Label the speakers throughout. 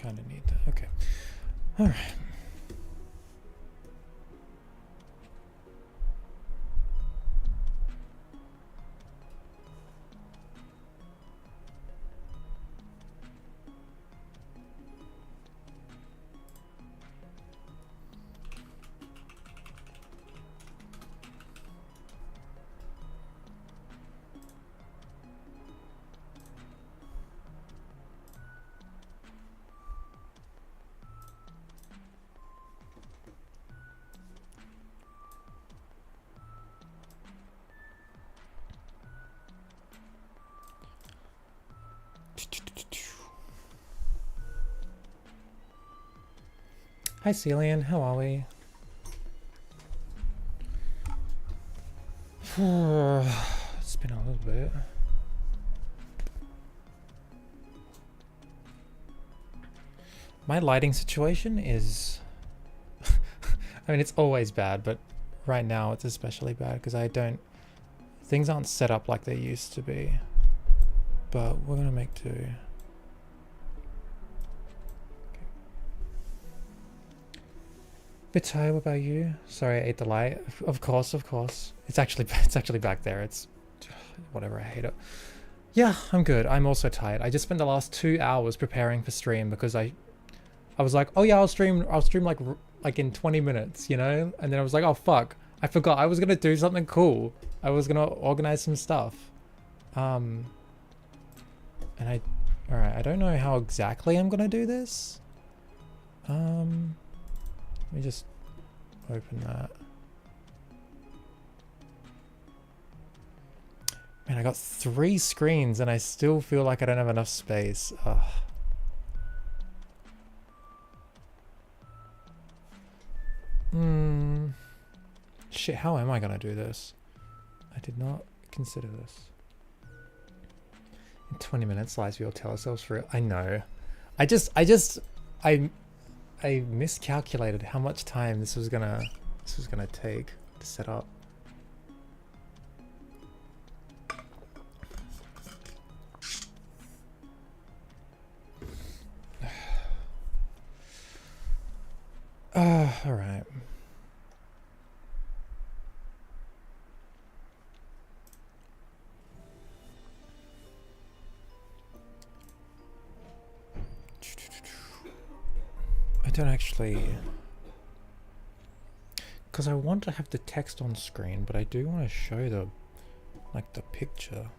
Speaker 1: kind of need that. Okay. All right. Hi, Celian. How are we? It's been a little bit. My lighting situation is... I mean, it's always bad, but right now it's especially bad because I don't... Things aren't set up like they used to be. But we're going to make do. Bitai, what about you? Sorry, I ate the light. Of course, of course. It's actually back there. It's whatever. I hate it. Yeah, I'm good. I'm also tired. I just spent the last 2 hours preparing for stream because I was like, oh yeah, I'll stream like in 20 minutes, you know? And then I was like, oh fuck, I forgot I was gonna do something cool. I was gonna organize some stuff. And alright, I don't know how exactly I'm gonna do this. Let me just open that. Man, I got 3 screens and I still feel like I don't have enough space. Ugh. Shit, how am I gonna do this? I did not consider this. In 20 minutes, lives will tell ourselves for it. I know. I miscalculated how much time this was gonna take to set up. All right. I don't actually, because I want to have the text on screen, but I do want to show the picture.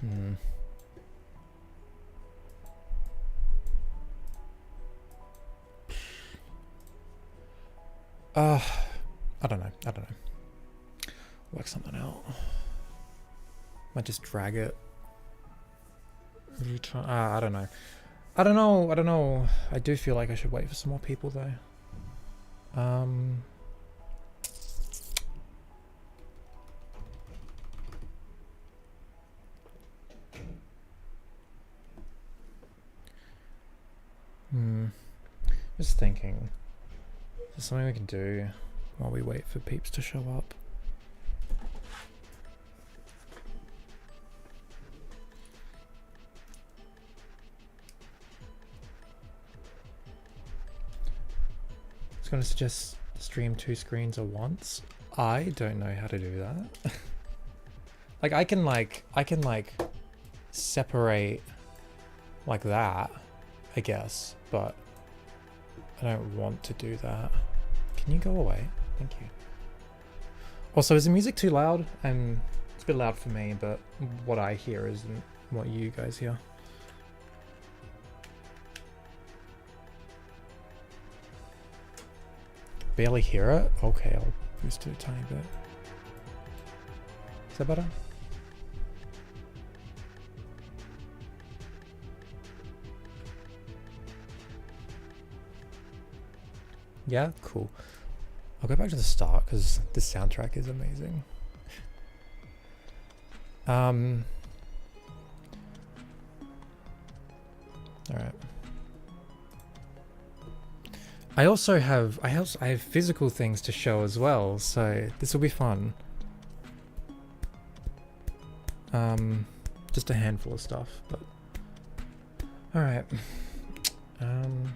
Speaker 1: I don't know. Work something out. Might just drag it. I don't know. I don't know. I do feel like I should wait for some more people though. Just thinking. Is there something we can do while we wait for peeps to show up? I was going to suggest stream 2 screens at once. I don't know how to do that. Like I can separate like that, I guess, but I don't want to do that. Can you go away? Thank you. Also, is the music too loud? It's a bit loud for me, but what I hear isn't what you guys hear. Barely hear it? Okay, I'll boost it a tiny bit. Is that better? Yeah, cool. I'll go back to the start because this soundtrack is amazing. All right. I have physical things to show as well, so this will be fun. Just a handful of stuff, but All right. Um.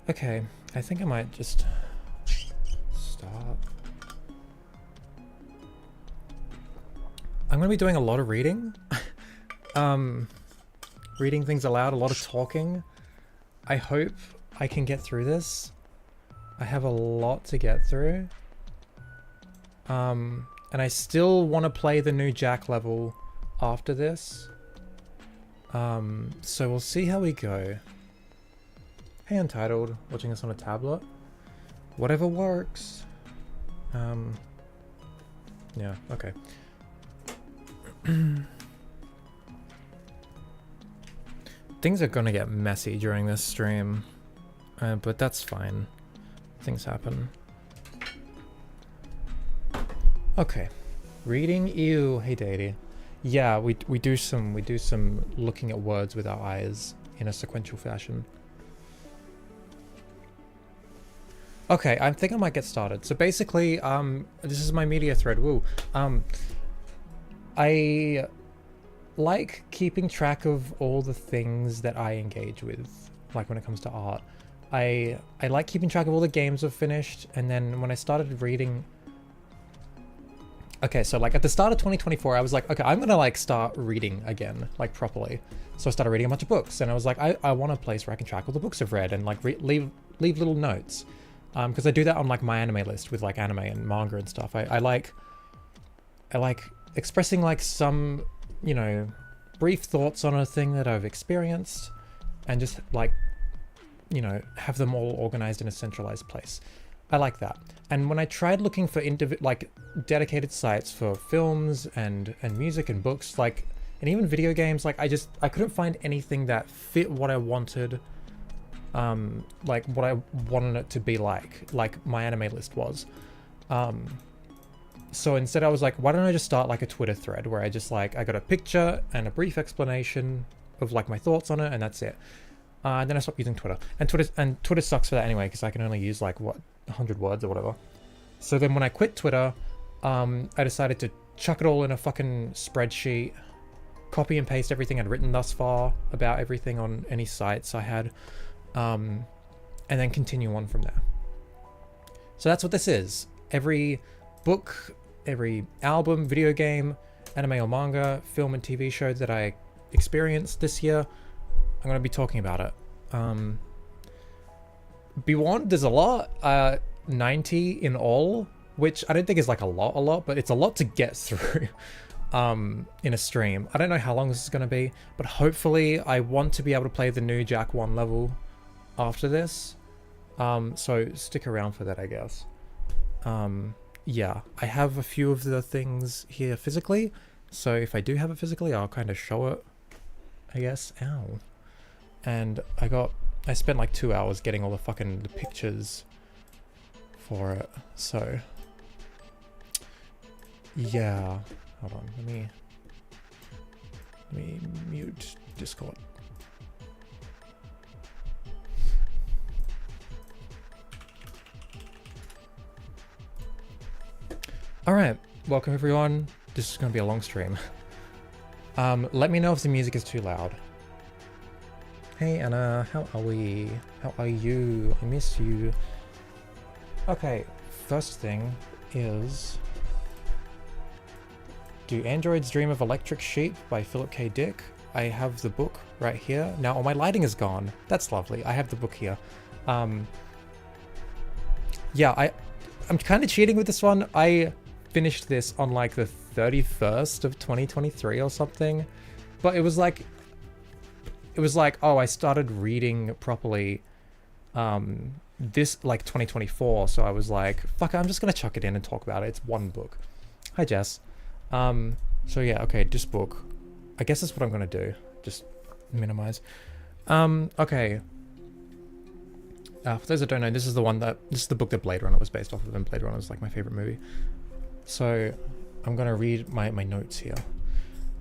Speaker 1: Okay, I think I might just start. I'm gonna be doing a lot of reading. Reading things aloud, a lot of talking. I hope I can get through this. I have a lot to get through. And I still want to play the new Jack level after this. So we'll see how we go. Hey Untitled, watching this on a tablet. Whatever works. Yeah, okay. Things are gonna get messy during this stream, but that's fine. Things happen. Okay, reading. Ew. Hey Daddy. Yeah, we do some looking at words with our eyes in a sequential fashion. Okay, I think I might get started. So basically, this is my media thread. Woo. I like keeping track of all the things that I engage with, like when it comes to art. I like keeping track of all the games I've finished, and then when I started reading... Okay, so like at the start of 2024, I was like, okay, I'm gonna like start reading again, like properly. So I started reading a bunch of books, and I was like, I want a place where I can track all the books I've read and like leave little notes. Because I do that on like my anime list with like anime and manga and stuff. I like expressing like some, you know, brief thoughts on a thing that I've experienced, and just like, you know, have them all organized in a centralized place. I like that. And when I tried looking for like dedicated sites for films and music and books, like, and even video games, like I couldn't find anything that fit what I wanted. Like what I wanted it to be like my anime list was. So instead I was like, why don't I just start like a Twitter thread where I just like, I got a picture and a brief explanation of like my thoughts on it, and that's it. And then I stopped using Twitter. And Twitter sucks for that anyway, because I can only use like, what, 100 words or whatever. So then when I quit Twitter, I decided to chuck it all in a fucking spreadsheet, copy and paste everything I'd written thus far about everything on any sites I had. And then continue on from there. So that's what this is. Every book, every album, video game, anime or manga, film and TV show that I experienced this year, I'm going to be talking about it. Be warned, there's a lot, 90 in all, which I don't think is like a lot, but it's a lot to get through in a stream. I don't know how long this is going to be, but hopefully I want to be able to play the new Jack 1 level after this, so stick around for that, I guess. Yeah, I have a few of the things here physically, so if I do have it physically, I'll kind of show it, I guess. Ow. And I spent like 2 hours getting all the pictures for it, so yeah. Hold on, let me mute Discord. Alright, welcome everyone. This is going to be a long stream. Let me know if the music is too loud. Hey Anna, how are we? How are you? I miss you. Okay, first thing is... Do Androids Dream of Electric Sheep by Philip K. Dick. I have the book right here. Now, all my lighting is gone. That's lovely. I have the book here. Yeah, I'm kind of cheating with this one. I finished this on like the 31st of 2023 or something. But it was like, oh, I started reading properly this like 2024. So I was like, fuck, I'm just going to chuck it in and talk about it. It's one book. Hi, Jess. So yeah, okay, this book. I guess that's what I'm gonna do. Just minimize. Okay. For those that don't know, this is the book that Blade Runner was based off of, and Blade Runner is like my favorite movie. So I'm gonna read my notes here.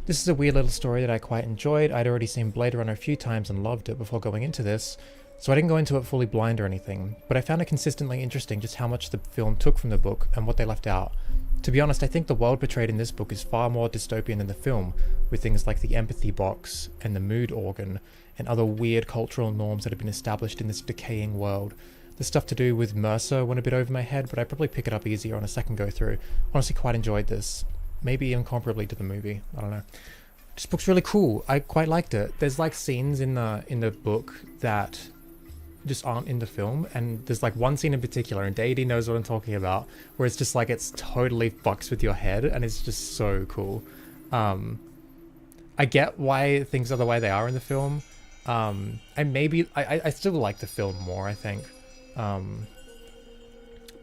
Speaker 1: This is a weird little story that I quite enjoyed. I'd already seen Blade Runner a few times and loved it before going into this, so I didn't go into it fully blind or anything, but I found it consistently interesting just how much the film took from the book and what they left out. To be honest, I think the world portrayed in this book is far more dystopian than the film, with things like the empathy box and the mood organ and other weird cultural norms that have been established in this decaying world. The stuff to do with Mercer went a bit over my head, but I'd probably pick it up easier on a second go through. Honestly, quite enjoyed this. Maybe incomparably to the movie. I don't know. This book's really cool. I quite liked it. There's like scenes in the book that just aren't in the film, and there's like one scene in particular, and Deity knows what I'm talking about, where it's just like it's totally fucks with your head, and it's just so cool. I get why things are the way they are in the film, and maybe I still like the film more, I think,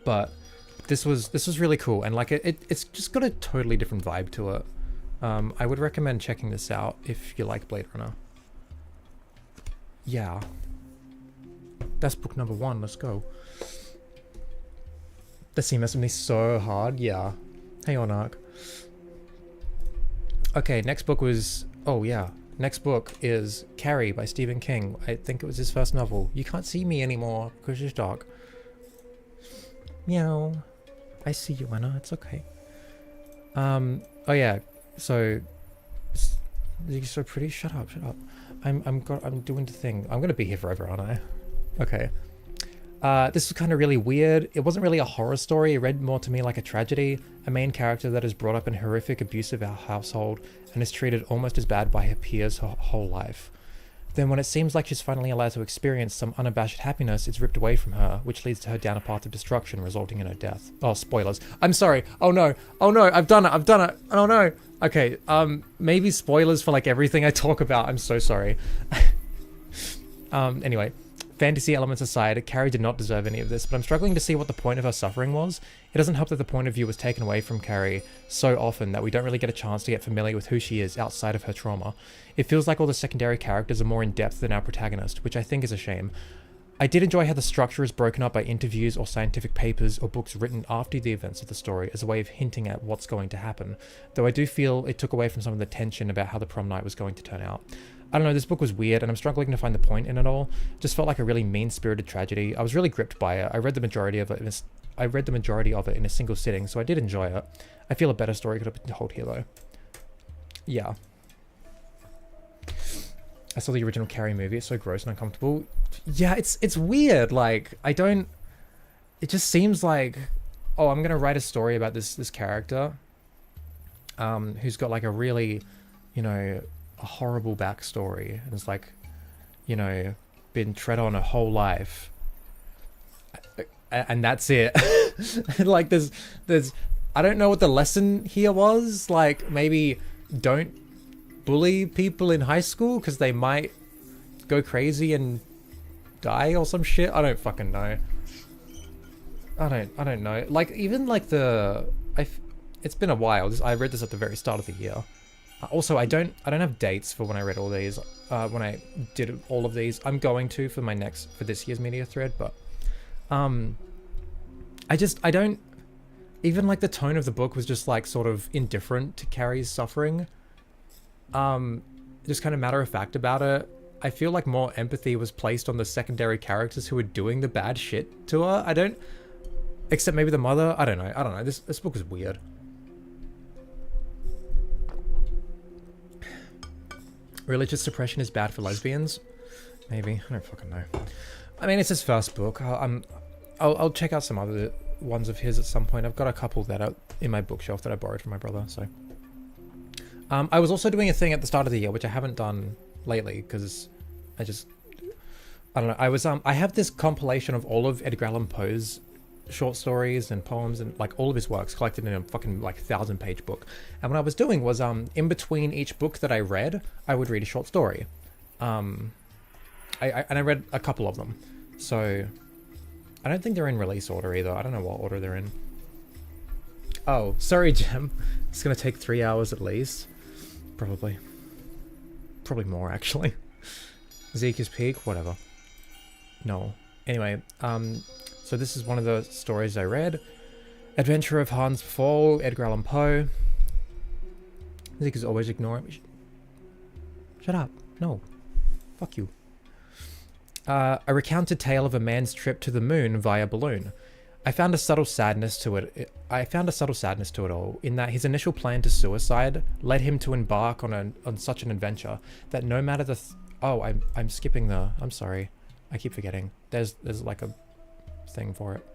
Speaker 1: but this was really cool, and like it's just got a totally different vibe to it. I would recommend checking this out if you like Blade Runner. Yeah. That's book number 1, let's go. The scene messed with me so hard, yeah. Hang on, Ark. Okay, next book was, oh yeah. Next book is Carrie by Stephen King. I think it was his first novel. You can't see me anymore because it's dark. Meow. I see you, Anna, it's okay. Oh yeah, so you're so pretty. Shut up. I'm doing the thing. I'm gonna be here forever, aren't I? Okay. This was kind of really weird. It wasn't really a horror story. It read more to me like a tragedy. A main character that is brought up in a horrific, abusive household and is treated almost as bad by her peers her whole life. Then when it seems like she's finally allowed to experience some unabashed happiness, it's ripped away from her, which leads to her down a path of destruction, resulting in her death. Oh, spoilers. I'm sorry. Oh no. Oh no, I've done it. Oh no. Okay, maybe spoilers for like everything I talk about. I'm so sorry. Anyway. Fantasy elements aside, Carrie did not deserve any of this, but I'm struggling to see what the point of her suffering was. It doesn't help that the point of view was taken away from Carrie so often that we don't really get a chance to get familiar with who she is outside of her trauma. It feels like all the secondary characters are more in depth than our protagonist, which I think is a shame. I did enjoy how the structure is broken up by interviews or scientific papers or books written after the events of the story as a way of hinting at what's going to happen, though I do feel it took away from some of the tension about how the prom night was going to turn out. I don't know, this book was weird and I'm struggling to find the point in it all. Just felt like a really mean-spirited tragedy. I was really gripped by it. I read the majority of it in a single sitting, so I did enjoy it. I feel a better story could have been told here though. Yeah. I saw the original Carrie movie. It's so gross and uncomfortable. Yeah, it's weird. Like, it just seems like, oh, I'm gonna write a story about this character who's got like a really, you know, a horrible backstory, and it's like, you know, been tread on her whole life, and that's it. Like there's I don't know what the lesson here was. Like, maybe don't bully people in high school because they might go crazy and die or some shit. I don't fucking know. I don't know. Like, even like it's been a while. I read this at the very start of the year. Also, I don't have dates for when I read all these. When I did all of these, I'm going to for this year's media thread, but I don't even like the tone of the book was just like sort of indifferent to Carrie's suffering. Just kind of matter of fact about it. I feel like more empathy was placed on the secondary characters who were doing the bad shit to her. Except maybe the mother. I don't know. This book is weird. Religious suppression is bad for lesbians? Maybe. I don't fucking know. I mean, it's his first book. I'll check out some other ones of his at some point. I've got a couple that are in my bookshelf that I borrowed from my brother, so. I was also doing a thing at the start of the year, which I haven't done lately, because I don't know. I have this compilation of all of Edgar Allan Poe's short stories and poems and like all of his works collected in a fucking like 1,000-page book. And what I was doing was in between each book that I read, I would read a short story. I read a couple of them. So I don't think they're in release order either. I don't know what order they're in. Oh, sorry, Jem. It's gonna take 3 hours at least. Probably. Probably more, actually. Zeke is peak, whatever. No. Anyway, so this is one of the stories I read. Adventure of Hans Fall, Edgar Allan Poe. Zeke is always ignoring me. Shut up. No. Fuck you. A recounted tale of a man's trip to the moon via balloon. I found a subtle sadness to it. All, in that his initial plan to suicide led him to embark on such an adventure that no matter the. Oh, I'm skipping the. I'm sorry, I keep forgetting. There's like a thing for it.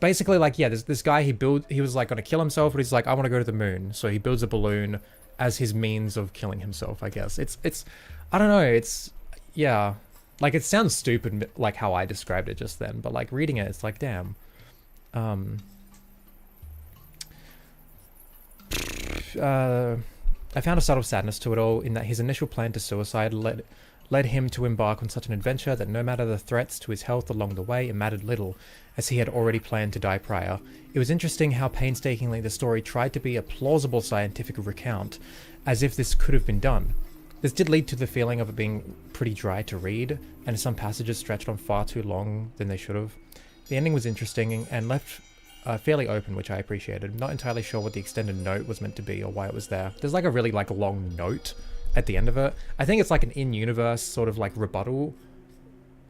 Speaker 1: Basically, like, yeah, there's this guy. He was like gonna kill himself, but he's like, I want to go to the moon, so he builds a balloon as his means of killing himself. I guess it's. I don't know. It's yeah. Like, it sounds stupid, like how I described it just then, but like reading it, it's like, damn. I found a subtle sadness to it all in that his initial plan to suicide led him to embark on such an adventure that no matter the threats to his health along the way, it mattered little, as he had already planned to die prior. It was interesting how painstakingly the story tried to be a plausible scientific recount, as if this could have been done. This did lead to the feeling of it being pretty dry to read, and some passages stretched on far too long than they should have. The ending was interesting and left fairly open, which I appreciated. Not entirely sure what the extended note was meant to be or why it was there. There's like a really like long note at the end of it. I think it's like an in-universe sort of like rebuttal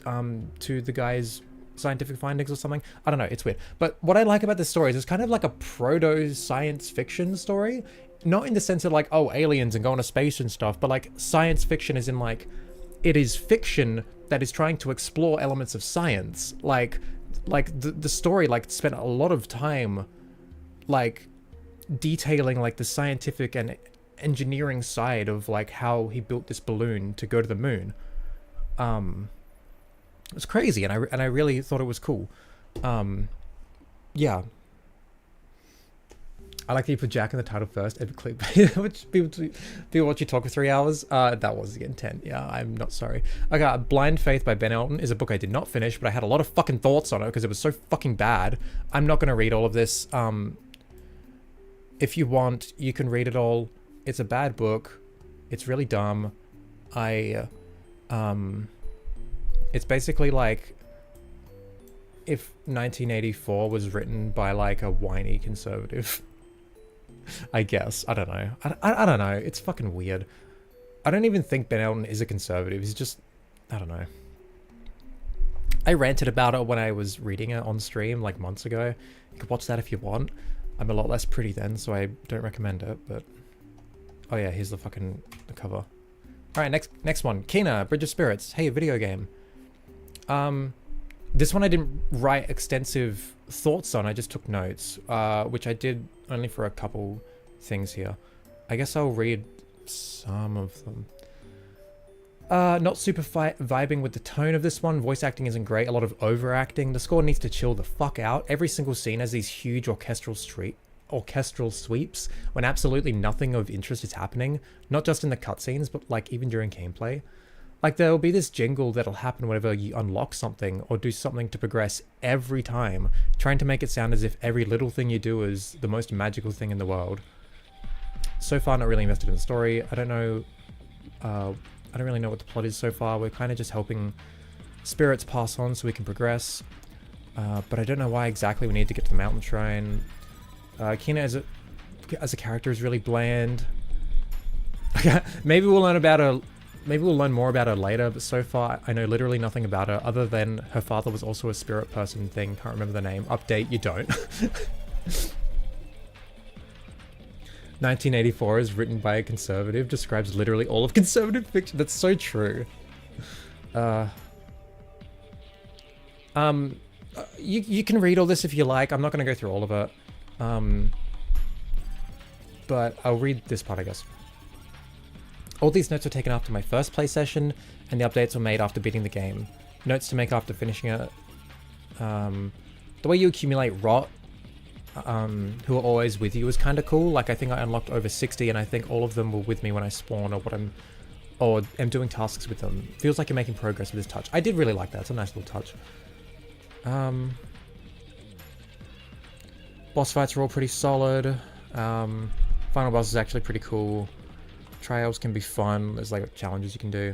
Speaker 1: to the guy's scientific findings or something. I don't know, it's weird. But what I like about this story is it's kind of like a proto-science fiction story. Not in the sense of like, oh, aliens and going to space and stuff, but like science fiction is in like, it is fiction that is trying to explore elements of science. Like the story like spent a lot of time like detailing like the scientific and engineering side of like how he built this balloon to go to the moon. It was crazy, and I really thought it was cool. Yeah. I like that you put Jack in the title first. Every clip, which people watch you talk for 3 hours. That was the intent. Yeah, I'm not sorry. Okay, Blind Faith by Ben Elton is a book I did not finish, but I had a lot of fucking thoughts on it because it was so fucking bad. I'm not gonna read all of this. If you want, you can read it all. It's a bad book. It's really dumb. It's basically like if 1984 was written by like a whiny conservative. I guess. I don't know. I don't know. It's fucking weird. I don't even think Ben Elton is a conservative. He's just... I don't know. I ranted about it when I was reading it on stream like months ago. You can watch that if you want. I'm a lot less pretty then, so I don't recommend it, but... Oh yeah, here's the cover. Alright, next one. Kina, Bridge of Spirits. Hey, a video game. This one I didn't write extensive thoughts on, I just took notes, which I did only for a couple things here. I guess I'll read some of them. Not super vibing with the tone of this one. Voice acting isn't great, a lot of overacting. The score needs to chill the fuck out. Every single scene has these huge orchestral sweeps when absolutely nothing of interest is happening. Not just in the cutscenes, but like even during gameplay. Like there'll be this jingle that'll happen whenever you unlock something or do something to progress every time, trying to make it sound as if every little thing you do is the most magical thing in the world. So far, not really invested in the story. I don't really know what the plot is so far. We're kind of just helping spirits pass on so we can progress. But I don't know why exactly we need to get to the mountain shrine. Kina as a character is really bland. Maybe we'll learn more about her later, but so far I know literally nothing about her other than her father was also a spirit person thing. Can't remember the name. Update, you don't. 1984 is written by a conservative, describes literally all of conservative fiction. That's so true. You can read all this if you like. I'm not going to go through all of it. But I'll read this part, I guess. All these notes were taken after my first play session, and the updates were made after beating the game. Notes to make after finishing it. The way you accumulate rot, who are always with you, is kind of cool. Like, I think I unlocked over 60, and I think all of them were with me when I spawn, or am doing tasks with them. Feels like you're making progress with this touch. I did really like that. It's a nice little touch. Boss fights are all pretty solid. Final boss is actually pretty cool. Trials can be fun. There's like challenges you can do.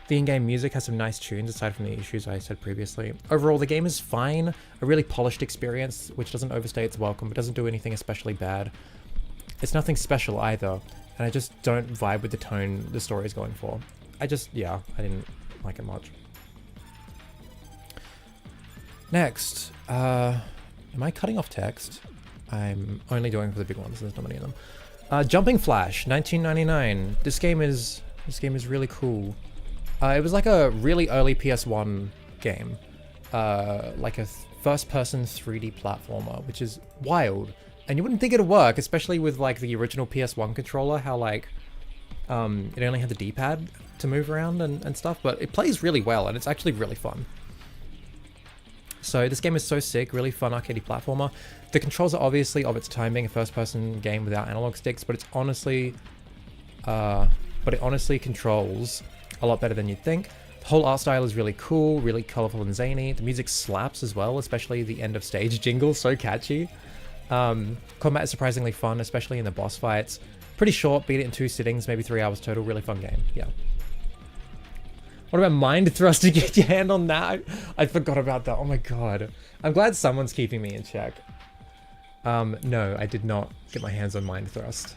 Speaker 1: The in-game music has some nice tunes aside from the issues I said previously. Overall, the game is fine. A really polished experience, which doesn't overstay its welcome, but doesn't do anything especially bad. It's nothing special either, and I just don't vibe with the tone the story is going for. Yeah, I didn't like it much. Next, am I cutting off text? I'm only doing for the big ones, there's not many of them. Jumping Flash, 1999. This game is really cool. It was like a really early PS1 game, like a first-person 3D platformer, which is wild. And you wouldn't think it'd work, especially with like the original PS1 controller, how like it only had the D-pad to move around and stuff, but it plays really well and it's actually really fun. So this game is so sick, really fun arcadey platformer. The controls are obviously of its time being a first-person game without analog sticks, but it honestly controls a lot better than you'd think. The whole art style is really cool, really colorful and zany. The music slaps as well, especially the end of stage jingle, so catchy. Combat is surprisingly fun, especially in the boss fights. Pretty short, beat it in 2 sittings, maybe 3 hours total, really fun game, yeah. What about Mind Thrust? To get your hand on that? I forgot about that, oh my god. I'm glad someone's keeping me in check. No, I did not get my hands on Mind Thrust.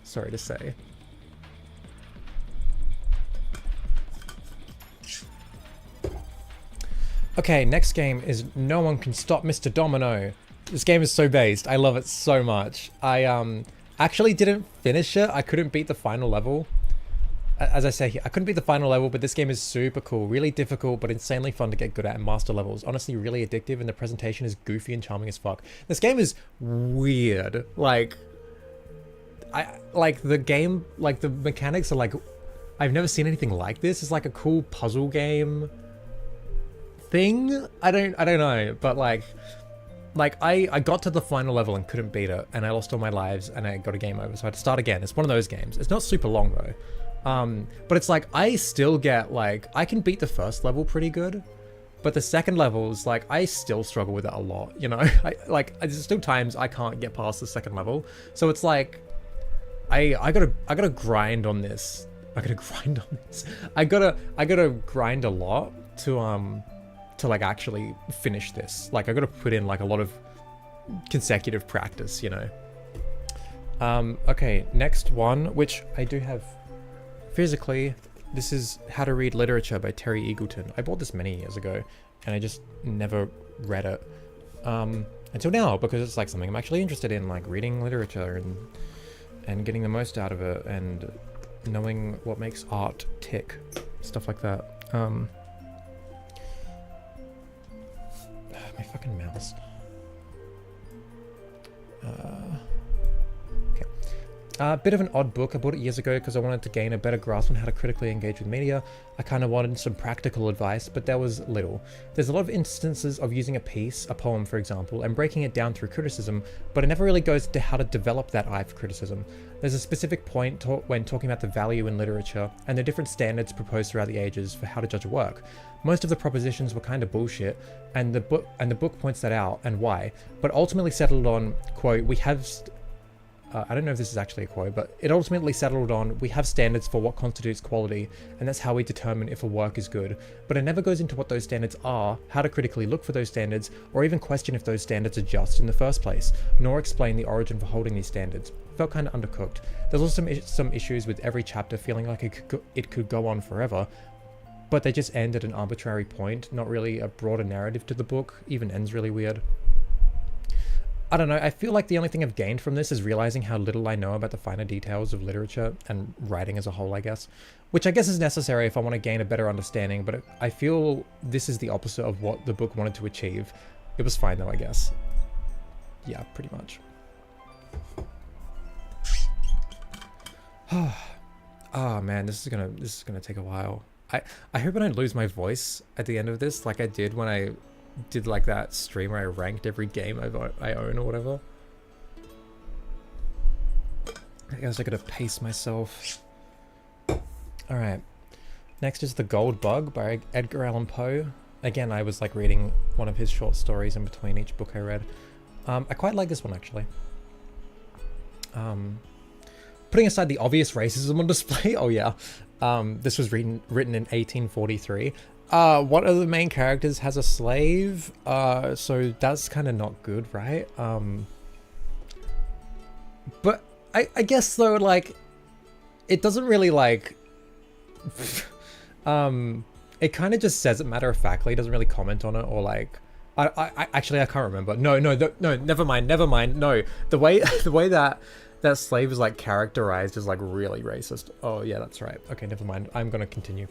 Speaker 1: Sorry to say. Okay, next game is No One Can Stop Mr. Domino. This game is so based. I love it so much. I actually didn't finish it. I couldn't beat the final level. As I say here, I couldn't beat the final level, but this game is super cool. Really difficult, but insanely fun to get good at and master levels. Honestly, really addictive, and the presentation is goofy and charming as fuck. This game is weird. Like the game, like the mechanics are like, I've never seen anything like this. It's like a cool puzzle game thing. I don't know, but like I got to the final level and couldn't beat it, and I lost all my lives and I got a game over, so I had to start again. It's one of those games. It's not super long though, but it's like I still get like, I can beat the first level pretty good, but the second level is like, I still struggle with it a lot, you know. There's still times I can't get past the second level, so it's like I gotta grind on this. I gotta grind a lot to like actually finish this. Like I gotta put in like a lot of consecutive practice, you know. Okay, next one, which I do have physically. This is How to Read Literature by Terry Eagleton. I bought this many years ago and I just never read it until now, because it's like something I'm actually interested in, like reading literature and getting the most out of it and knowing what makes art tick, stuff like that. My fucking mouse. Okay. A bit of an odd book. I bought it years ago because I wanted to gain a better grasp on how to critically engage with media. I kind of wanted some practical advice, but there was little. There's a lot of instances of using a piece, a poem for example, and breaking it down through criticism, but it never really goes into how to develop that eye for criticism. There's a specific point when talking about the value in literature and the different standards proposed throughout the ages for how to judge a work. Most of the propositions were kind of bullshit, and the book points that out and why, but ultimately settled on, quote, I don't know if this is actually a quote, but it ultimately settled on, we have standards for what constitutes quality, and that's how we determine if a work is good. But it never goes into what those standards are, how to critically look for those standards, or even question if those standards are just in the first place, nor explain the origin for holding these standards. Felt kind of undercooked. There's also some issues with every chapter feeling like it could go on forever, but they just end at an arbitrary point, not really a broader narrative to the book, even ends really weird. I don't know, I feel like the only thing I've gained from this is realizing how little I know about the finer details of literature and writing as a whole, I guess. Which I guess is necessary if I want to gain a better understanding, but I feel this is the opposite of what the book wanted to achieve. It was fine though, I guess. Yeah, pretty much. Oh man, this is gonna take a while. I hope I don't lose my voice at the end of this like I did when I did like that stream where I ranked every game I own or whatever. I guess I gotta pace myself. Alright. Next is The Gold Bug by Edgar Allan Poe. Again, I was like reading one of his short stories in between each book I read. I quite like this one actually. Putting aside the obvious racism on display, oh yeah, this was written in 1843. One of the main characters has a slave, so that's kind of not good, right? But I guess though, like, it doesn't really like, it kind of just says it matter of factly, doesn't really comment on it or like, I actually I can't remember. No, never mind. No, the way that slave is like characterized is like really racist. Oh yeah, that's right. Okay, never mind. I'm gonna continue.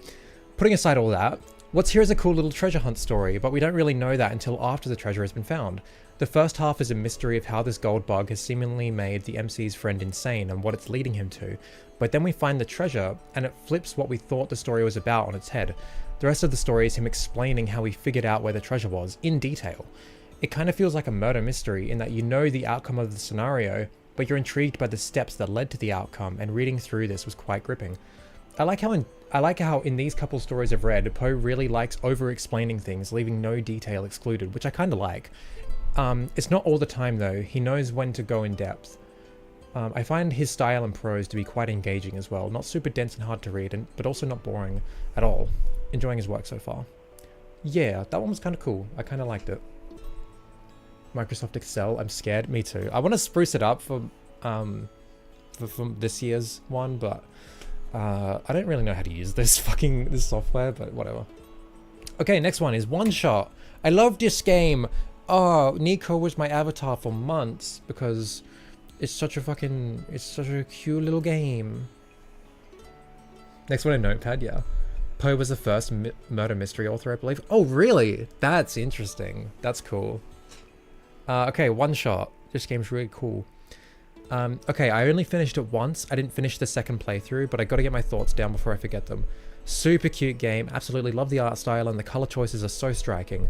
Speaker 1: Putting aside all that, what's here is a cool little treasure hunt story, but we don't really know that until after the treasure has been found. The first half is a mystery of how this gold bug has seemingly made the MC's friend insane and what it's leading him to. But then we find the treasure, and it flips what we thought the story was about on its head. The rest of the story is him explaining how he figured out where the treasure was, in detail. It kind of feels like a murder mystery in that you know the outcome of the scenario, but you're intrigued by the steps that led to the outcome, and reading through this was quite gripping. I like how in these couple stories I've read, Poe really likes over-explaining things, leaving no detail excluded, which I kind of like. It's not all the time though, he knows when to go in depth. I find his style and prose to be quite engaging as well, not super dense and hard to read, but also not boring at all. Enjoying his work so far. Yeah, that one was kind of cool. I kind of liked it. Microsoft Excel, I'm scared. Me too. I want to spruce it up for this year's one, but I don't really know how to use this software, but whatever. Okay, next one is One Shot. I love this game. Oh, Nico was my avatar for months because it's such a cute little game. Next one in Notepad, yeah. Poe was the first murder mystery author, I believe. Oh, really? That's interesting. That's cool. Okay, One Shot. This game's really cool. Okay, I only finished it once. I didn't finish the second playthrough, but I gotta get my thoughts down before I forget them. Super cute game. Absolutely love the art style, and the color choices are so striking.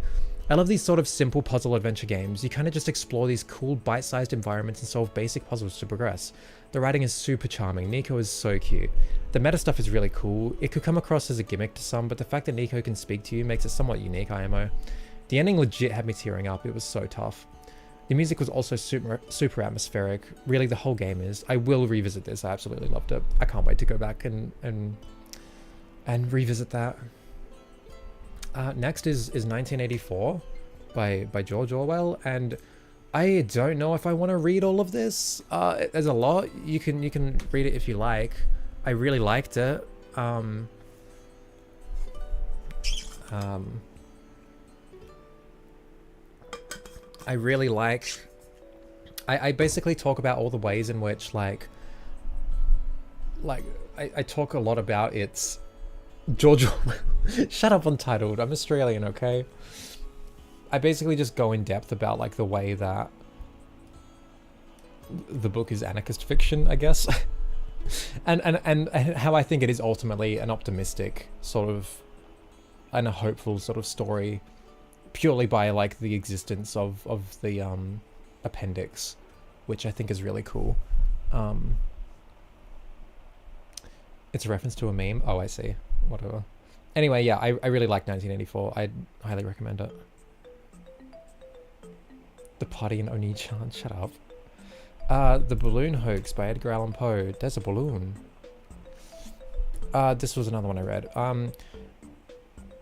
Speaker 1: I love these sort of simple puzzle adventure games. You kind of just explore these cool bite-sized environments and solve basic puzzles to progress. The writing is super charming. Nico is so cute. The meta stuff is really cool. It could come across as a gimmick to some, but the fact that Nico can speak to you makes it somewhat unique, IMO. The ending legit had me tearing up. It was so tough. The music was also super atmospheric. Really, the whole game is. I will revisit this. I absolutely loved it. I can't wait to go back and revisit that. Next is 1984 by George Orwell, and I don't know if I want to read all of this. There's a lot. You can read it if you like. I really liked it. I really like... I basically talk about all the ways in which, I talk a lot about its... George Orwell. Shut up, Untitled. I'm Australian, okay? I basically just go in depth about, the way that the book is anarchist fiction, I guess. and how I think it is ultimately an optimistic sort of... and a hopeful sort of story, purely by, the existence of the, appendix, which I think is really cool. It's a reference to a meme. Oh, I see. Whatever. Anyway, yeah, I really like 1984. I'd highly recommend it. The Party in Oni-chan. Shut up. The Balloon Hoax by Edgar Allan Poe. There's a balloon. This was another one I read.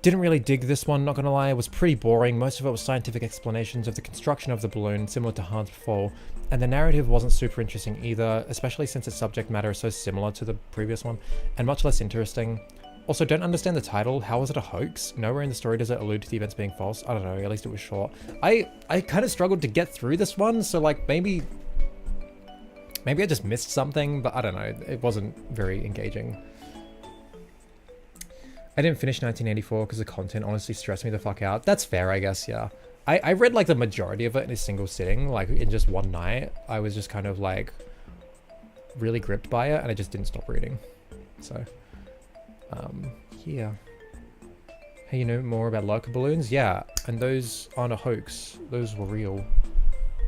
Speaker 1: Didn't really dig this one, not gonna lie. It was pretty boring. Most of it was scientific explanations of the construction of the balloon, similar to Hans Before, and the narrative wasn't super interesting either, especially since its subject matter is so similar to the previous one, and much less interesting. Also, don't understand the title. How was it a hoax? Nowhere in the story does it allude to the events being false. I don't know, at least it was short. I kind of struggled to get through this one, so maybe I just missed something, but I don't know. It wasn't very engaging. I didn't finish 1984 because the content honestly stressed me the fuck out. That's fair, I guess, yeah. I read the majority of it in a single sitting, in just one night. I was just kind of really gripped by it, and I just didn't stop reading. So, yeah. Hey, you know more about local balloons? Yeah, and those aren't a hoax. Those were real.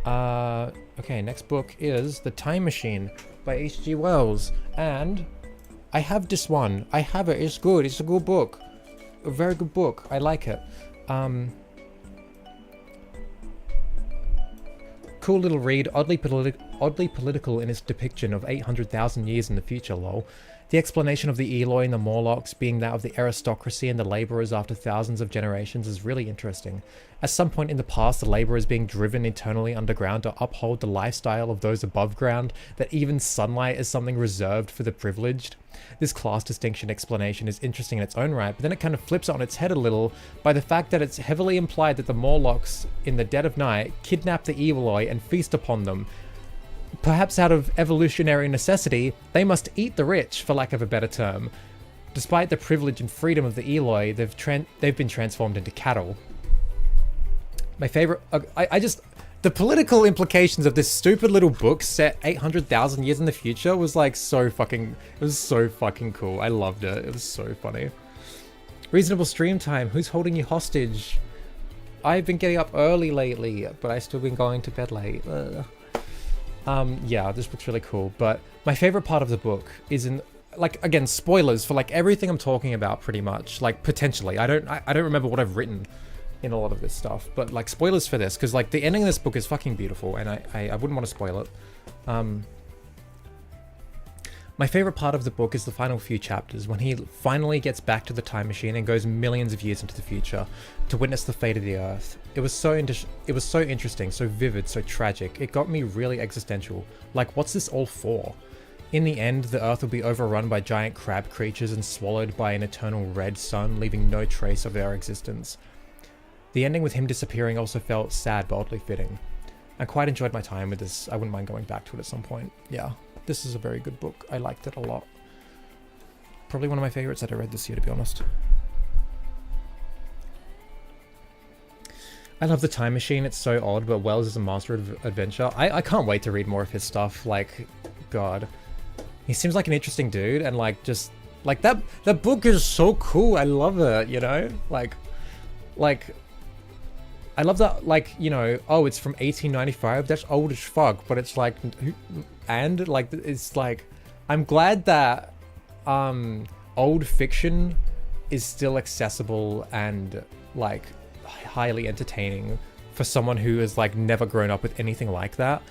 Speaker 1: Okay, next book is The Time Machine by H.G. Wells, and I have this one. I have it. It's good. It's a good book. A very good book. cool little read, oddly political in its depiction of 800,000 years in the future, lol. The explanation of the Eloi and the Morlocks being that of the aristocracy and the labourers after thousands of generations is really interesting. At some point in the past, the labourers being driven eternally underground to uphold the lifestyle of those above ground, that even sunlight is something reserved for the privileged. This class distinction explanation is interesting in its own right, but then it kind of flips it on its head a little by the fact that it's heavily implied that the Morlocks, in the dead of night, kidnap the Eloi and feast upon them. Perhaps out of evolutionary necessity, they must eat the rich, for lack of a better term. Despite the privilege and freedom of the Eloi, they've been transformed into cattle. My favorite... the political implications of this stupid little book set 800,000 years in the future was like so fucking... It was so fucking cool. I loved it. It was so funny. Reasonable stream time. Who's holding you hostage? I've been getting up early lately, but I've still been going to bed late. Yeah, this book's really cool, but my favorite part of the book is in, like, again, spoilers for like everything I'm talking about pretty much, like potentially. I don't remember what I've written in a lot of this stuff, but like spoilers for this, because like the ending of this book is fucking beautiful and I wouldn't want to spoil it. My favorite part of the book is the final few chapters, when he finally gets back to the time machine and goes millions of years into the future to witness the fate of the Earth. It was so interesting, so vivid, so tragic. It got me really existential. Like, what's this all for? In the end, the Earth will be overrun by giant crab creatures and swallowed by an eternal red sun, leaving no trace of their existence. The ending with him disappearing also felt sad but oddly fitting. I quite enjoyed my time with this. I wouldn't mind going back to it at some point. Yeah. This is a very good book. I liked it a lot. Probably one of my favorites that I read this year, to be honest. I love The Time Machine. It's so odd, but Wells is a master of adventure. I can't wait to read more of his stuff. Like, God. He seems like an interesting dude, and like, just... Like, that book is so cool. I love it, you know? Like... I love that, like, you know, oh, it's from 1895. That's old as fuck, but it's like... And like, it's like, I'm glad that old fiction is still accessible and like highly entertaining for someone who has like never grown up with anything like that.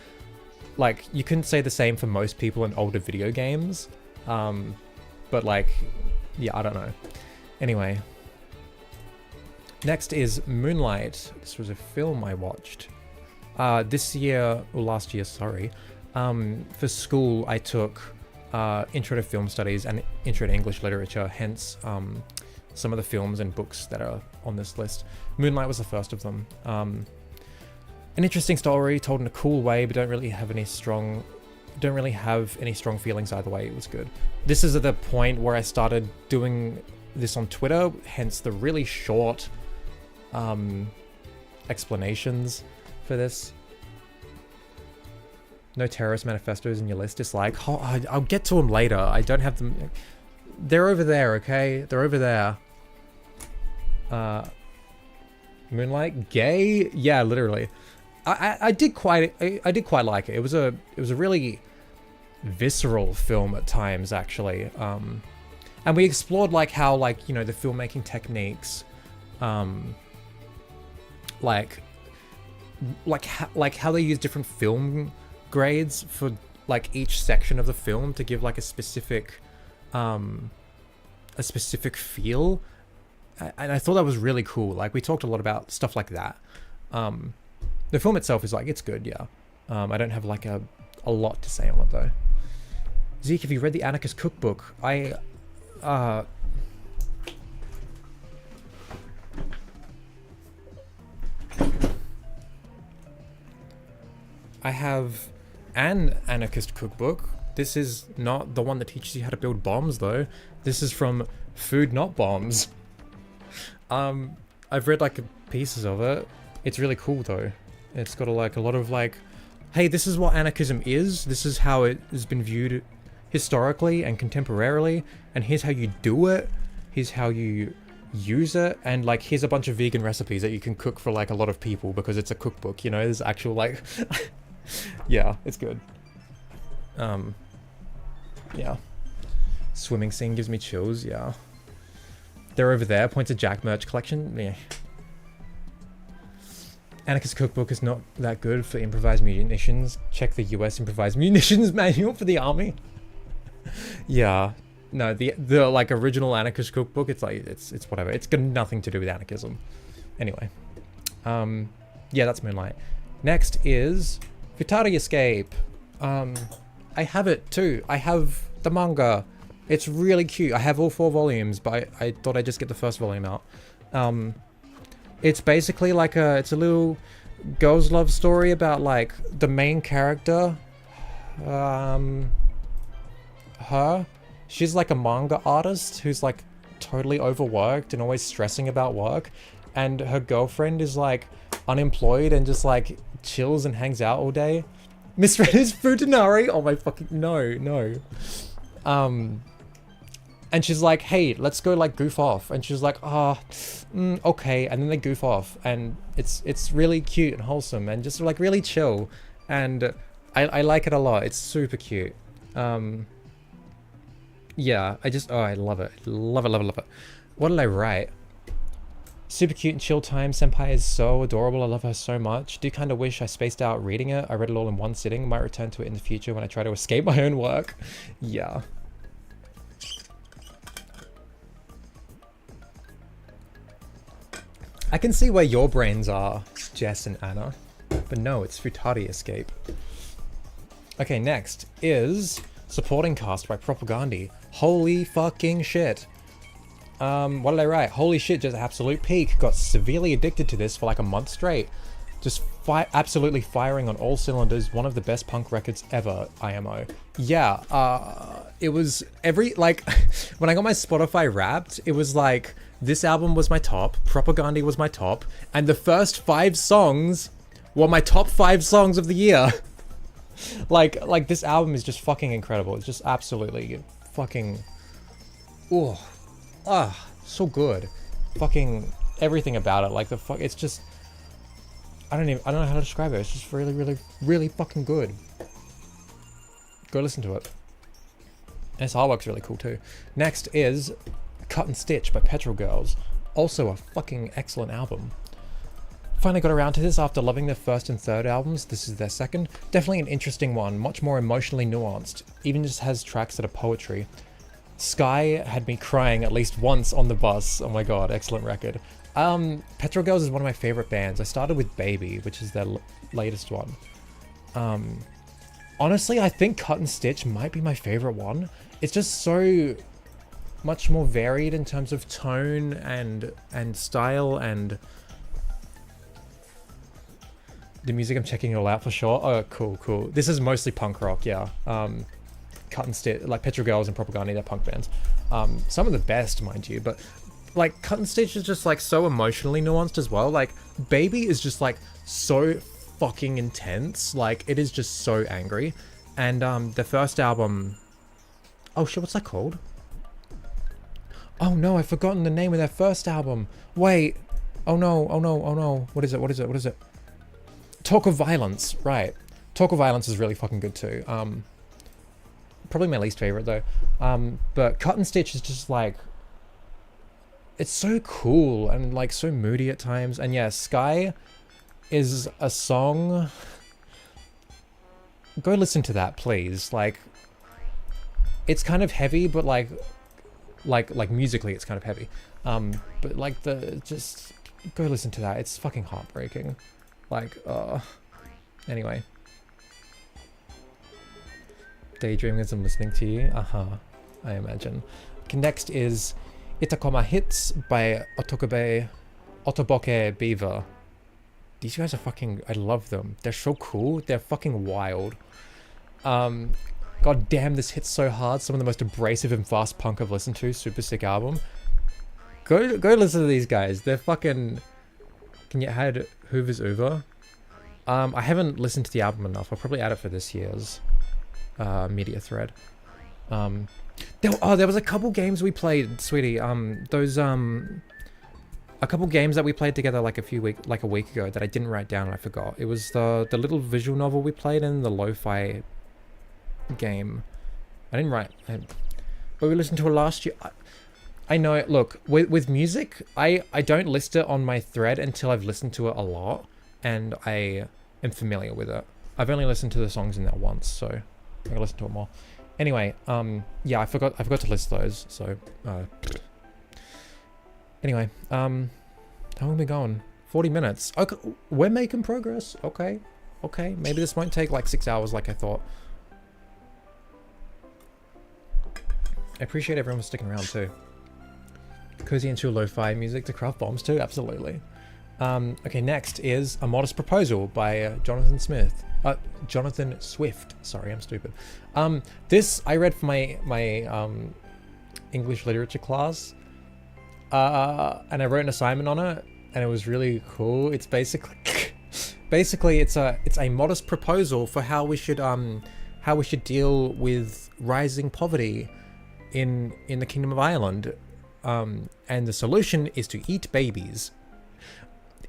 Speaker 1: Like, you couldn't say the same for most people in older video games, but like, yeah, I don't know. Anyway, next is Moonlight. This was a film I watched this year, or last year, sorry. For school, I took Intro to Film Studies and Intro to English Literature, hence some of the films and books that are on this list. Moonlight was the first of them. An interesting story, told in a cool way, but don't really have any strong feelings either way. It was good. This is at the point where I started doing this on Twitter, hence the really short explanations for this. No terrorist manifestos in your list. It's like, oh, I'll get to them later. I don't have them. They're over there, okay? They're over there. Moonlight, gay? Yeah, literally. I did quite like it. It was a really visceral film at times, actually. And we explored like how, like, you know, the filmmaking techniques, like how they use different film grades for like each section of the film to give like a specific feel, and I thought that was really cool. Like, we talked a lot about stuff like that. The film itself is like, it's good, yeah. I don't have like a lot to say on it though. Zeke, have you read the Anarchist Cookbook? I have an Anarchist Cookbook. This is not the one that teaches you how to build bombs though. This is from Food Not Bombs. I've read like pieces of it. It's really cool though. It's got a lot of like, hey, this is what anarchism is. This is how it has been viewed historically and contemporarily, and here's how you do it. Here's how you use it, and like, here's a bunch of vegan recipes that you can cook for like a lot of people because it's a cookbook, you know. There's actual like yeah, it's good. Yeah. Swimming scene gives me chills, yeah. They're over there, points to Jack merch collection. Yeah. Anarchist Cookbook is not that good for improvised munitions. Check the US improvised munitions manual for the army. Yeah. No, the like original Anarchist Cookbook, it's like it's whatever. It's got nothing to do with anarchism. Anyway. Yeah, that's Moonlight. Next is Futari Escape. I have it too. I have the manga. It's really cute. I have all 4 volumes, but I thought I'd just get the first volume out. It's basically like it's a little girls' love story about like the main character. She's like a manga artist who's like totally overworked and always stressing about work. And her girlfriend is like unemployed and just like chills and hangs out all day. Misread is Futanari. Oh my fucking no. And she's like, hey, let's go like goof off. And she's like, okay. And then they goof off, and it's really cute and wholesome and just like really chill. And I like it a lot. It's super cute. Yeah, I love it. Love it. What did I write? Super cute and chill time. Senpai is so adorable. I love her so much. Do kind of wish I spaced out reading it. I read it all in one sitting. Might return to it in the future when I try to escape my own work. Yeah. I can see where your brains are, Jess and Anna. But no, it's Futari Escape. Okay, next is Supporting Cast by Propagandi. Holy fucking shit. What did I write? Holy shit, just absolute peak. Got severely addicted to this for like a month straight. Just absolutely firing on all cylinders. One of the best punk records ever, IMO. Yeah, it was like, when I got my Spotify Wrapped, it was like, this album was my top, Propagandi was my top, and the first 5 songs were my top 5 songs of the year. like this album is just fucking incredible. It's just absolutely fucking, so good. Fucking everything about it, like it's just, I don't know how to describe it. It's just really fucking good. Go listen to it. And its artwork's really cool too. Next is Cut and Stitch by Petrol Girls. Also a fucking excellent album. Finally got around to this after loving their first and third albums. This is their second. Definitely an interesting one, much more emotionally nuanced. Even just has tracks that are poetry. Sky had me crying at least once on the bus. Oh my god, excellent record. Petrol Girls is one of my favorite bands. I started with Baby, which is their latest one. Honestly, I think Cut and Stitch might be my favorite one. It's just so much more varied in terms of tone and style and the music. I'm checking it all out for sure. Oh, cool. This is mostly punk rock, yeah. Cut and Stitch, like Petrol Girls and Propaganda, they're punk bands. Some of the best, mind you, but like Cut and Stitch is just like so emotionally nuanced as well. Like Baby is just like so fucking intense. Like it is just so angry. And the first album, oh shit, what's that called? Oh no, I've forgotten the name of their first album. Wait. Oh no. What is it? Talk of Violence, right. Talk of Violence is really fucking good too. Probably my least favorite though. But Cut and Stitch is just like, it's so cool and like so moody at times. And yeah, Sky is a song. Go listen to that, please. Like, it's kind of heavy, but like musically it's kind of heavy. But like just go listen to that. It's fucking heartbreaking. Like, anyway. Daydreaming as I'm listening to you. I imagine. Okay, next is Itakoma Hits by Otoboke Beaver. These guys are fucking, I love them. They're so cool. They're fucking wild. God damn, this hits so hard. Some of the most abrasive and fast punk I've listened to. Super sick album. Go listen to these guys. They're fucking... Can you add Hoover's Uber? I haven't listened to the album enough. I'll probably add it for this year's media thread. There was a couple games we played, sweetie. A couple games that we played together like a week ago that I didn't write down and I forgot. It was the little visual novel we played and the lo-fi game. I didn't write, but we listened to it last year. I know, look, with music, I don't list it on my thread until I've listened to it a lot. and I am familiar with it. I've only listened to the songs in there once, so I can listen to it more. Anyway, yeah, I forgot to list those. So, anyway, how long have we gone? 40 minutes. Okay, we're making progress. Okay, maybe this won't take like 6 hours like I thought. I appreciate everyone sticking around too. Cozy and chill lo-fi music to craft bombs too, absolutely. Okay, next is A Modest Proposal by Jonathan Swift. Sorry, I'm stupid. This I read for my English literature class, and I wrote an assignment on it, and it was really cool. It's basically it's a modest proposal for how we should deal with rising poverty in the Kingdom of Ireland, and the solution is to eat babies.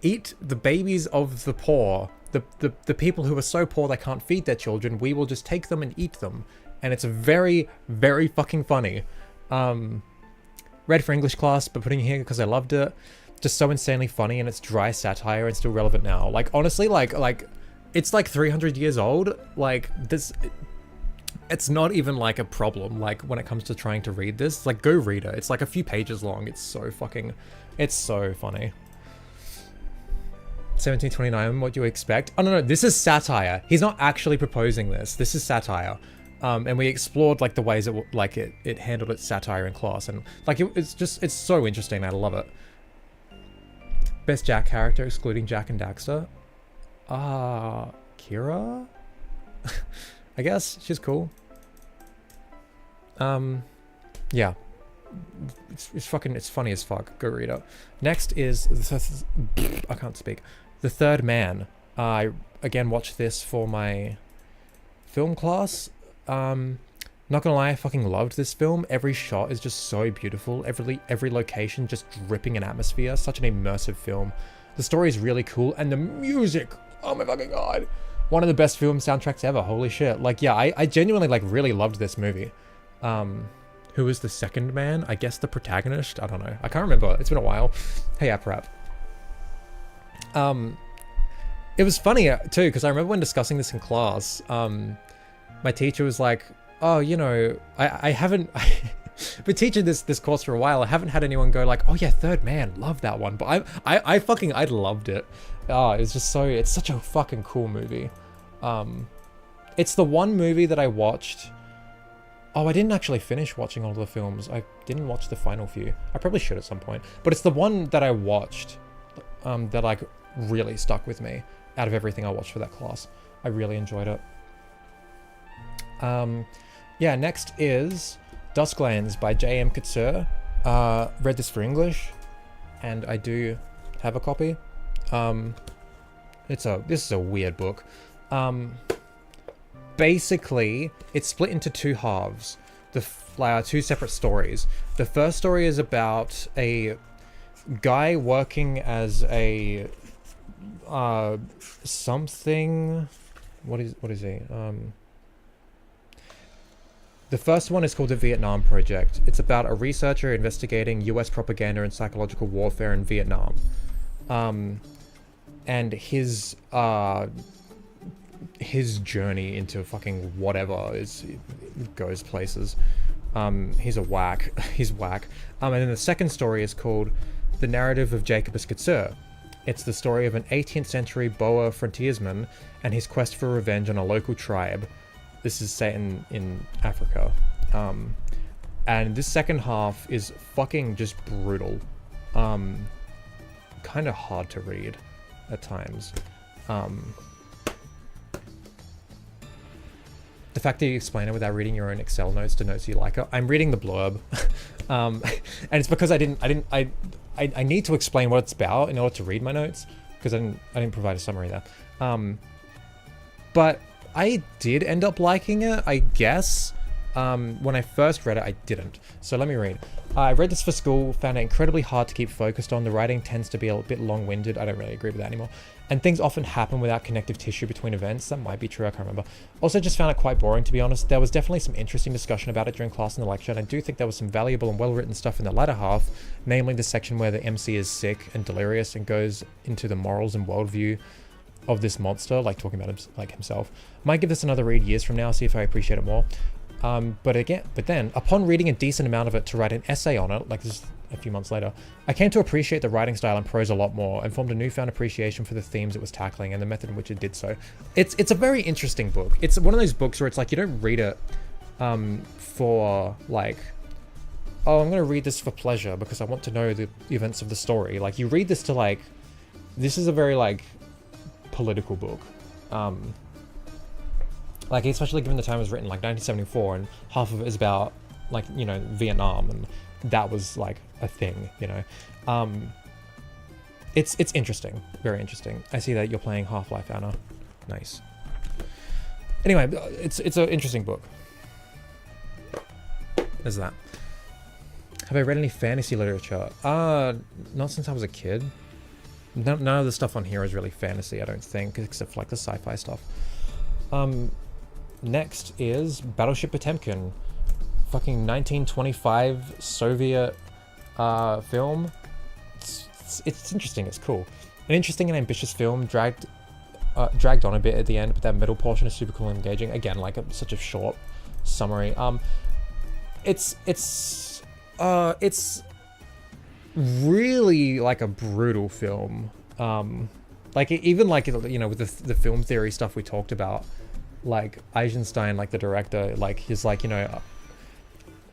Speaker 1: Eat the babies of the poor, the people who are so poor they can't feed their children. We will just take them and eat them, and it's very, very fucking funny. Read for English class, but putting it here because I loved it. Just so insanely funny, and it's dry satire and still relevant now. Like honestly, like it's like 300 years old. Like this, it's not even like a problem. Like when it comes to trying to read this, like go read it. It's like a few pages long. It's so funny. 1729, what do you expect? Oh no, this is satire. He's not actually proposing this. This is satire. And we explored like the ways it handled its satire in class, and like it's so interesting. I love it. Best Jack character excluding Jack and Daxter. Kira? I guess she's cool. Yeah. It's funny as fuck. Go read it. Next is I can't speak. The Third Man. I again watched this for my film class. Not gonna lie, I fucking loved this film. Every shot is just so beautiful. Every location just dripping in atmosphere. Such an immersive film. The story is really cool, and the music, oh my fucking god, one of the best film soundtracks ever. Holy shit. Like, yeah, I genuinely like really loved this movie. Who is the second man? I guess the protagonist? I don't know. I can't remember. It's been a while. Hey, AppRap. It was funny too, because I remember when discussing this in class, my teacher was like, oh, you know, I haven't been teaching this course for a while. I haven't had anyone go like, oh yeah, Third Man, love that one. But I loved it. Oh, it's just it's such a fucking cool movie. It's the one movie that I watched. Oh, I didn't actually finish watching all the films. I didn't watch the final few. I probably should at some point. But it's the one that I watched that like really stuck with me out of everything I watched for that class. I really enjoyed it. Yeah, next is Dusklands by J.M. Katsur. Read this for English, and I do have a copy. This is a weird book. Basically, it's split into two halves. Two separate stories. The first story is about a guy working as a something. What is he? The first one is called the Vietnam Project. It's about a researcher investigating US propaganda and psychological warfare in Vietnam. And his journey into fucking whatever goes places. He's whack. And then the second story is called The Narrative of Jacobus Katsur. It's the story of an 18th century Boer frontiersman and his quest for revenge on a local tribe. This is set in Africa. And this second half is fucking just brutal. Kind of hard to read at times. The fact that you explain it without reading your own Excel notes denotes you like it. I'm reading the blurb. And it's because I need to explain what it's about in order to read my notes, because I didn't provide a summary there. But I did end up liking it, I guess. When I first read it, I didn't. So let me read. I read this for school, found it incredibly hard to keep focused on. The writing tends to be a bit long-winded. I don't really agree with that anymore. And things often happen without connective tissue between events. That might be true, I can't remember. Also just found it quite boring, to be honest. There was definitely some interesting discussion about it during class in the lecture, and I do think there was some valuable and well-written stuff in the latter half, namely the section where the MC is sick and delirious and goes into the morals and worldview of this monster, like talking about himself. Might give this another read years from now, see if I appreciate it more. But then, upon reading a decent amount of it to write an essay on it, like this a few months later, I came to appreciate the writing style and prose a lot more and formed a newfound appreciation for the themes it was tackling and the method in which it did so. It's a very interesting book. It's one of those books where it's like, you don't read it for like, oh, I'm going to read this for pleasure because I want to know the events of the story. Like, you read this to like, this is a very like political book. Like, especially given the time it was written, like 1974, and half of it is about like, you know, Vietnam, and that was like a thing, you know. It's interesting, very interesting. I see that you're playing Half-Life, Anna. Nice. Anyway, it's an interesting book. There's that. Have I read any fantasy literature? Not since I was a kid. None of the stuff on here is really fantasy, I don't think, except for like the sci-fi stuff. Next is Battleship Potemkin. Fucking 1925 Soviet film. It's interesting, it's cool. An interesting and ambitious film, dragged on a bit at the end, but that middle portion is super cool and engaging. Again, like such a short summary. It's really like a brutal film. Like even like, you know, with the film theory stuff we talked about, like Eisenstein, like the director, like he's like, you know,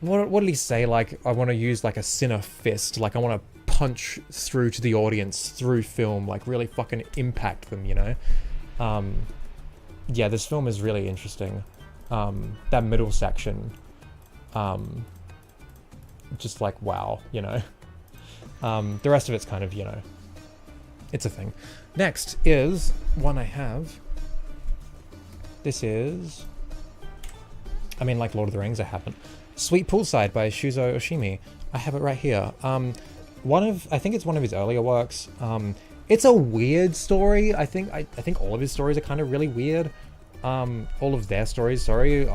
Speaker 1: what did he say? Like, I want to use like a sinner fist, like I want to punch through to the audience through film, like really fucking impact them, you know. Yeah, this film is really interesting. That middle section, just like, wow, you know. The rest of it's kind of, you know, it's a thing. Next is one I have. This is, I mean, like Lord of the Rings, I haven't. Sweet Poolside by Shuzo Oshimi. I have it right here. I think it's one of his earlier works. It's a weird story. I think all of his stories are kind of really weird. All of their stories, sorry.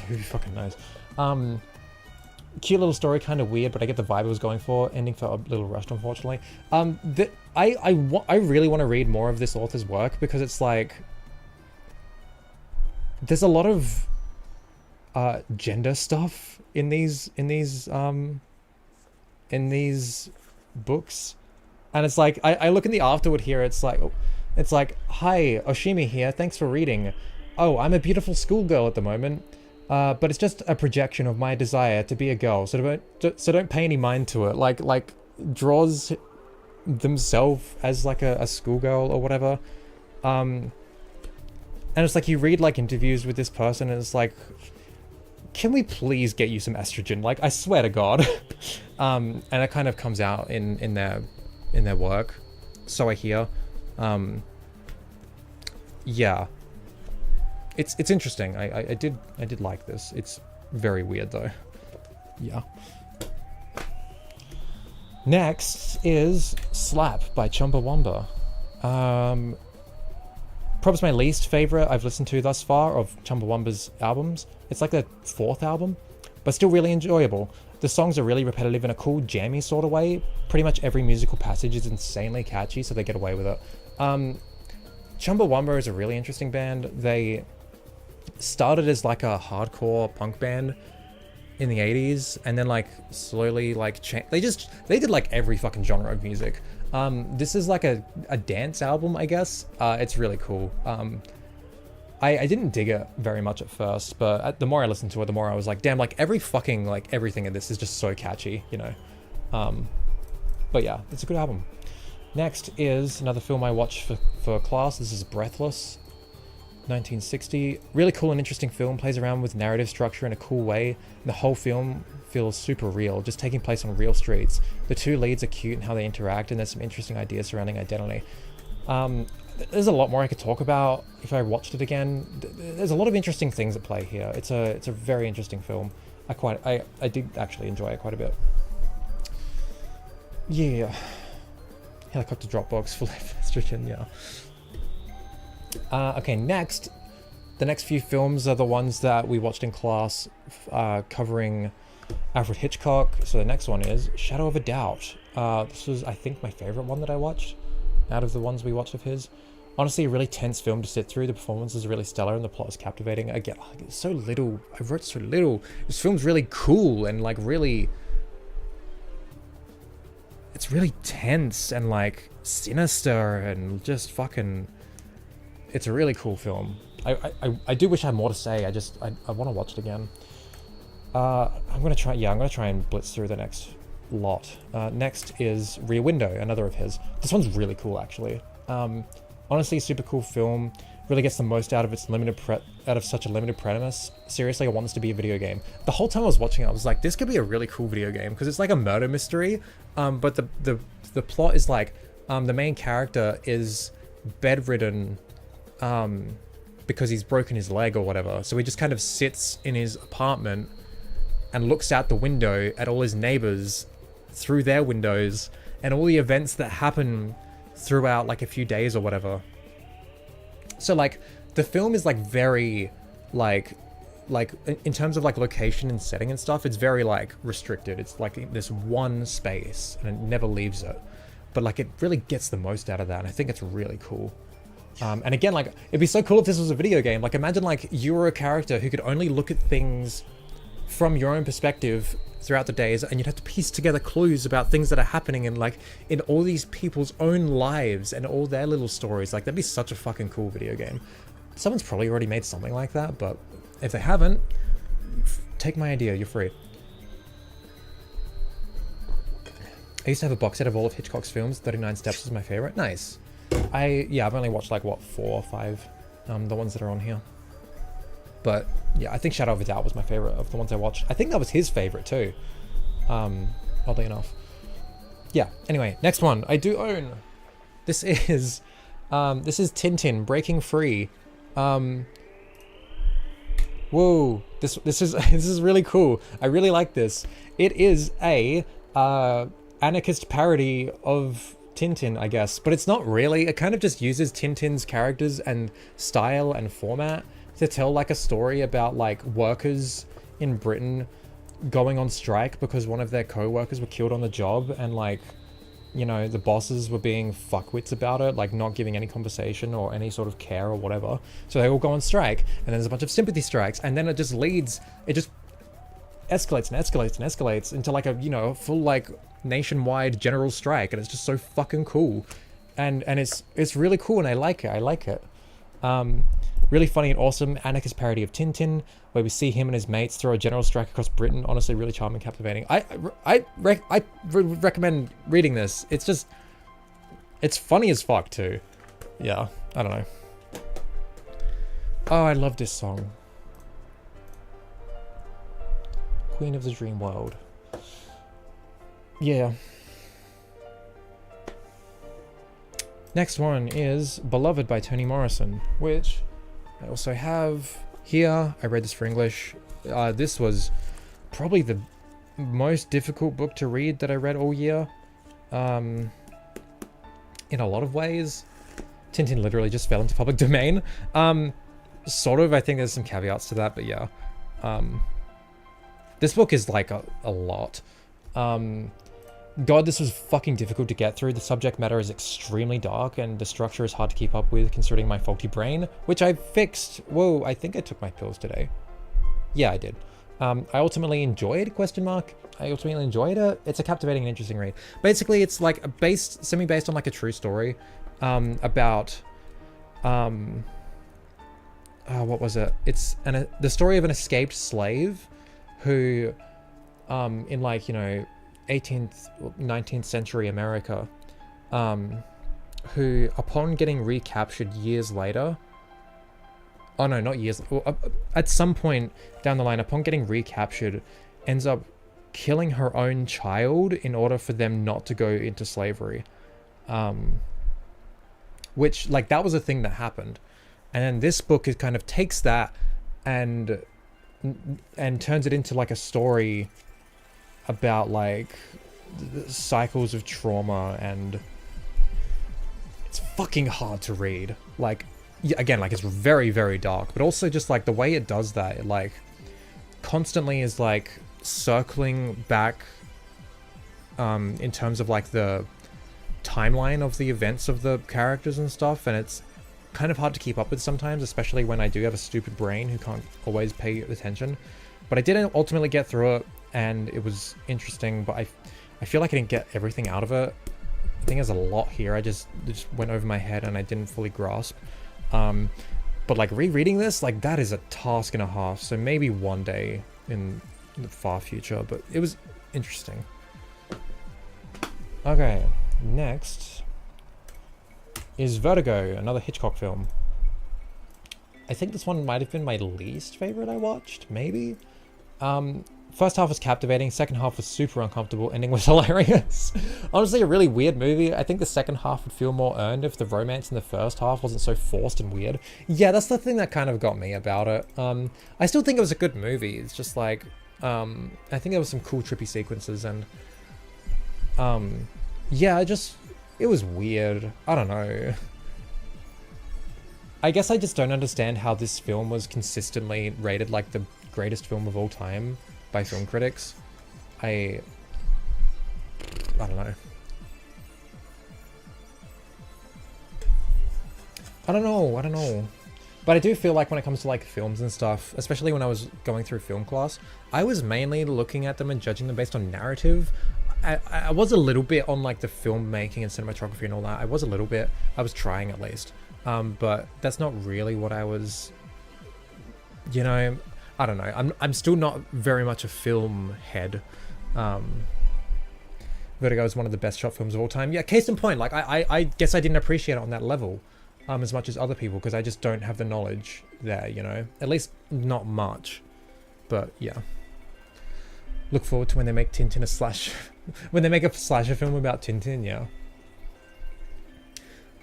Speaker 1: Who fucking knows? Cute little story, kind of weird, but I get the vibe it was going for. Ending felt a little rushed, unfortunately. I really want to read more of this author's work because it's like, there's a lot of gender stuff in these books, and it's like I look in the afterword here. It's like, hi, Oshimi here. Thanks for reading. Oh, I'm a beautiful schoolgirl at the moment. But it's just a projection of my desire to be a girl, so don't pay any mind to it. Like draws themselves as like a schoolgirl or whatever. And it's like, you read like interviews with this person and it's like, can we please get you some estrogen? Like, I swear to God. And it kind of comes out in their work, so I hear. Yeah. It's interesting. I did like this. It's very weird though. Yeah. Next is Slap by Chumbawamba. Probably my least favorite I've listened to thus far of Chumbawamba's albums. It's like the 4th album, but still really enjoyable. The songs are really repetitive in a cool, jammy sort of way. Pretty much every musical passage is insanely catchy, so they get away with it. Chumbawamba is a really interesting band. They started as like a hardcore punk band in the 80s, and then like slowly like they did like every fucking genre of music. This is like a dance album, I guess. It's really cool. I didn't dig it very much at first, but the more I listened to it, the more I was like, damn, like everything in this is just so catchy, you know. But yeah, it's a good album. Next is another film I watched for class. This is Breathless, 1960. Really cool and interesting film. Plays around with narrative structure in a cool way. The whole film feels super real, just taking place on real streets. The two leads are cute in how they interact, and there's some interesting ideas surrounding identity. There's a lot more I could talk about if I watched it again. There's a lot of interesting things at play here. It's a very interesting film. I did actually enjoy it quite a bit. Yeah. Helicopter Dropbox full of estrogen, yeah. Okay, next. The next few films are the ones that we watched in class, covering Alfred Hitchcock. So the next one is Shadow of a Doubt. This was, I think, my favorite one that I watched out of the ones we watched of his. Honestly, a really tense film to sit through. The performance is really stellar and the plot is captivating. Again, it's so little. I wrote so little. This film's really cool and like really... It's really tense and like sinister and just fucking... It's a really cool film. I do wish I had more to say. I want to watch it again. I'm gonna try and blitz through the next lot. Next is Rear Window, another of his. This one's really cool, actually. Honestly, super cool film. Really gets the most out of its such a limited premise. Seriously, I want this to be a video game. The whole time I was watching it, I was like, this could be a really cool video game because it's like a murder mystery. But the plot is like, the main character is bedridden, because he's broken his leg or whatever. So he just kind of sits in his apartment and looks out the window at all his neighbors through their windows and all the events that happen throughout like a few days or whatever. So like the film is like very like in terms of like location and setting and stuff, it's very like restricted. It's like this one space and it never leaves it, but like it really gets the most out of that, and I think it's really cool. And again, like it'd be so cool if this was a video game. Like imagine like you were a character who could only look at things from your own perspective throughout the days, and you'd have to piece together clues about things that are happening in like in all these people's own lives and all their little stories. Like that'd be such a fucking cool video game. Someone's probably already made something like that, but if they haven't, take my idea, you're free. I used to have a box set of all of Hitchcock's films. 39 Steps was my favorite. Nice. I've only watched like what, 4 or 5, the ones that are on here. But yeah, I think Shadow of a Doubt was my favorite of the ones I watched. I think that was his favorite too, oddly enough. Yeah, anyway, next one I do own. This is Tintin Breaking Free. Whoa, this is really cool. I really like this. It is a anarchist parody of Tintin, I guess, but it's not really. It kind of just uses Tintin's characters and style and format to tell like a story about like workers in Britain going on strike because one of their co-workers were killed on the job, and like, you know, the bosses were being fuckwits about it, like not giving any compensation or any sort of care or whatever. So they all go on strike, and then there's a bunch of sympathy strikes, and then it just escalates and escalates and escalates into like a, you know, full like nationwide general strike, and it's just so fucking cool. And it's really cool, and I like it. Really funny and awesome anarchist parody of Tintin, where we see him and his mates throw a general strike across Britain. Honestly, really charming, captivating. I would recommend reading this. It's funny as fuck too. Yeah, I don't know. Oh, I love this song. Queen of the Dream World. Yeah. Next one is Beloved by Toni Morrison, which I also have here. I read this for English. This was probably the most difficult book to read that I read all year. In a lot of ways. Tintin literally just fell into public domain. Sort of, I think there's some caveats to that, but yeah. This book is like a lot. God, this was fucking difficult to get through. The subject matter is extremely dark and the structure is hard to keep up with considering my faulty brain, which I fixed. Whoa, I think I took my pills today. Yeah, I did. I ultimately enjoyed, I ultimately enjoyed it. It's a captivating and interesting read. Basically, it's like semi-based on like a true story, about, what was it? It's the story of an escaped slave who, in like, you know, 18th, 19th century America, who upon getting recaptured years later, oh no, not years, at some point down the line, upon getting recaptured, ends up killing her own child in order for them not to go into slavery. Which, like, that was a thing that happened. And then this book, it kind of takes that and turns it into like a story about like the cycles of trauma, and it's fucking hard to read. Like, again, like, it's very, very dark, but also just like the way it does that, it like constantly is like circling back in terms of like the timeline of the events of the characters and stuff, and it's kind of hard to keep up with sometimes, especially when I do have a stupid brain who can't always pay attention. But I did ultimately get through it, and it was interesting, but I feel like I didn't get everything out of it. I think there's a lot here. It just went over my head and I didn't fully grasp. But like rereading this, like that is a task and a half. So maybe one day in the far future, but it was interesting. Okay, next is Vertigo, another Hitchcock film. I think this one might have been my least favorite I watched, maybe. First half was captivating, second half was super uncomfortable, ending was hilarious. Honestly, a really weird movie. I think the second half would feel more earned if the romance in the first half wasn't so forced and weird. Yeah, that's the thing that kind of got me about it. I still think it was a good movie. It's just like, I think there was some cool trippy sequences and, yeah, it was weird. I don't know. I guess I just don't understand how this film was consistently rated like the greatest film of all time by film critics. I don't know. I don't know. But I do feel like when it comes to like films and stuff, especially when I was going through film class, I was mainly looking at them and judging them based on narrative. I was a little bit on like the filmmaking and cinematography and all that. I was trying at least. But that's not really what I was, you know, I don't know. I'm still not very much a film head. Vertigo is one of the best shot films of all time. Yeah, case in point, like I guess I didn't appreciate it on that level as much as other people because I just don't have the knowledge there, you know, at least not much. But yeah, look forward to when they make Tintin when they make a slasher film about Tintin. Yeah.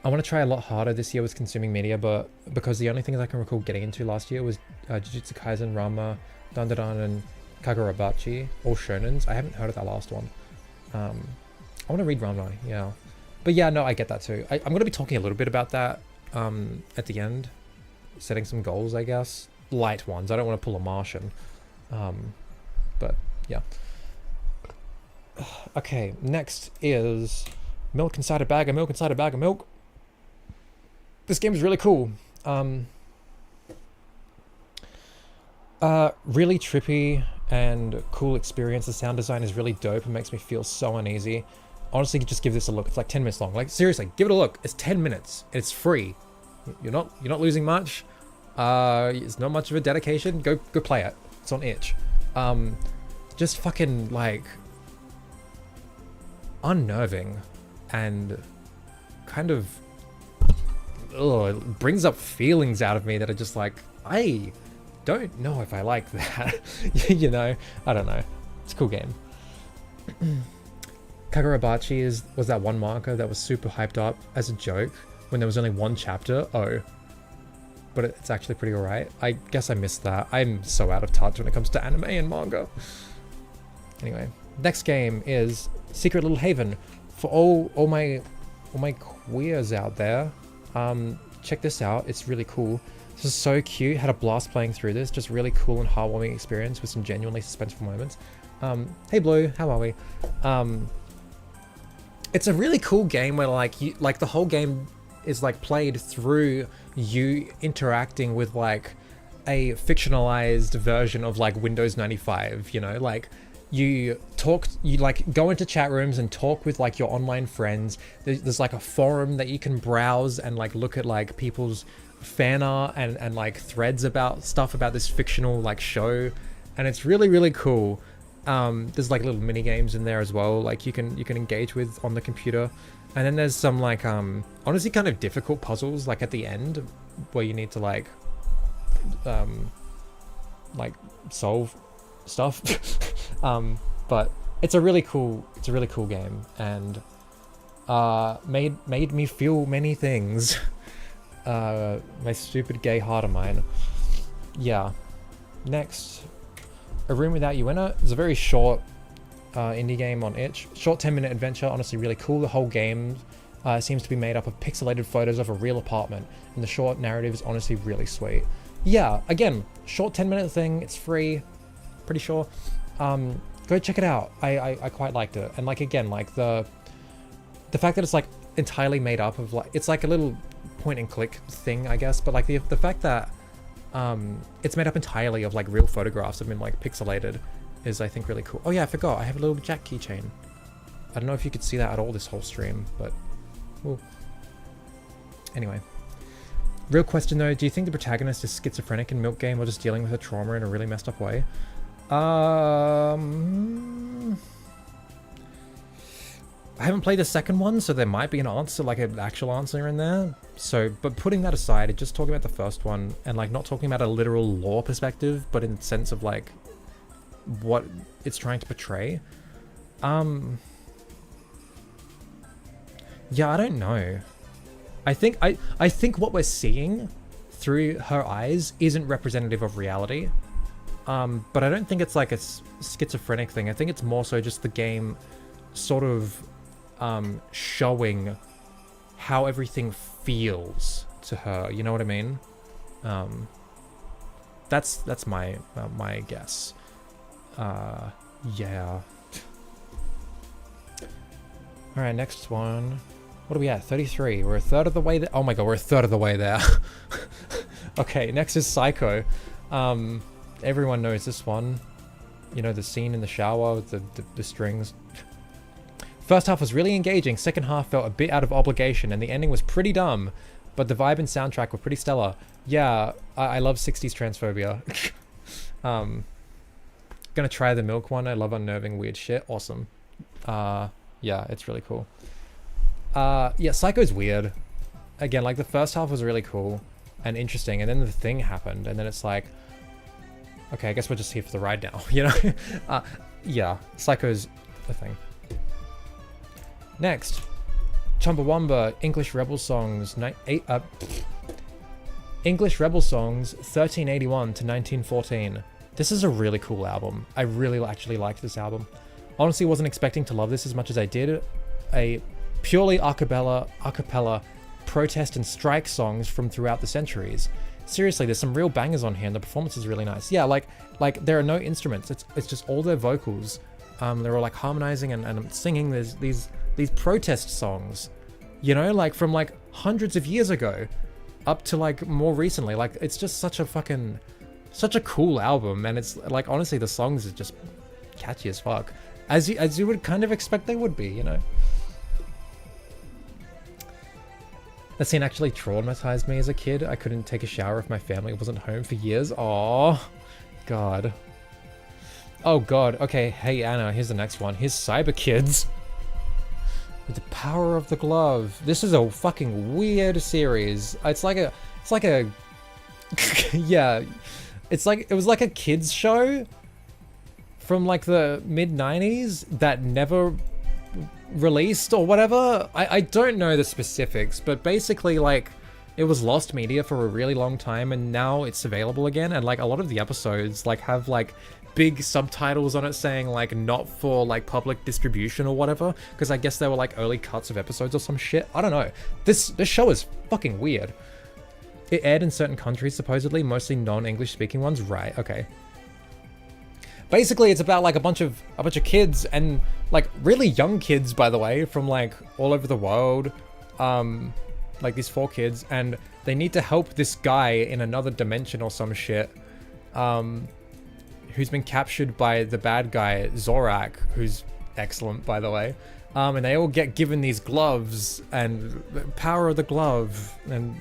Speaker 1: I want to try a lot harder this year with consuming media, but because the only things I can recall getting into last year was Jujutsu Kaisen, Ranma, Dandadan, and Kagurabachi, all shonens. I haven't heard of that last one. I want to read Ranma, yeah. But yeah, no, I get that too. I'm going to be talking a little bit about that at the end, setting some goals, I guess. Light ones. I don't want to pull a Martian. But yeah. Okay, next is Milk Inside a Bag of Milk Inside a Bag of Milk. This game is really cool. Really trippy and cool experience. The sound design is really dope and makes me feel so uneasy. Honestly, just give this a look. It's like 10 minutes long. Like seriously, give it a look. It's 10 minutes. It's free. You're not losing much. It's not much of a dedication. Go play it. It's on itch. Just fucking like unnerving and kind of it brings up feelings out of me that are just like, I don't know if I like that. You know, I don't know. It's a cool game. Kagurabachi was that one manga that was super hyped up as a joke when there was only one chapter. Oh, but it's actually pretty alright. I guess I missed that. I'm so out of touch when it comes to anime and manga. Anyway, next game is Secret Little Haven. For all my queers out there, check this out. It's really cool. This is so cute. Had a blast playing through this. Just really cool and heartwarming experience with some genuinely suspenseful moments. Hey Blue, how are we? It's a really cool game where like the whole game is like played through you interacting with like a fictionalized version of like Windows 95, you know, like you like go into chat rooms and talk with like your online friends. There's like a forum that you can browse and like look at like people's fan art and like threads about stuff about this fictional like show, and it's really, really cool. There's like little mini games in there as well, like you can engage with on the computer. And then there's some like honestly kind of difficult puzzles like at the end where you need to like solve stuff. But it's a really cool game, and made me feel many things. My stupid gay heart of mine. Yeah. Next, A Room Without You in It. It's a very short indie game on itch. Short 10-minute adventure, honestly really cool. The whole game seems to be made up of pixelated photos of a real apartment, and the short narrative is honestly really sweet. Yeah, again, short 10-minute thing, it's free, pretty sure. Go check it out. I quite liked it. And like again, like the fact that it's like entirely made up of like, it's like a little point and click thing, I guess, but like the fact that it's made up entirely of like real photographs that have been like pixelated is, I think, really cool. Oh yeah, I forgot, I have a little Jack keychain. I don't know if you could see that at all this whole stream, but ooh. Anyway. Real question though, do you think the protagonist is schizophrenic in Milk Game or just dealing with her trauma in a really messed up way? I haven't played the second one, so there might be an answer, like an actual answer in there. So, but putting that aside, just talking about the first one, and like not talking about a literal lore perspective, but in the sense of like what it's trying to portray. Yeah, I don't know. I think what we're seeing through her eyes isn't representative of reality. But I don't think it's like a schizophrenic thing. I think it's more so just the game sort of showing how everything feels to her. You know what I mean? That's my my guess. Yeah. All right, next one. What are we at? 33. We're a third of the way there. Oh my god, we're a third of the way there. Okay, next is Psycho. Everyone knows this one. You know, the scene in the shower with the strings. First half was really engaging. Second half felt a bit out of obligation, and the ending was pretty dumb. But the vibe and soundtrack were pretty stellar. Yeah, I love 60s transphobia. Gonna try the Milk one. I love unnerving weird shit. Awesome. Yeah, it's really cool. Yeah, Psycho's weird. Again, like the first half was really cool and interesting, and then the thing happened, and then it's like, okay, I guess we're just here for the ride now, you know? Yeah, Psycho's the thing. Next, Chumbawamba, English Rebel Songs, English Rebel Songs, 1381 to 1914. This is a really cool album. I really actually liked this album. Honestly, wasn't expecting to love this as much as I did. A purely a cappella protest and strike songs from throughout the centuries. Seriously, there's some real bangers on here, and the performance is really nice. Yeah, like there are no instruments. It's just all their vocals. They're all like harmonizing and singing. There's these protest songs, you know, like from like hundreds of years ago up to like more recently. Like it's just such a cool album, and it's like honestly the songs are just catchy as fuck, as you would kind of expect they would be, you know. That scene actually traumatized me as a kid. I couldn't take a shower if my family wasn't home for years. Oh, God. Oh, God. Okay, hey, Anna, here's the next one. Here's Cyber Kids. With the power of the glove. This is a fucking weird series. It's like a yeah. It was like a kids show from like the mid-90s that never released or whatever. I don't know the specifics, but basically like it was lost media for a really long time, and now it's available again, and like a lot of the episodes like have like big subtitles on it saying like not for like public distribution or whatever, because I guess they were like early cuts of episodes or some shit. I don't know. This show is fucking weird. It aired in certain countries supposedly, mostly non-English speaking ones. Right, okay. Basically, it's about like a bunch of kids, and like really young kids, by the way, from like all over the world. Like these 4 kids, and they need to help this guy in another dimension or some shit, who's been captured by the bad guy Zorak, who's excellent, by the way. And they all get given these gloves and the power of the glove, and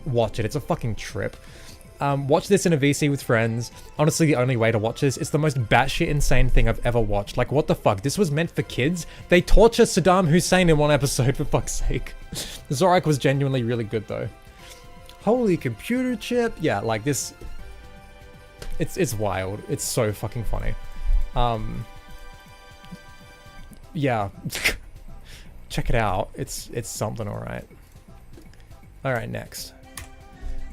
Speaker 1: watch it. It's a fucking trip. Watch this in a VC with friends. Honestly, the only way to watch this. It's the most batshit insane thing I've ever watched. Like, what the fuck? This was meant for kids? They torture Saddam Hussein in one episode, for fuck's sake. Zorak was genuinely really good, though. Holy computer chip. Yeah, like this... It's wild. It's so fucking funny. Yeah. Check it out. It's something, alright. Alright, next.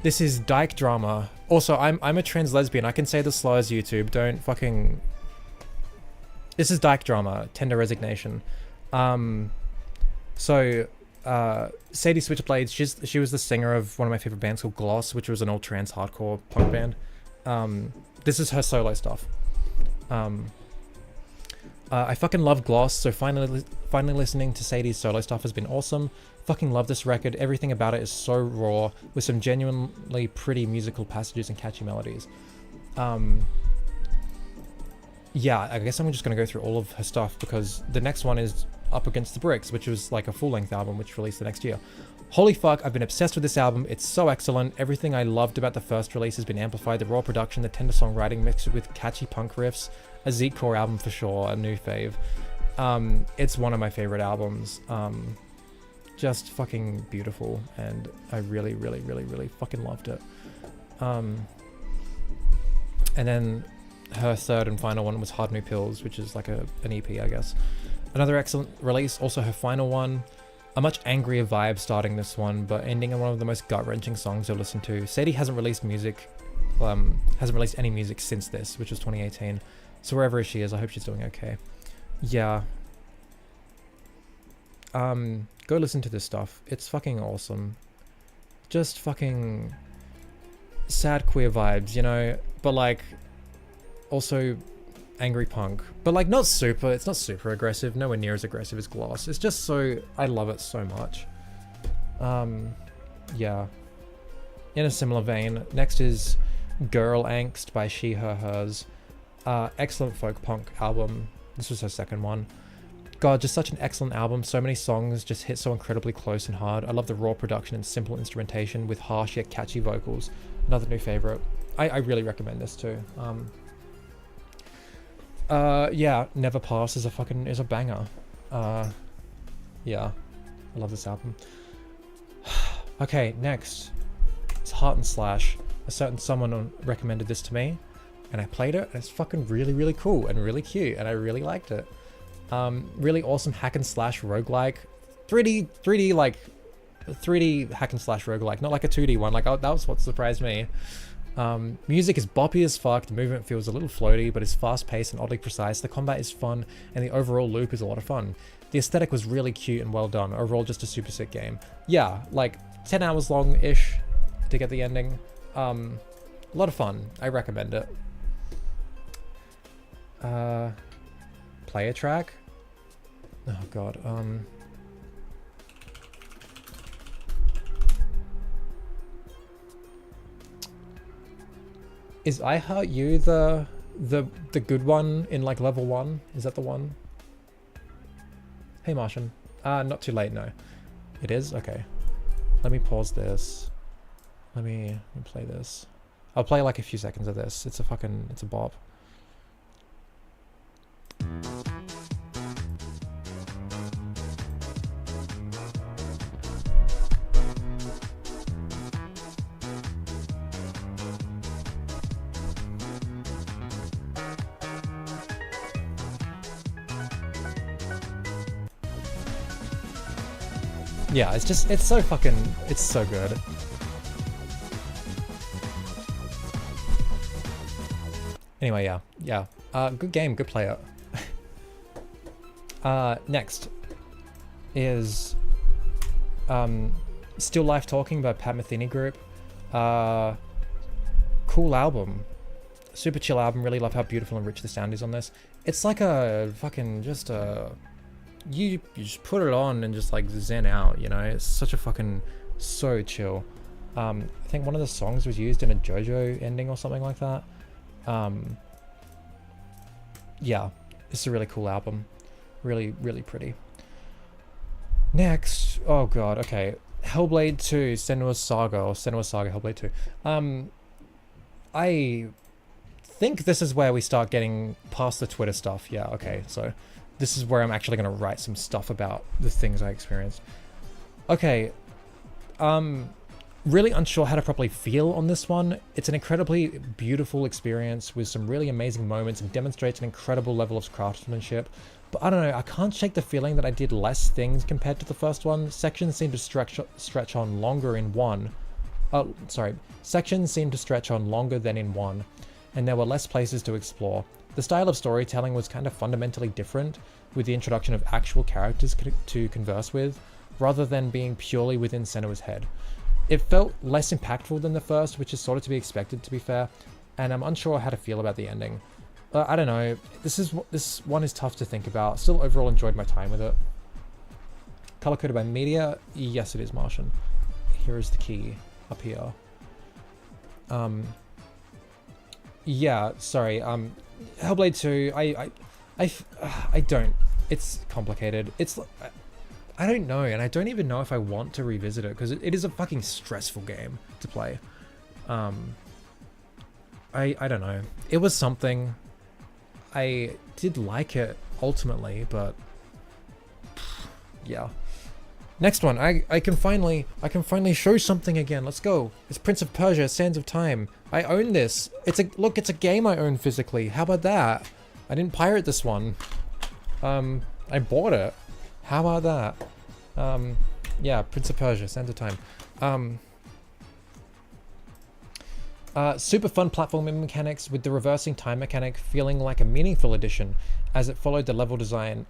Speaker 1: This is Dyke Drama. Also, I'm a trans lesbian. I can say this slow as YouTube. Don't fucking... This is Dyke Drama. Tender Resignation. So, Sadie Switchblade, she was the singer of one of my favorite bands called Gloss, which was an all trans hardcore punk band. This is her solo stuff. I fucking love Gloss, so finally listening to Sadie's solo stuff has been awesome. Fucking love this record. Everything about it is so raw, with some genuinely pretty musical passages and catchy melodies. Yeah, I guess I'm just gonna go through all of her stuff because the next one is Up Against the Bricks, which was like a full-length album which released the next year. Holy fuck, I've been obsessed with this album. It's so excellent. Everything I loved about the first release has been amplified. The raw production, the tender songwriting mixed with catchy punk riffs. A Zeke core album for sure, a new fave. It's one of my favorite albums. Just fucking beautiful, and I really, really, really, really fucking loved it. And then her third and final one was Hard New Pills, which is like an EP, I guess. Another excellent release, also her final one. A much angrier vibe starting this one, but ending on one of the most gut-wrenching songs I've listened to. Sadie hasn't released any music since this, which was 2018. So wherever she is, I hope she's doing okay. Yeah. Go listen to this stuff. It's fucking awesome. Just fucking sad queer vibes, you know? But like, also angry punk. But like it's not super aggressive, nowhere near as aggressive as Gloss. It's just so, I love it so much. Yeah. In a similar vein, next is Girl Angst by She, Her, Hers. Excellent folk punk album. This was her second one. God, just such an excellent album. So many songs just hit so incredibly close and hard. I love the raw production and simple instrumentation with harsh yet catchy vocals. Another new favorite. I really recommend this too. Yeah, Never Pass is a banger. Yeah, I love this album. Okay, next. It's Heart and Slash. A certain someone recommended this to me, and I played it, and it's fucking really, really cool and really cute, and I really liked it. Really awesome hack and slash roguelike. 3D hack and slash roguelike, not like a 2D one. Like, that was what surprised me. Music is boppy as fuck, the movement feels a little floaty, but is fast-paced and oddly precise. The combat is fun, and the overall loop is a lot of fun. The aesthetic was really cute and well done. Overall, just a super sick game. Yeah, like 10 hours long-ish to get the ending. A lot of fun. I recommend it. Play a track? Oh god, is I Hurt You the good one in like level 1? Is that the one? Hey Martian. Not too late, no. It is? Okay. Let me pause this. Let me play this. I'll play like a few seconds of this. It's a bop. Yeah, it's so good. Anyway, yeah. Good game, good player. Next is Still Life Talking by Pat Metheny Group. Cool album. Super chill album. Really love how beautiful and rich the sound is on this. It's like a fucking just you just put it on and just like zen out, you know? It's such a fucking so chill. I think one of the songs was used in a JoJo ending or something like that. Yeah, it's a really cool album. Really, really pretty. Next, oh god, okay. Hellblade 2, Senua's Saga, or Senua's Saga, Hellblade 2. I think this is where we start getting past the Twitter stuff. Yeah, okay, so this is where I'm actually going to write some stuff about the things I experienced. Okay, really unsure how to properly feel on this one. It's an incredibly beautiful experience with some really amazing moments and demonstrates an incredible level of craftsmanship. But I don't know, I can't shake the feeling that I did less things compared to the first one. Sections seem to stretch on longer in one. Sections seem to stretch on longer than in one, and there were less places to explore. The style of storytelling was kind of fundamentally different, with the introduction of actual characters to converse with, rather than being purely within Senua's head. It felt less impactful than the first, which is sort of to be expected, to be fair, and I'm unsure how to feel about the ending. I don't know. This one is tough to think about. Still overall enjoyed my time with it. Color coded by media? Yes, it is Martian. Here is the key up here. Yeah, sorry. Hellblade 2, I don't. It's complicated. I don't know, and I don't even know if I want to revisit it, because it is a fucking stressful game to play. I don't know. It was something. I did like it ultimately, but yeah. Next one, I can finally show something again. Let's go. It's Prince of Persia: Sands of Time. I own this. It's a game I own physically. How about that? I didn't pirate this one. I bought it. How about that? Yeah, Prince of Persia: Sands of Time. Super fun platforming mechanics, with the reversing time mechanic feeling like a meaningful addition, as it allowed the level design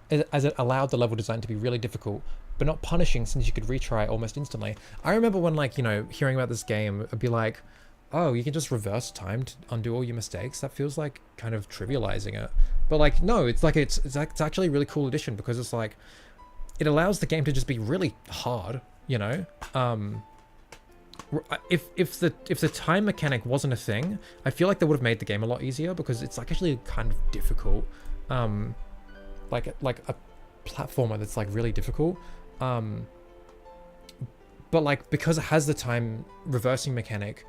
Speaker 1: to be really difficult, but not punishing, since you could retry almost instantly. I remember when, like, you know, hearing about this game, I'd be like, oh, you can just reverse time to undo all your mistakes. That feels like kind of trivializing it. But like, no, it's like, it's actually a really cool addition, because it's like, it allows the game to just be really hard, you know? If the time mechanic wasn't a thing, I feel like that would have made the game a lot easier, because it's like actually kind of difficult. Like a platformer that's like really difficult. But like, because it has the time reversing mechanic,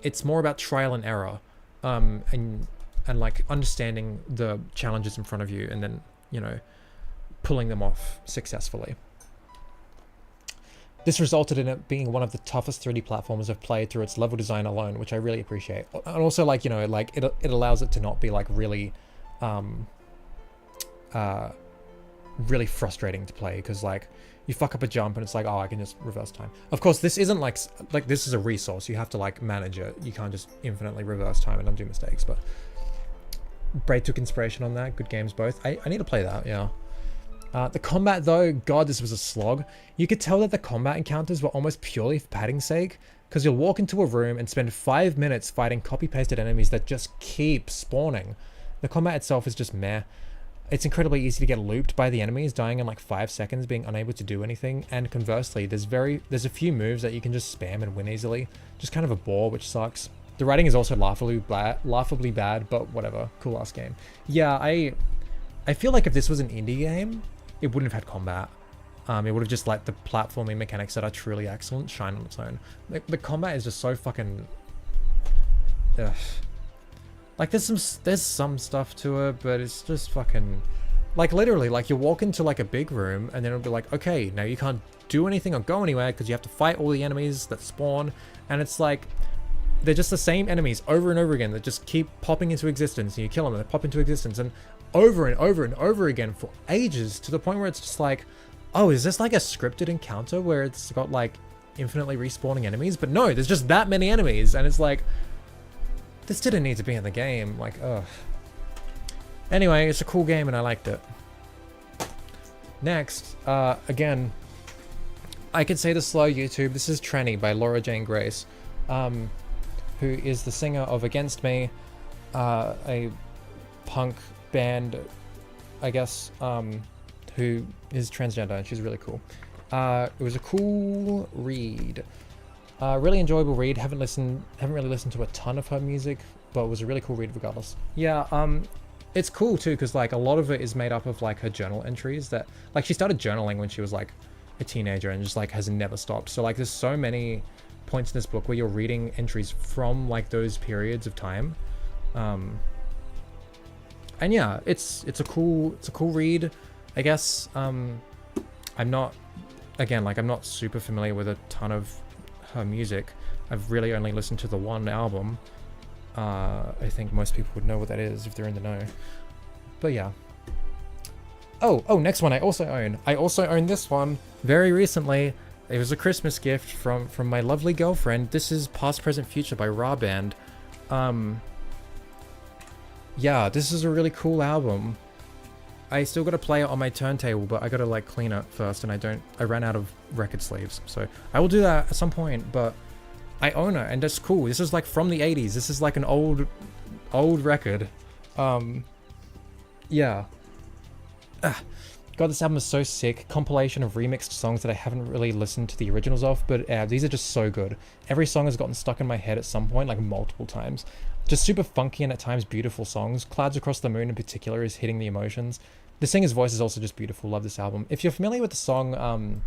Speaker 1: it's more about trial and error, and like understanding the challenges in front of you, and then, you know, pulling them off successfully. This resulted in it being one of the toughest 3D platformers I've played through its level design alone, which I really appreciate. And also, like, you know, like it allows it to not be like really, really frustrating to play, because like you fuck up a jump and it's like, oh, I can just reverse time. Of course, this isn't like this is a resource. You have to like manage it. You can't just infinitely reverse time and undo mistakes. But Braid took inspiration on that. Good games both. I need to play that. Yeah. The combat though, God, this was a slog. You could tell that the combat encounters were almost purely for padding's sake, because you'll walk into a room and spend 5 minutes fighting copy-pasted enemies that just keep spawning. The combat itself is just meh. It's incredibly easy to get looped by the enemies, dying in like 5 seconds, being unable to do anything, and conversely, there's a few moves that you can just spam and win easily. Just kind of a bore, which sucks. The writing is also laughably bad, but whatever. Cool ass game. Yeah, I feel like if this was an indie game, it wouldn't have had combat. It would have just let the platforming mechanics that are truly excellent shine on its own. The combat is just so fucking... Ugh. Like, there's some stuff to it, but it's just fucking... Like, literally, like, you walk into, like, a big room, and then it'll be like, okay, now you can't do anything or go anywhere, because you have to fight all the enemies that spawn, and it's like... They're just the same enemies over and over again that just keep popping into existence, and you kill them, and they pop into existence, and over and over and over again for ages, to the point where it's just like, oh, is this like a scripted encounter where it's got like infinitely respawning enemies? But no, there's just that many enemies, and it's like, this didn't need to be in the game. Like, ugh. Anyway, it's a cool game and I liked it. Next, again, I could say the slow YouTube. This is Tranny by Laura Jane Grace, who is the singer of Against Me, a punk band, I guess, who is transgender, and she's really cool. It was a cool read, really enjoyable read. Haven't really listened to a ton of her music, but it was a really cool read regardless. Yeah, it's cool too, because like a lot of it is made up of like her journal entries that, like, she started journaling when she was like a teenager and just like has never stopped. So like there's so many points in this book where you're reading entries from like those periods of time. And yeah, it's a cool read, I guess. I'm not super familiar with a ton of her music. I've really only listened to the one album. I think most people would know what that is if they're in the know. But yeah. Oh, next one I also own. I also own this one very recently. It was a Christmas gift from my lovely girlfriend. This is Past, Present, Future by Ra Band. Yeah, this is a really cool album. I still gotta play it on my turntable, but I gotta like clean it first, and I ran out of record sleeves, so I will do that at some point. But I own it, and that's cool. This is like from the 80s. This is like an old record. Yeah. God, this album is so sick. Compilation of remixed songs that I haven't really listened to the originals of, but these are just so good. Every song has gotten stuck in my head at some point, like multiple times. Just super funky and at times beautiful songs. Clouds Across the Moon in particular is hitting the emotions. The singer's voice is also just beautiful. Love this album. If you're familiar with the song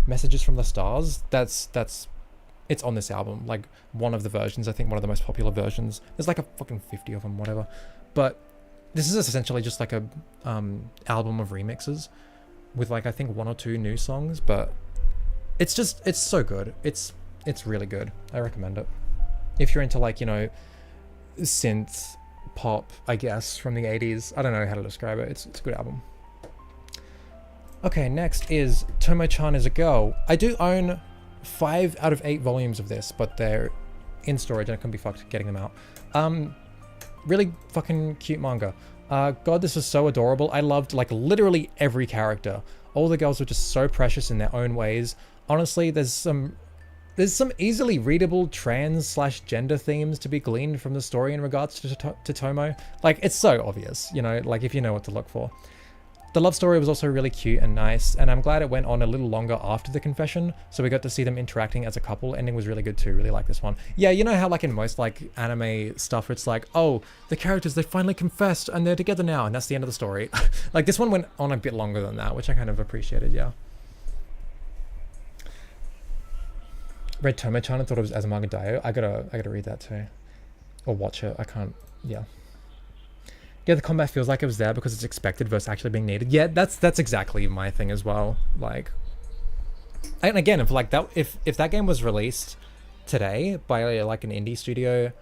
Speaker 1: Messages from the Stars, it's on this album. Like one of the versions, I think one of the most popular versions. There's like a fucking 50 of them, whatever. But this is essentially just like a album of remixes with like I think 1 or 2 new songs, but it's so good. It's really good. I recommend it. If you're into like, you know, synth pop, I guess, from the 80s. I don't know how to describe it. It's a good album. Okay, next is Tomo-chan is a Girl. I do own 5 out of 8 volumes of this, but they're in storage and I couldn't be fucked getting them out. Really fucking cute manga. God, this is so adorable. I loved like literally every character. All the girls were just so precious in their own ways. Honestly, there's some easily readable trans/gender themes to be gleaned from the story in regards to Tomo. Like, it's so obvious, you know, like if you know what to look for. The love story was also really cute and nice, and I'm glad it went on a little longer after the confession, so we got to see them interacting as a couple. Ending was really good too, really like this one. Yeah, you know how like in most like anime stuff, it's like, oh, the characters, they finally confessed and they're together now, and that's the end of the story. Like this one went on a bit longer than that, which I kind of appreciated, yeah. Read Tomo-chan and thought it was Azumanga Daioh. I gotta read that too. Or watch it, I can't, yeah. Yeah, the combat feels like it was there because it's expected versus actually being needed. Yeah, that's exactly my thing as well. Like, and again, if like that, if that game was released today by like an indie studio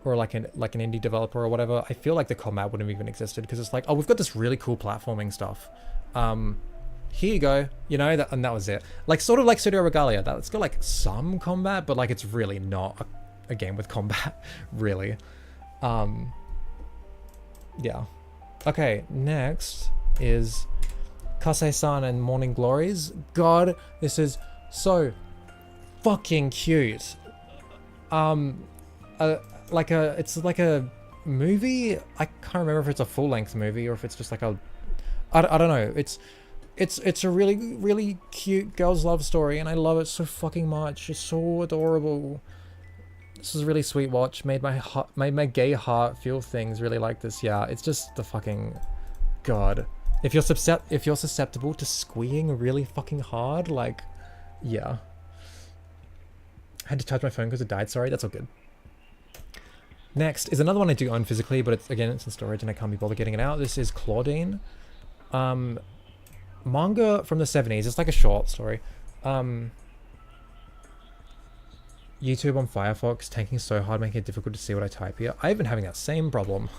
Speaker 1: or like an indie developer or whatever, I feel like the combat wouldn't have even existed because it's like, oh, we've got this really cool platforming stuff. Here you go, you know, and that was it. Like sort of like Studio Regalia, that's got like some combat, but like it's really not a game with combat, really. Yeah. Okay, next is Kase-san and Morning Glories. God, this is so fucking cute. It's like a movie. I can't remember if it's a full-length movie or if it's just like a, I don't know. It's a really, really cute girls' love story, and I love it so fucking much. It's so adorable. This is a really sweet watch. Made my gay heart feel things. Really like this. Yeah, it's just the fucking God. If you're susceptible to squeeing really fucking hard, like, yeah. I had to charge my phone because it died. Sorry, that's all good. Next is another one I do own physically, but it's in storage and I can't be bothered getting it out. This is Claudine. Manga from the 70s. It's like a short story. YouTube on Firefox taking so hard, making it difficult to see what I type here. I've been having that same problem.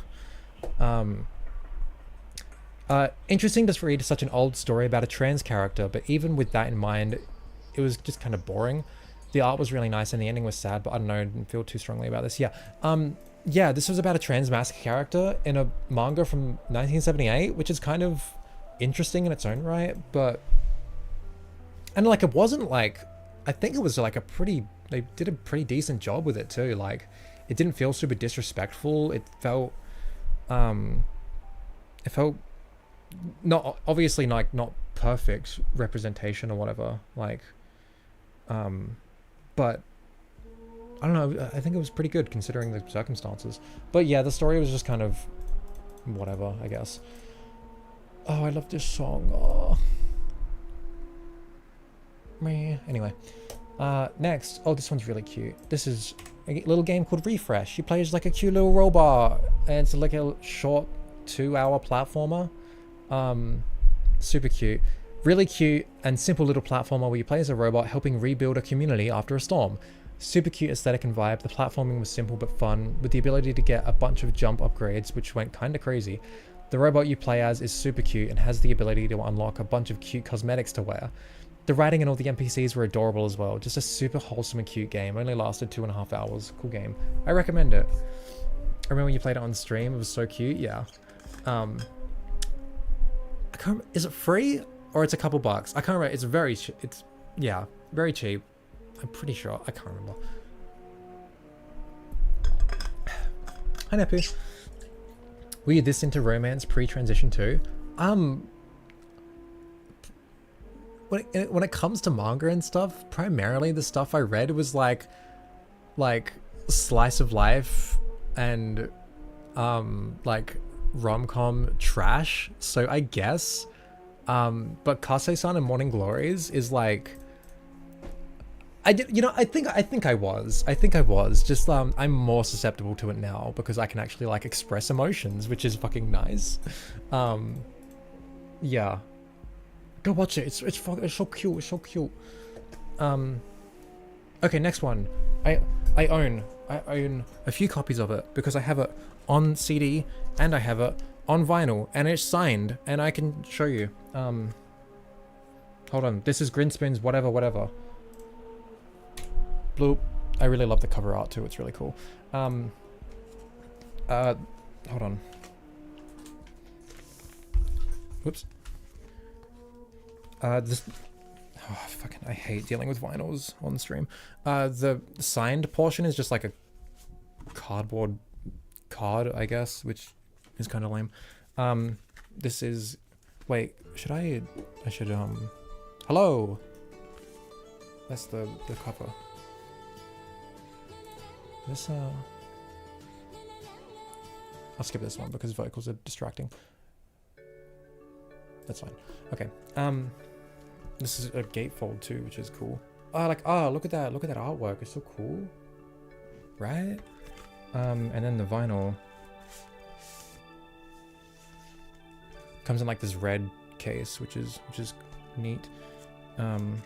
Speaker 1: Interesting to read such an old story about a trans character, but even with that in mind, it was just kind of boring. The art was really nice and the ending was sad, but I don't know, I didn't feel too strongly about this. Yeah. Yeah, this was about a trans mask character in a manga from 1978, which is kind of interesting in its own right, but... And like, it wasn't like... I think it was like they did a pretty decent job with it too. Like, it didn't feel super disrespectful. It felt not, obviously like not perfect representation or whatever. Like, but I don't know. I think it was pretty good considering the circumstances. But yeah, the story was just kind of whatever, I guess. Oh, I love this song. Oh. Anyway, next. Oh, this one's really cute. This is a little game called Refresh. She plays like a cute little robot, and it's like a short 2-hour platformer. Super cute. Really cute and simple little platformer where you play as a robot helping rebuild a community after a storm. Super cute aesthetic and vibe. The platforming was simple but fun, with the ability to get a bunch of jump upgrades, which went kinda crazy. The robot you play as is super cute and has the ability to unlock a bunch of cute cosmetics to wear. The writing and all the NPCs were adorable as well. Just a super wholesome and cute game. Only lasted 2.5 hours. Cool game. I recommend it. I remember when you played it on stream. It was so cute. Yeah. I can't. Is it free or it's a couple bucks? I can't remember. It's very. It's yeah, very cheap. I'm pretty sure. I can't remember. Hi Nepu. Were you this into romance pre-transition too? When it comes to manga and stuff, primarily the stuff I read was like slice of life and like rom-com trash. So I guess, but Kase-san and Morning Glories is like, I think I was just I'm more susceptible to it now because I can actually like express emotions, which is fucking nice. Yeah, go watch it. It's so cute. It's so cute. Okay, next one. I own a few copies of it because I have it on CD and I have it on vinyl and it's signed and I can show you. Hold on. This is Grinspoon's whatever. Bloop. I really love the cover art too. It's really cool. Hold on. Whoops. This. Oh, fucking! I hate dealing with vinyls on stream. The signed portion is just like a cardboard card, I guess, which is kind of lame. This is. Wait, should I should Hello. That's the cover. This I'll skip this one because vocals are distracting. That's fine. Okay. This is a gatefold too, which is cool. Oh, look at that artwork. It's so cool. Right? And then the vinyl comes in like this red case, which is neat. And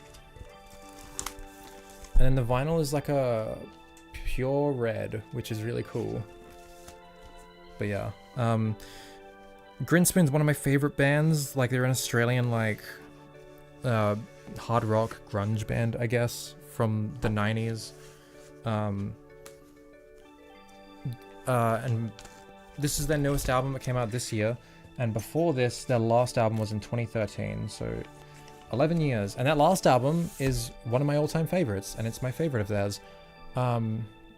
Speaker 1: then the vinyl is like a pure red, which is really cool. But yeah, Grinspoon's one of my favorite bands. Like they're an Australian like hard rock grunge band, I guess, from the 90s. And this is their newest album that came out this year. And before this, their last album was in 2013. So 11 years. And that last album is one of my all-time favorites, and it's my favorite of theirs.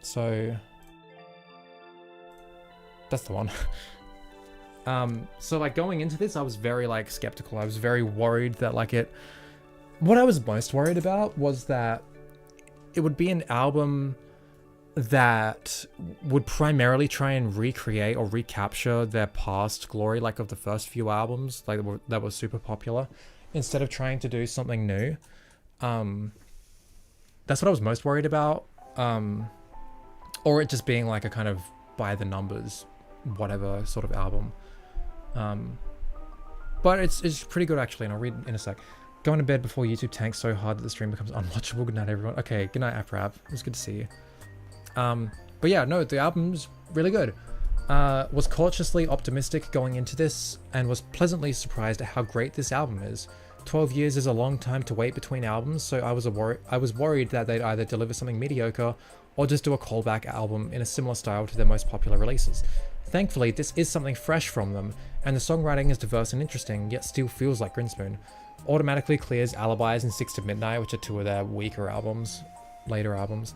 Speaker 1: So that's the one. So like going into this, I was very like skeptical. I was very worried that like what I was most worried about was that it would be an album that would primarily try and recreate or recapture their past glory, like of the first few albums, like that were super popular, instead of trying to do something new. That's what I was most worried about. Or it just being like a kind of by the numbers, whatever sort of album. But it's pretty good actually, and I'll read in a sec. Going to bed before YouTube tanks so hard that the stream becomes unwatchable. Good night, everyone. Okay, good night, AppRap. It was good to see you. But yeah, no, the album's really good. Was cautiously optimistic going into this and was pleasantly surprised at how great this album is. 12 years is a long time to wait between albums, so I was worried that they'd either deliver something mediocre or just do a callback album in a similar style to their most popular releases. Thankfully, this is something fresh from them, and the songwriting is diverse and interesting, yet still feels like Grinspoon. Automatically clears Alibis and 6 to Midnight, which are two of their weaker albums, later albums.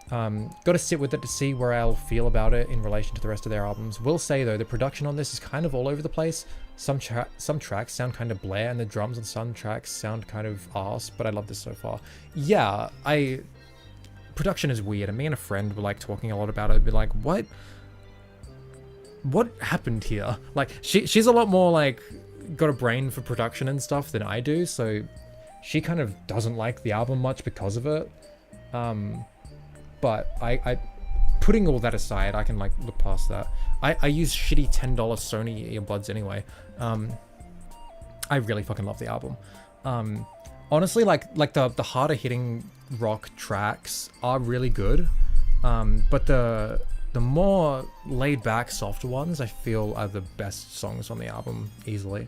Speaker 1: Got to sit with it to see where I'll feel about it in relation to the rest of their albums. Will say though, the production on this is kind of all over the place. Some tracks sound kind of blare, and the drums on some tracks sound kind of arse, but I love this so far. Yeah, production is weird, and me and a friend were like talking a lot about it, be like, what happened here? Like, she's a lot more like got a brain for production and stuff than I do, so she kind of doesn't like the album much because of it. But I putting all that aside, I can like look past that. I use shitty $10 Sony earbuds anyway. I really fucking love the album. Honestly, like the harder hitting rock tracks are really good. But the more laid back, softer ones I feel are the best songs on the album easily.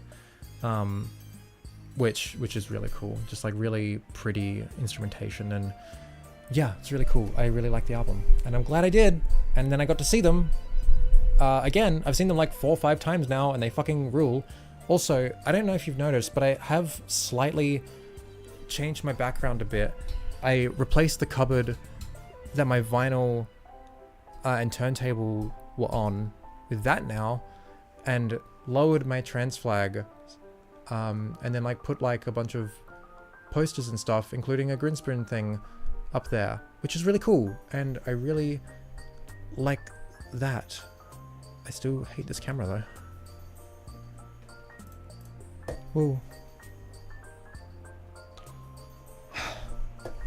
Speaker 1: Which is really cool. Just like really pretty instrumentation, and yeah, it's really cool. I really like the album, and I'm glad I did. And then I got to see them again. I've seen them like 4 or 5 times now, and they fucking rule. Also, I don't know if you've noticed, but I have slightly changed my background a bit. I replaced the cupboard that my vinyl and turntable were on with that now, and lowered my trans flag, and then like put like a bunch of posters and stuff, including a green screen thing up there, which is really cool, and I really like that. I still hate this camera though. Whoa.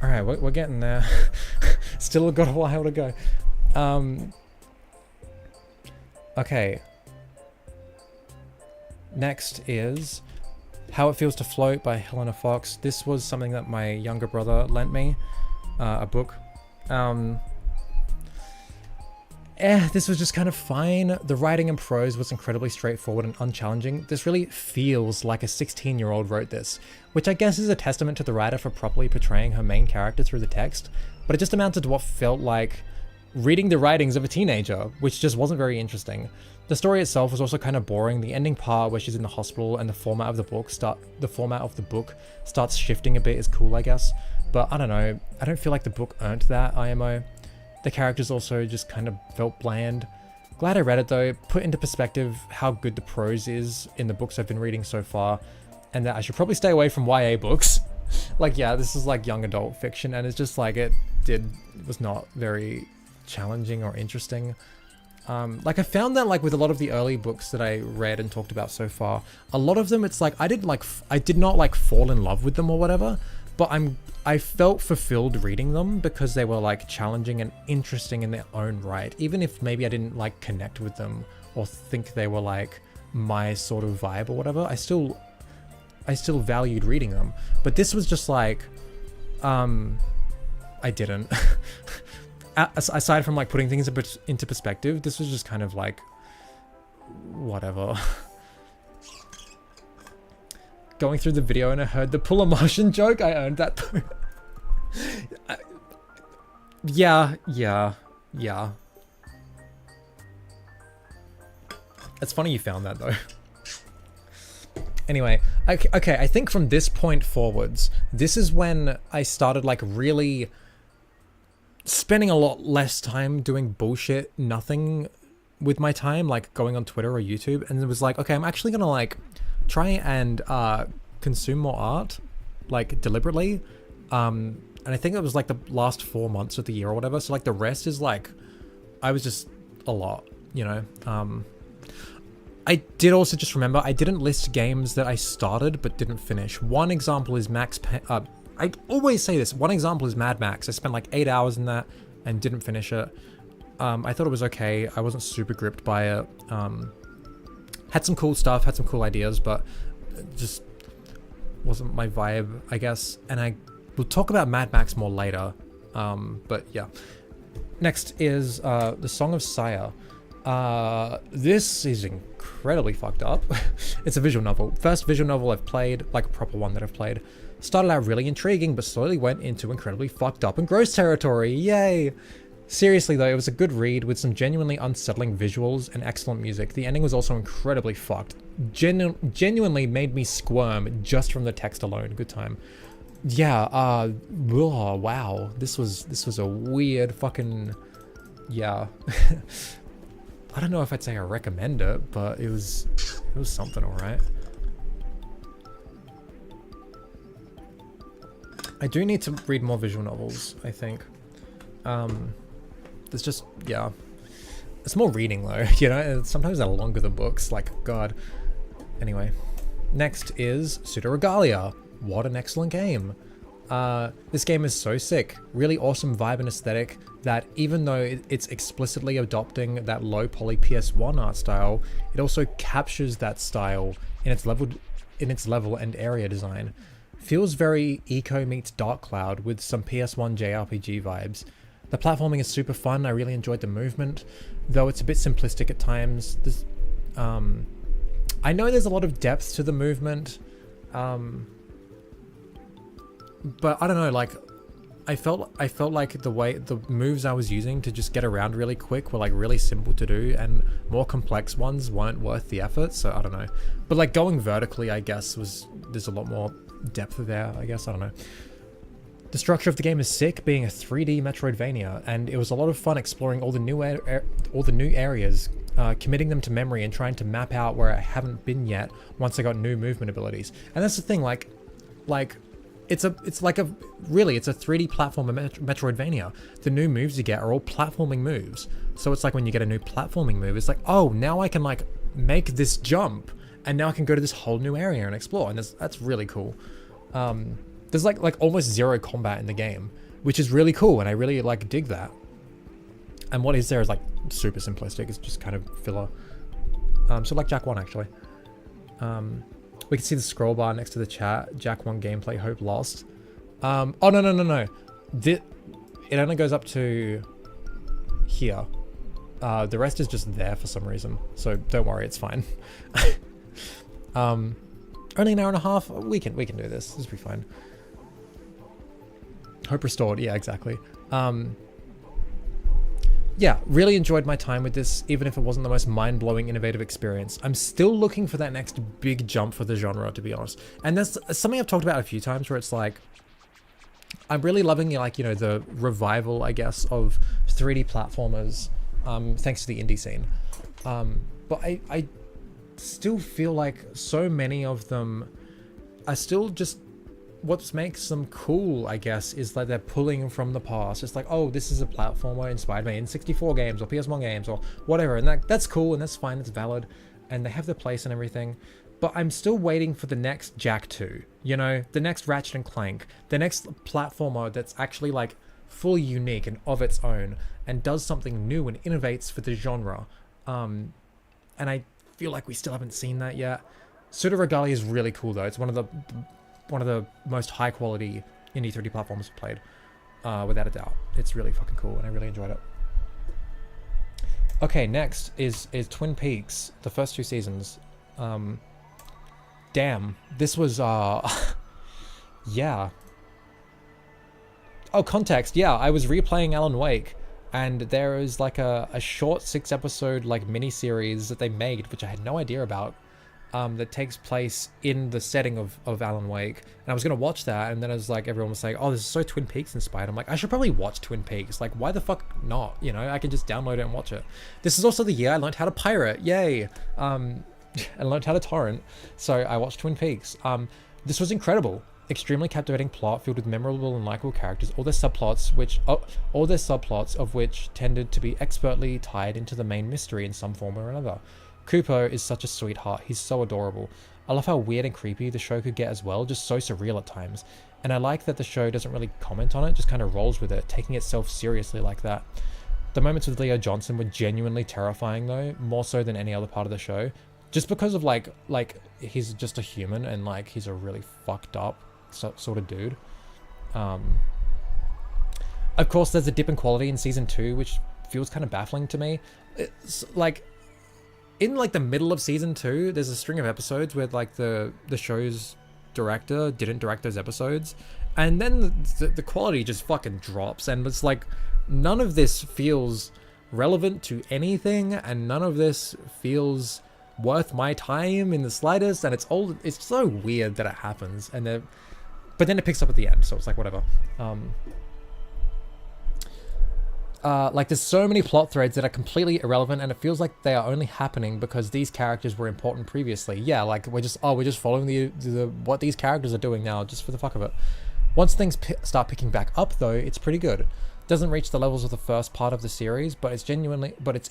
Speaker 1: Alright, we're getting there. Still got a while to go. Okay. Next is How It Feels to Float by Helena Fox. This was something that my younger brother lent me, a book. This was just kind of fine. The writing and prose was incredibly straightforward and unchallenging. This really feels like a 16-year-old wrote this, which I guess is a testament to the writer for properly portraying her main character through the text, but it just amounted to what felt like reading the writings of a teenager, which just wasn't very interesting. The story itself was also kind of boring. The ending part where she's in the hospital and the format of the book starts shifting a bit is cool, I guess, but I don't know. I don't feel like the book earned that IMO. The characters also just kind of felt bland. Glad I read it though. Put into perspective how good the prose is in the books I've been reading so far, and that I should probably stay away from YA books. Like, yeah, this is like young adult fiction, and it's just like it was not very challenging or interesting. Like I found that like with a lot of the early books that I read and talked about so far, a lot of them it's like I did not like fall in love with them or whatever, but I felt fulfilled reading them because they were like challenging and interesting in their own right, even if maybe I didn't like connect with them or think they were like my sort of vibe or whatever. I still valued reading them, but this was just like I didn't. Aside from like putting things into perspective, this was just kind of like whatever. Going through the video and I heard the pull a Martian joke. I earned that though. Yeah. It's funny you found that though. Anyway, okay, I think from this point forwards, this is when I started like really spending a lot less time doing bullshit nothing with my time, like going on Twitter or YouTube, and it was like, okay, I'm actually gonna like try and consume more art, like deliberately, and I think it was like the last 4 months of the year or whatever, so like the rest is like, I was just a lot, you know. I did also just remember, I didn't list games that I started but didn't finish. One example is I always say this, one example is Mad Max. I spent like 8 hours in that and didn't finish it. I thought it was okay. I wasn't super gripped by it. Had some cool stuff, had some cool ideas, but it just wasn't my vibe, I guess. And I will talk about Mad Max more later. But yeah. Next is The Song of Sire. This is incredibly fucked up. It's a visual novel. First visual novel I've played, like a proper one that I've played. Started out really intriguing, but slowly went into incredibly fucked up and gross territory. Yay! Seriously though, it was a good read with some genuinely unsettling visuals and excellent music. The ending was also incredibly fucked. Genuinely made me squirm just from the text alone. Good time. Yeah, wow. This was a weird fucking, yeah. I don't know if I'd say I recommend it, but it was something, alright. I do need to read more visual novels, I think. There's just, yeah. It's more reading though, you know? Sometimes they're longer than books, like, God. Anyway. Next is Pseudo-Regalia. What an excellent game. This game is so sick. Really awesome vibe and aesthetic that even though it's explicitly adopting that low poly PS1 art style, it also captures that style in its level and area design. Feels very Eco meets Dark Cloud with some PS1 JRPG vibes. The platforming is super fun. I really enjoyed the movement, though it's a bit simplistic at times. I know there's a lot of depth to the movement, but I don't know, like, I felt like the way the moves I was using to just get around really quick were like really simple to do, and more complex ones weren't worth the effort, so I don't know. But like going vertically, I guess, there's a lot more depth there, I guess, I don't know. The structure of the game is sick, being a 3D Metroidvania, and it was a lot of fun exploring all the new areas, committing them to memory and trying to map out where I haven't been yet once I got new movement abilities. And that's the thing, like it's a 3D platformer Metroidvania. The new moves you get are all platforming moves. So it's like when you get a new platforming move, it's like, oh, now I can like make this jump, and now I can go to this whole new area and explore, and that's really cool. There's like almost zero combat in the game, which is really cool, and I really like dig that. And what is there is like super simplistic. It's just kind of filler. So like Jak 1 actually. We can see the scroll bar next to the chat. Jak 1 gameplay, hope lost. Oh no. It only goes up to here. The rest is just there for some reason. So don't worry, it's fine. Only an hour and a half. We can do this. This will be fine. Hope restored. Yeah, exactly. Yeah, really enjoyed my time with this, even if it wasn't the most mind-blowing, innovative experience. I'm still looking for that next big jump for the genre, to be honest. And that's something I've talked about a few times, where it's like, I'm really loving, like, you know, the revival, I guess, of 3D platformers, thanks to the indie scene. But I still feel like so many of them are still just, what makes them cool, I guess, is that they're pulling from the past. It's like, oh, this is a platformer inspired by N64 games or PS1 games or whatever, and that's cool and that's fine, it's valid, and they have their place and everything. But I'm still waiting for the next Jak 2, you know, the next Ratchet and Clank, the next platformer that's actually like fully unique and of its own and does something new and innovates for the genre. And I feel like we still haven't seen that yet. Pseudo Regalia is really cool though. It's one of the most high quality indie 3D platforms I've played, without a doubt. It's really fucking cool and I really enjoyed it. Okay, next is Twin Peaks, the first 2 seasons. Damn, this was yeah. Oh, context, yeah, I was replaying Alan Wake, and there is like a short 6-episode like mini-series that they made, which I had no idea about, that takes place in the setting of Alan Wake. And I was gonna watch that, and then I was like, everyone was saying, oh, this is so Twin Peaks inspired. I'm like, I should probably watch Twin Peaks. Like, why the fuck not? You know, I can just download it and watch it. This is also the year I learned how to pirate. Yay! And learned how to torrent. So I watched Twin Peaks. This was incredible. Extremely captivating plot filled with memorable and likable characters. All their subplots of which tended to be expertly tied into the main mystery in some form or another. Kupo is such a sweetheart. He's so adorable. I love how weird and creepy the show could get as well, just so surreal at times. And I like that the show doesn't really comment on it, just kind of rolls with it, taking itself seriously like that. The moments with Leo Johnson were genuinely terrifying though, more so than any other part of the show. Just because of like he's just a human and like he's a really fucked up sort of dude. Of course, there's a dip in quality in season 2, which feels kind of baffling to me. It's like in like the middle of season 2, there's a string of episodes where like the show's director didn't direct those episodes, and then the quality just fucking drops, and it's like none of this feels relevant to anything, and none of this feels worth my time in the slightest, and it's so weird that it happens, and but then it picks up at the end, so it's like whatever. Like there's so many plot threads that are completely irrelevant, and it feels like they are only happening because these characters were important previously. Yeah, like we're just following the what these characters are doing now just for the fuck of it. Once things start picking back up though, it's pretty good. Doesn't reach the levels of the first part of the series, but it's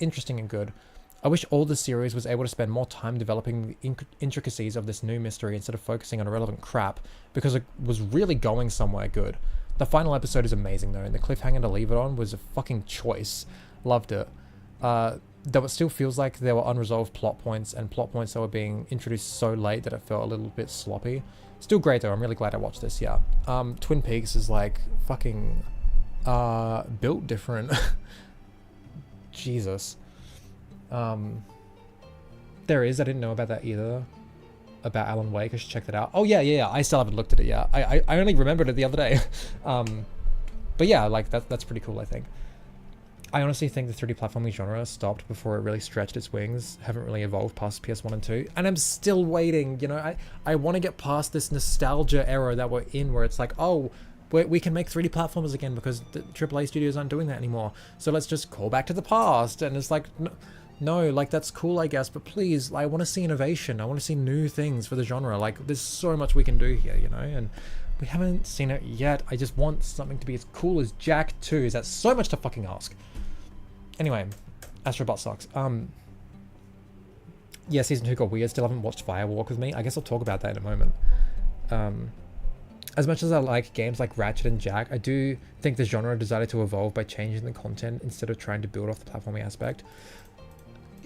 Speaker 1: interesting and good. I wish all the series was able to spend more time developing the intricacies of this new mystery instead of focusing on irrelevant crap, because it was really going somewhere good. The final episode is amazing though, and the cliffhanger to leave it on was a fucking choice. Loved it. Though it still feels like there were unresolved plot points that were being introduced so late that it felt a little bit sloppy. Still great though, I'm really glad I watched this, yeah. Twin Peaks is like fucking built different. Jesus. There is, I didn't know about that either, about Alan Wake. I should check that out. Oh yeah, I still haven't looked at it yet. I only remembered it the other day. But yeah, like that's pretty cool, I think. I honestly think the 3D platforming genre stopped before it really stretched its wings, haven't really evolved past PS1 and 2, and I'm still waiting, you know. I want to get past this nostalgia era that we're in, where it's like, oh, we can make 3D platformers again because the AAA studios aren't doing that anymore, so let's just call back to the past. And it's like, No, like, that's cool, I guess, but please, I want to see innovation. I want to see new things for the genre. Like, there's so much we can do here, you know, and we haven't seen it yet. I just want something to be as cool as Jack 2. Is that so much to fucking ask? Anyway, Astrobot sucks. Yeah, season 2 got weird. Still haven't watched Firewalk with me. I guess I'll talk about that in a moment. As much as I like games like Ratchet and Jack, I do think the genre decided to evolve by changing the content instead of trying to build off the platforming aspect.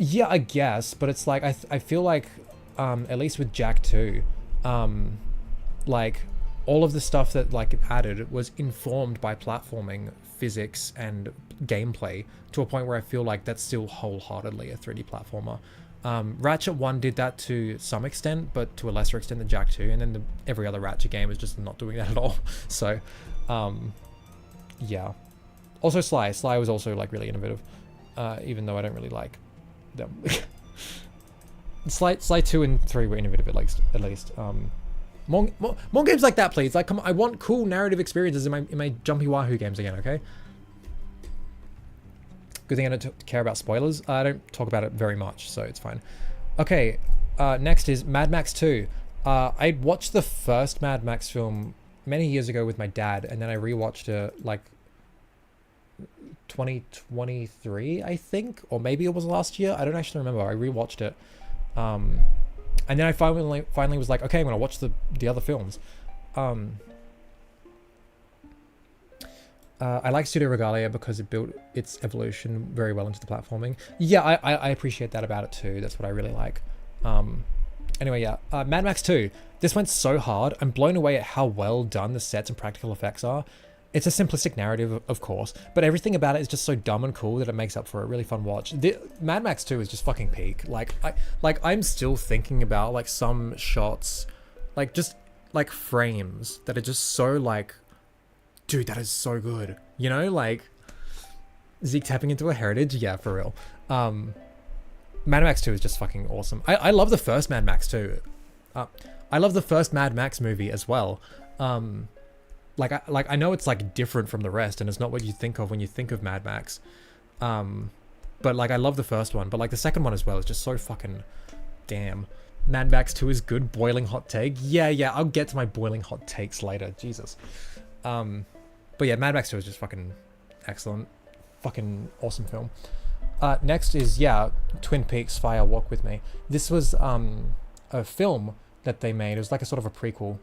Speaker 1: Yeah, I guess, but it's like, I feel like, at least with Jack 2, like, all of the stuff that, like, it added was informed by platforming, physics, and gameplay, to a point where I feel like that's still wholeheartedly a 3D platformer. Ratchet 1 did that to some extent, but to a lesser extent than Jack 2, and then every other Ratchet game is just not doing that at all. So, yeah. Also Sly was also, like, really innovative, even though I don't really like them. Sly 2 and 3 were innovative at least. More games like that, please. Like, come on, I want cool narrative experiences in my Jumpy Wahoo games again, okay? Good thing I don't care about spoilers. I don't talk about it very much, so it's fine. Okay, next is Mad Max 2. I watched the first Mad Max film many years ago with my dad, and then I rewatched it, like, 2023, I think? Or maybe it was last year? I don't actually remember. I rewatched it. And then I finally was like, okay, I'm going to watch the other films. I like Studio Regalia because it built its evolution very well into the platforming. Yeah, I appreciate that about it too. That's what I really like. Anyway, yeah. Mad Max 2. This went so hard. I'm blown away at how well done the sets and practical effects are. It's a simplistic narrative, of course, but everything about it is just so dumb and cool that it makes up for a really fun watch. Mad Max 2 is just fucking peak. I'm still thinking about, like, some shots, like, just, like, frames that are just so, like, dude, that is so good. You know, like, Zeke tapping into a heritage? Yeah, for real. Mad Max 2 is just fucking awesome. I love the first Mad Max too. I love the first Mad Max movie as well. I know it's, like, different from the rest, and it's not what you think of when you think of Mad Max. But, like, I love the first one, but, like, the second one as well is just so fucking damn. Mad Max 2 is good. Boiling hot take. Yeah, I'll get to my boiling hot takes later. Jesus. But yeah, Mad Max 2 is just fucking excellent. Fucking awesome film. Next is, yeah, Twin Peaks Fire Walk With Me. This was a film that they made. It was like a sort of a prequel.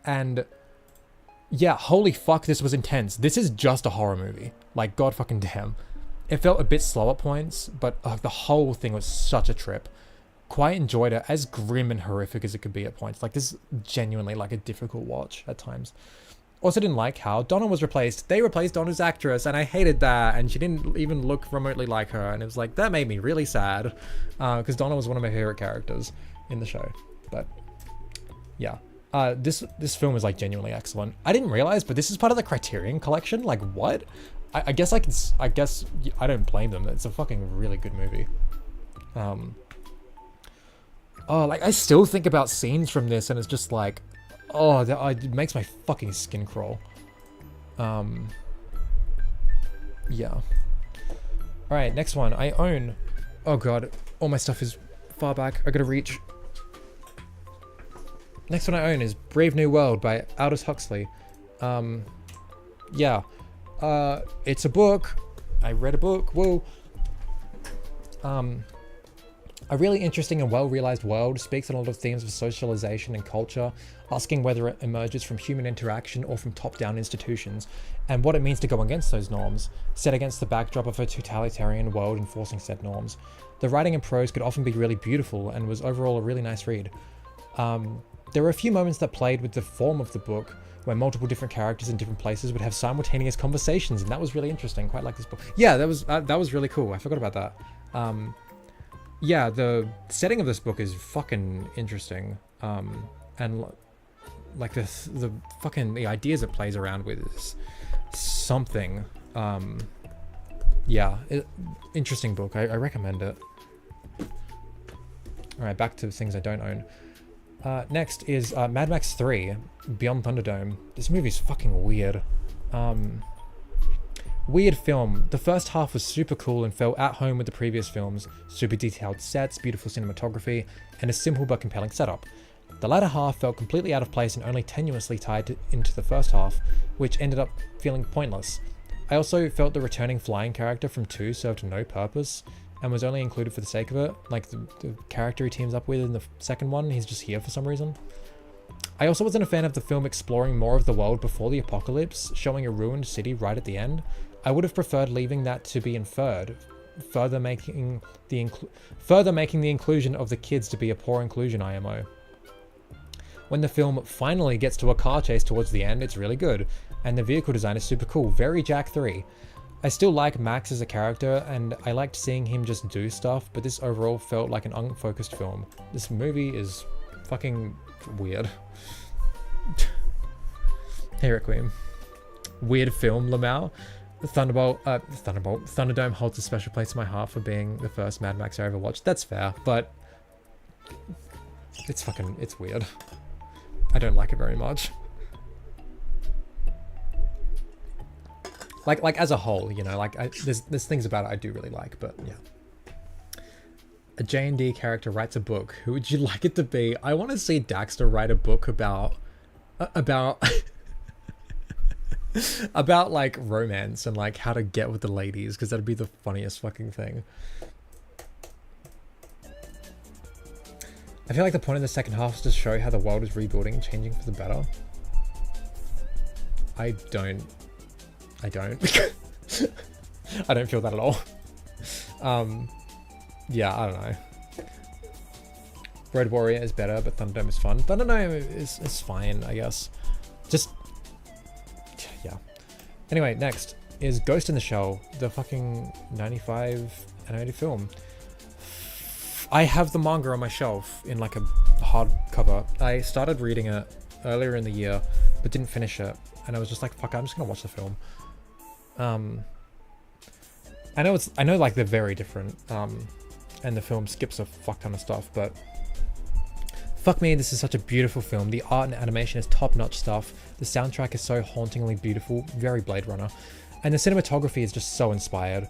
Speaker 1: And yeah, holy fuck, this was intense. This is just a horror movie. Like, god fucking damn. It felt a bit slow at points, but the whole thing was such a trip. Quite enjoyed it, as grim and horrific as it could be at points. Like, this is genuinely, like, a difficult watch at times. Also didn't like how Donna was replaced. They replaced Donna's actress, and I hated that, and she didn't even look remotely like her, and it was like, that made me really sad, because Donna was one of my favorite characters in the show. But yeah, this film is, like, genuinely excellent. I didn't realize, but this is part of the Criterion Collection. Like, what? I guess I don't blame them. It's a fucking really good movie. Oh, like, I still think about scenes from this, and it's just like, oh, it makes my fucking skin crawl. Yeah. Alright, next one. I own... Oh god, all my stuff is far back. I gotta reach. Next one I own is Brave New World by Aldous Huxley. Yeah. It's a book. I read a book. Whoa. A really interesting and well-realized world speaks on a lot of themes of socialization and culture, asking whether it emerges from human interaction or from top-down institutions, and what it means to go against those norms, set against the backdrop of a totalitarian world enforcing said norms. The writing and prose could often be really beautiful and was overall a really nice read. There were a few moments that played with the form of the book, where multiple different characters in different places would have simultaneous conversations, and that was really interesting. Quite like this book. Yeah, that was really cool. I forgot about that. Yeah, the setting of this book is fucking interesting, and like the ideas it plays around with is something. Yeah, interesting book. I recommend it. All right, back to things I don't own. Next is Mad Max 3, Beyond Thunderdome. This movie's fucking weird. Weird film. The first half was super cool and felt at home with the previous films. Super detailed sets, beautiful cinematography, and a simple but compelling setup. The latter half felt completely out of place and only tenuously tied into the first half, which ended up feeling pointless. I also felt the returning flying character from 2 served no purpose and was only included for the sake of it. Like the character he teams up with in the second one, he's just here for some reason. I also wasn't a fan of the film exploring more of the world before the apocalypse, showing a ruined city right at the end. I would have preferred leaving that to be inferred, further making the inclusion of the kids to be a poor inclusion IMO. When the film finally gets to a car chase towards the end, it's really good, and the vehicle design is super cool, very Jack 3. I still like Max as a character, and I liked seeing him just do stuff, but this overall felt like an unfocused film. This movie is fucking weird. Hey Requiem. Weird film, Lamau. Thunderdome holds a special place in my heart for being the first Mad Max I ever watched. That's fair, but it's weird. I don't like it very much. Like as a whole, you know, like there's things about it I do really like, but yeah. A J&D character writes a book. Who would you like it to be? I want to see Daxter write a book about about like romance and like how to get with the ladies, because that'd be the funniest fucking thing. I feel like the point of the second half is to show how the world is rebuilding and changing for the better. I don't I don't feel that at all. Yeah, I don't know. Road Warrior is better, but Thunderdome is fun. Thunderdome is fine, I guess. Just, yeah. Anyway, next is Ghost in the Shell, the fucking 95 animated film. I have the manga on my shelf in like a hardcover. I started reading it earlier in the year, but didn't finish it. And I was just like, fuck, I'm just gonna watch the film. I know like they're very different, and the film skips a fuck ton of stuff, but fuck me, this is such a beautiful film. The art and animation is top-notch stuff. The soundtrack is so hauntingly beautiful, very Blade Runner, and the cinematography is just so inspired.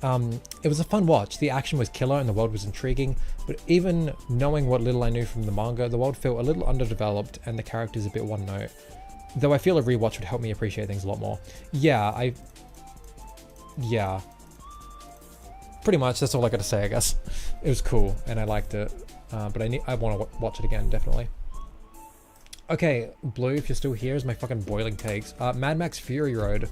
Speaker 1: It was a fun watch. The action was killer and the world was intriguing, but even knowing what little I knew from the manga, the world felt a little underdeveloped and the characters a bit one-note. Though I feel a rewatch would help me appreciate things a lot more. Yeah, yeah. Pretty much, that's all I gotta say, I guess. It was cool, and I liked it. But I want to watch it again, definitely. Okay, Blue, if you're still here, is my fucking boiling takes. Mad Max Fury Road.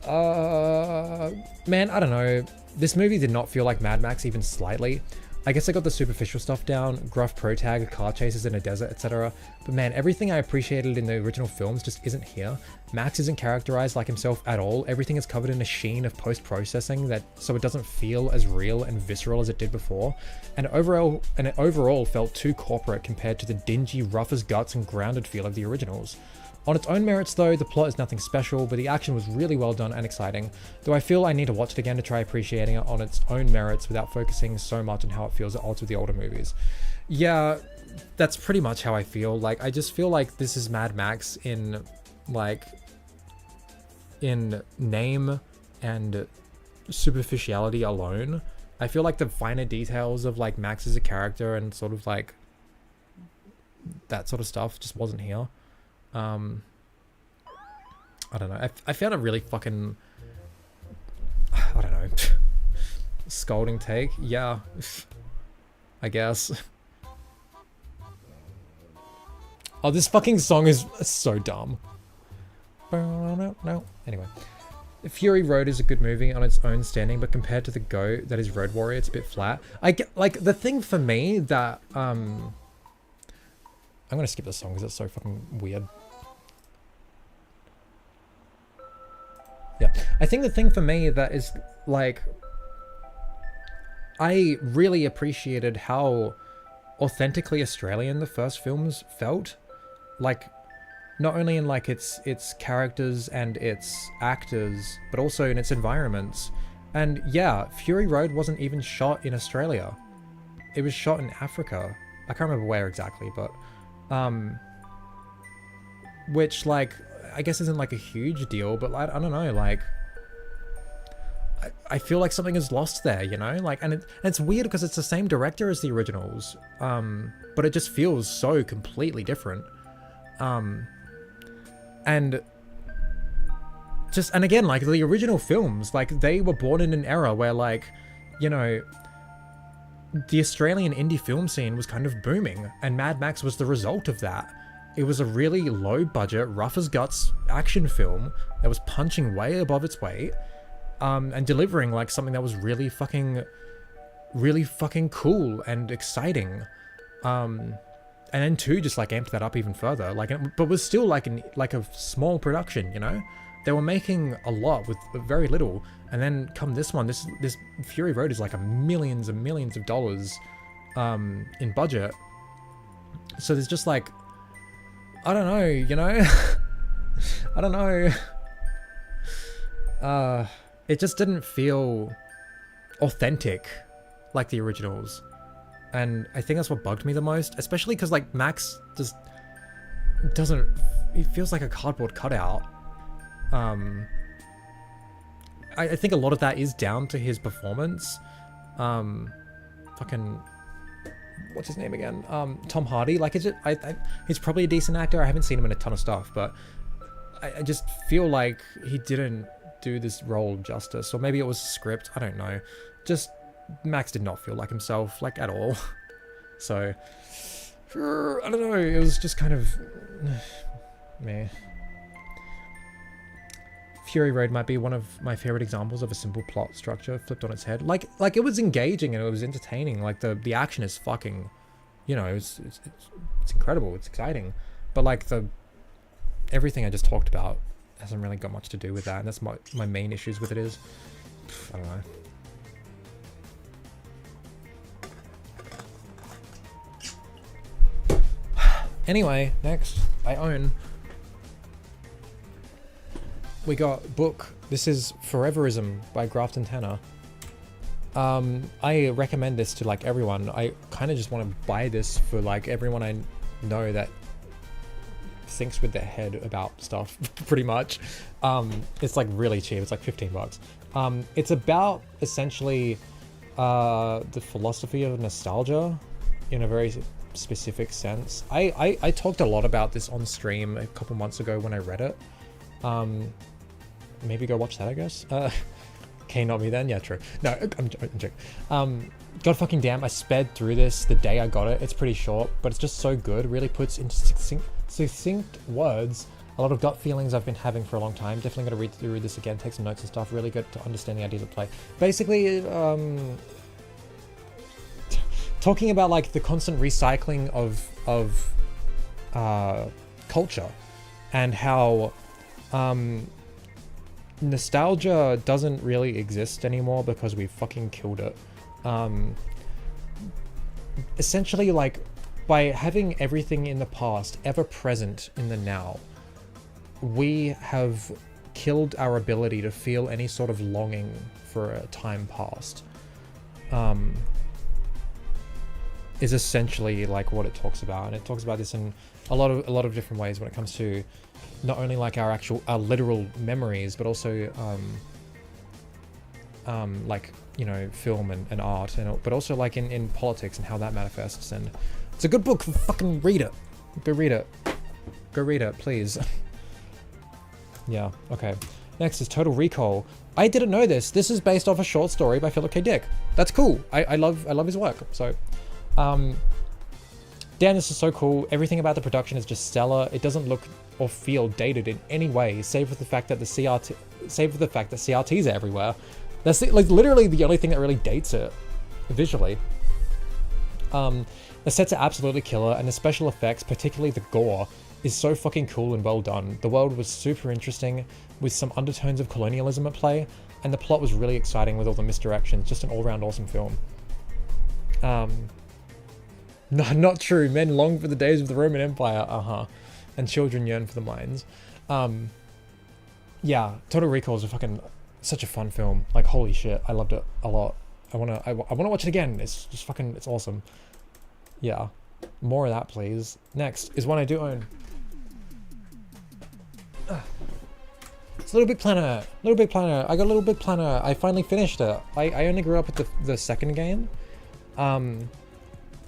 Speaker 1: Man, I don't know. This movie did not feel like Mad Max even slightly. I guess I got the superficial stuff down, gruff protag, car chases in a desert, etc. But man, everything I appreciated in the original films just isn't here. Max isn't characterized like himself at all. Everything is covered in a sheen of post-processing so it doesn't feel as real and visceral as it did before. And it overall felt too corporate compared to the dingy, rough as guts and grounded feel of the originals. On its own merits though, the plot is nothing special, but the action was really well done and exciting, though I feel I need to watch it again to try appreciating it on its own merits without focusing so much on how it feels at odds with the older movies. Yeah, that's pretty much how I feel. Like, I just feel like this is Mad Max in name and superficiality alone. I feel like the finer details of like Max as a character and sort of like that sort of stuff just wasn't here. I don't know. I found it really fucking, I don't know, scolding take. Yeah, I guess. Oh, this fucking song is so dumb. No. Anyway, Fury Road is a good movie on its own standing, but compared to the GOAT that is Road Warrior, it's a bit flat. I get like the thing for me that I'm gonna skip this song because it's so fucking weird. Yeah, I think the thing for me that is like, I really appreciated how authentically Australian the first films felt. Like, not only in like its characters and its actors, but also in its environments. And yeah, Fury Road wasn't even shot in Australia. It was shot in Africa. I can't remember where exactly, but which like, I guess isn't like a huge deal, but like, I don't know, like I feel like something is lost there, you know, like, and it's weird because it's the same director as the originals, but it just feels so completely different. And again, like the original films, like they were born in an era where, like, you know, the Australian indie film scene was kind of booming, and Mad Max was the result of that. It was a really low budget, rough as guts action film that was punching way above its weight, and delivering like something that was really fucking cool and exciting. And then 2 just like amped that up even further, like, but was still like a small production, you know? They were making a lot with very little, and then come this one, this Fury Road is like millions and millions of dollars in budget. So there's just like, I don't know, you know? I don't know. It just didn't feel authentic like the originals. And I think that's what bugged me the most, especially because like Max just doesn't, it feels like a cardboard cutout. I think a lot of that is down to his performance. Fucking, what's his name again? Tom Hardy. Like, he's probably a decent actor. I haven't seen him in a ton of stuff, but I just feel like he didn't do this role justice, or maybe it was a script. I don't know. Just Max did not feel like himself, like, at all. So, I don't know. It was just kind of meh. Fury Road might be one of my favorite examples of a simple plot structure flipped on its head. Like it was engaging and it was entertaining. Like the action is fucking, you know, it's incredible. It's exciting, but like everything I just talked about hasn't really got much to do with that, and that's my main issues with it is, I don't know. Anyway, next I own. We got book. This is Foreverism by Grafton Tanner. I recommend this to like everyone. I kind of just want to buy this for like everyone I know that thinks with their head about stuff, pretty much. It's like really cheap. It's like $15. It's about essentially the philosophy of nostalgia in a very specific sense. I talked a lot about this on stream a couple months ago when I read it. Maybe go watch that, I guess. Okay, not me then. Yeah, true. No, I'm joking. God fucking damn, I sped through this the day I got it. It's pretty short, but it's just so good. Really puts into succinct words a lot of gut feelings I've been having for a long time. Definitely gonna read through this again, take some notes and stuff. Really good to understand the ideas of play. Basically, talking about like the constant recycling of culture, and how nostalgia doesn't really exist anymore because we fucking killed it. Essentially, like, by having everything in the past ever present in the now, we have killed our ability to feel any sort of longing for a time past. Is essentially like what it talks about, and it talks about this in a lot of different ways when it comes to not only like our literal memories, but also like, you know, film and art, but also like in politics and how that manifests. And it's a good book. Fucking read it. Go read it. Go read it, please. Yeah. Okay. Next is Total Recall. I didn't know this. This is based off a short story by Philip K. Dick. That's cool. I love his work. So, Dan, this is so cool. Everything about the production is just stellar. It doesn't look or feel dated in any way, save for the fact that CRTs are everywhere. That's like literally the only thing that really dates it visually. The sets are absolutely killer, and the special effects, particularly the gore, is so fucking cool and well done. The world was super interesting, with some undertones of colonialism at play, and the plot was really exciting with all the misdirections. Just an all-round awesome film. No, not true. Men long for the days of the Roman Empire, and children yearn for the mines. Yeah, Total Recall is such a fun film. Like, holy shit, I loved it a lot. I wanna watch it again. It's just fucking, it's awesome. Yeah, more of that, please. Next is one I do own. It's Little Big Planet. Little Big Planet. I got Little Big Planet. I finally finished it. I only grew up with the second game. And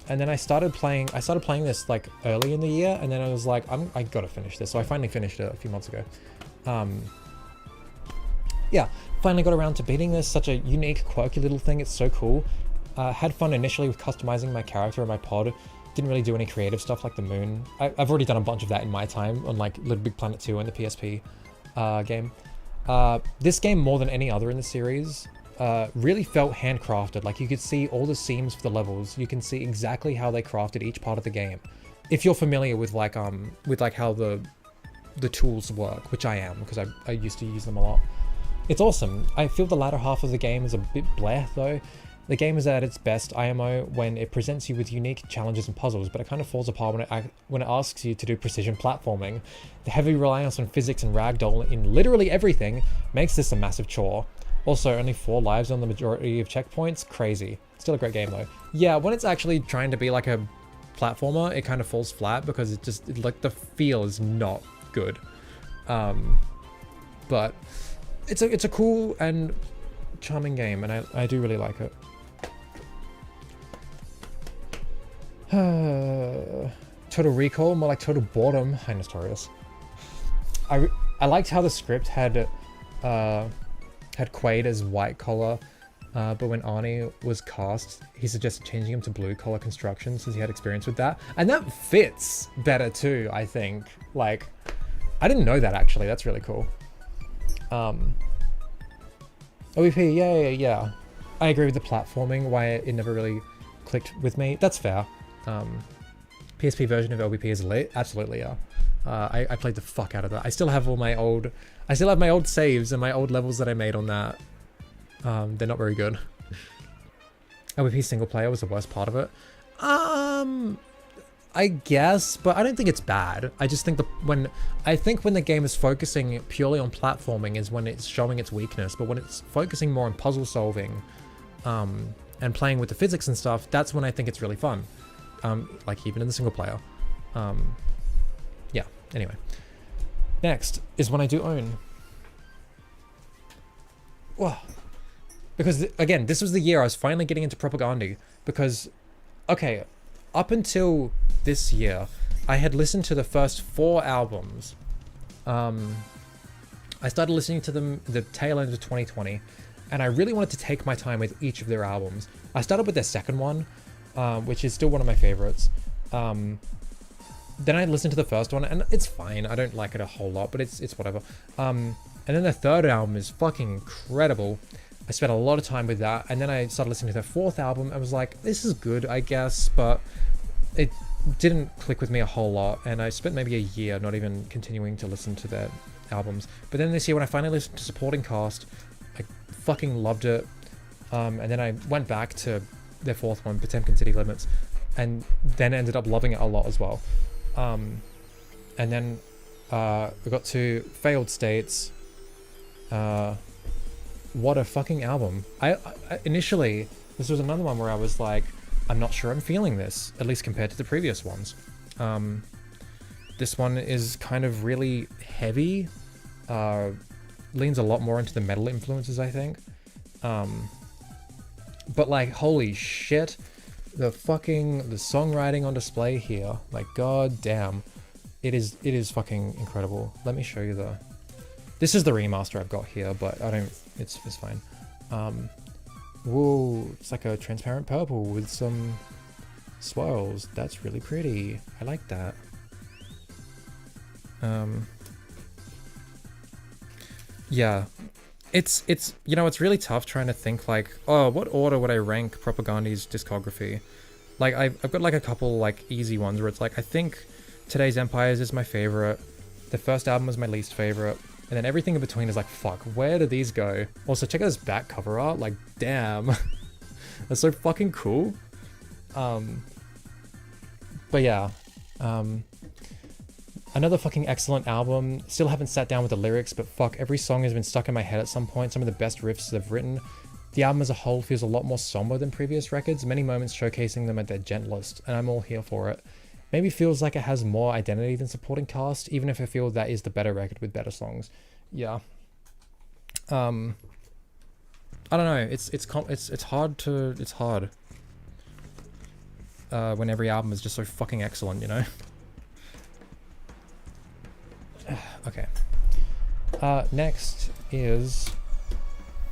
Speaker 1: then I started playing this like early in the year, and then I was like, I gotta finish this. So I finally finished it a few months ago. Yeah, finally got around to beating this. Such a unique, quirky little thing. It's so cool. Had fun initially with customizing my character and my pod. Didn't really do any creative stuff like the moon. I've already done a bunch of that in my time on like Little Big Planet 2 and the PSP game. This game, more than any other in the series, really felt handcrafted. Like you could see all the seams for the levels. You can see exactly how they crafted each part of the game. If you're familiar with like how the tools work, which I am because I used to use them a lot. It's awesome. I feel the latter half of the game is a bit bleh though. The game is at its best IMO when it presents you with unique challenges and puzzles, but it kind of falls apart when it asks you to do precision platforming. The heavy reliance on physics and ragdoll in literally everything makes this a massive chore. Also, only 4 lives on the majority of checkpoints? Crazy. Still a great game though. Yeah, when it's actually trying to be like a platformer, it kind of falls flat because like the feel is not good. But it's a cool and charming game, and I do really like it. Total Recall, more like Total Boredom. Hi, Notorious. I liked how the script had Quaid as white collar, but when Arnie was cast, he suggested changing him to blue collar construction since he had experience with that, and that fits better too. I think. Like, I didn't know that actually. That's really cool. OVP, yeah. I agree with the platforming. Why it never really clicked with me. That's fair. PSP version of LBP is lit. Absolutely, yeah. I played the fuck out of that. I still have my old saves and my old levels that I made on that. They're not very good. LBP single player was the worst part of it. I guess, but I don't think it's bad. I just think when the game is focusing purely on platforming is when it's showing its weakness. But when it's focusing more on puzzle solving, and playing with the physics and stuff, that's when I think it's really fun. Like even in the single player. Yeah, anyway. Next is one I do own. Whoa. Because, again, this was the year I was finally getting into Propaganda. Because, okay, up until this year, I had listened to the first 4 albums. I started listening to them the tail end of 2020. And I really wanted to take my time with each of their albums. I started with their second one, which is still one of my favorites. Then I listened to the first one, and it's fine. I don't like it a whole lot, but it's whatever. And then the third album is fucking incredible. I spent a lot of time with that, and then I started listening to their 4th album. I was like, this is good, I guess, but it didn't click with me a whole lot, and I spent maybe a year not even continuing to listen to their albums. But then this year, when I finally listened to Supporting Cast, I fucking loved it. And then I went back to their 4th one, Potemkin City Limits, and then ended up loving it a lot as well. And then we got to Failed States. What a fucking album. I initially, this was another one where I was like, I'm not sure I'm feeling this, at least compared to the previous ones. This one is kind of really heavy, leans a lot more into the metal influences, I think. But like, holy shit, the songwriting on display here, like, god damn, it is fucking incredible. Let me show you this is the remaster I've got here, but it's fine. Whoa, it's like a transparent purple with some swirls. That's really pretty. I like that. Yeah, it's you know, it's really tough trying to think like, oh, what order would I rank Propaganda's discography? Like I've got like a couple like easy ones where it's like, I think Today's Empires is my favorite, the first album was my least favorite, and then everything in between is like, fuck, where do these go? Also, check out this back cover art, like, damn. That's so fucking cool. But yeah, another fucking excellent album. Still haven't sat down with the lyrics, but fuck, every song has been stuck in my head at some point. Some of the best riffs they've written. The album as a whole feels a lot more somber than previous records, many moments showcasing them at their gentlest, and I'm all here for it. maybe feels like it has more identity than supporting cast, even if I feel that is the better record with better songs. Yeah. I don't know. It's hard when every album is just so fucking excellent, you know. Okay. Next is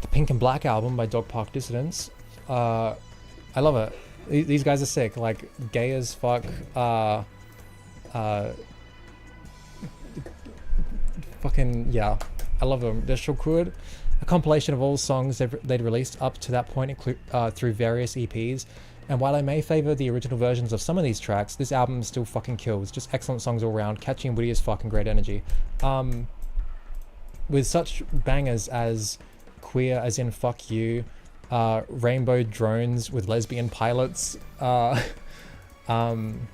Speaker 1: the Pink and Black album by Dog Park Dissidents. I love it. These guys are sick. Like, gay as fuck. Fucking yeah. I love them. They're so good. A compilation of all songs they'd released up to that point through various EPs. And while I may favour the original versions of some of these tracks, this album still fucking kills. Just excellent songs all around, catchy and witty as fuck and great energy. With such bangers as Queer as in Fuck You, Rainbow Drones with Lesbian Pilots. I'm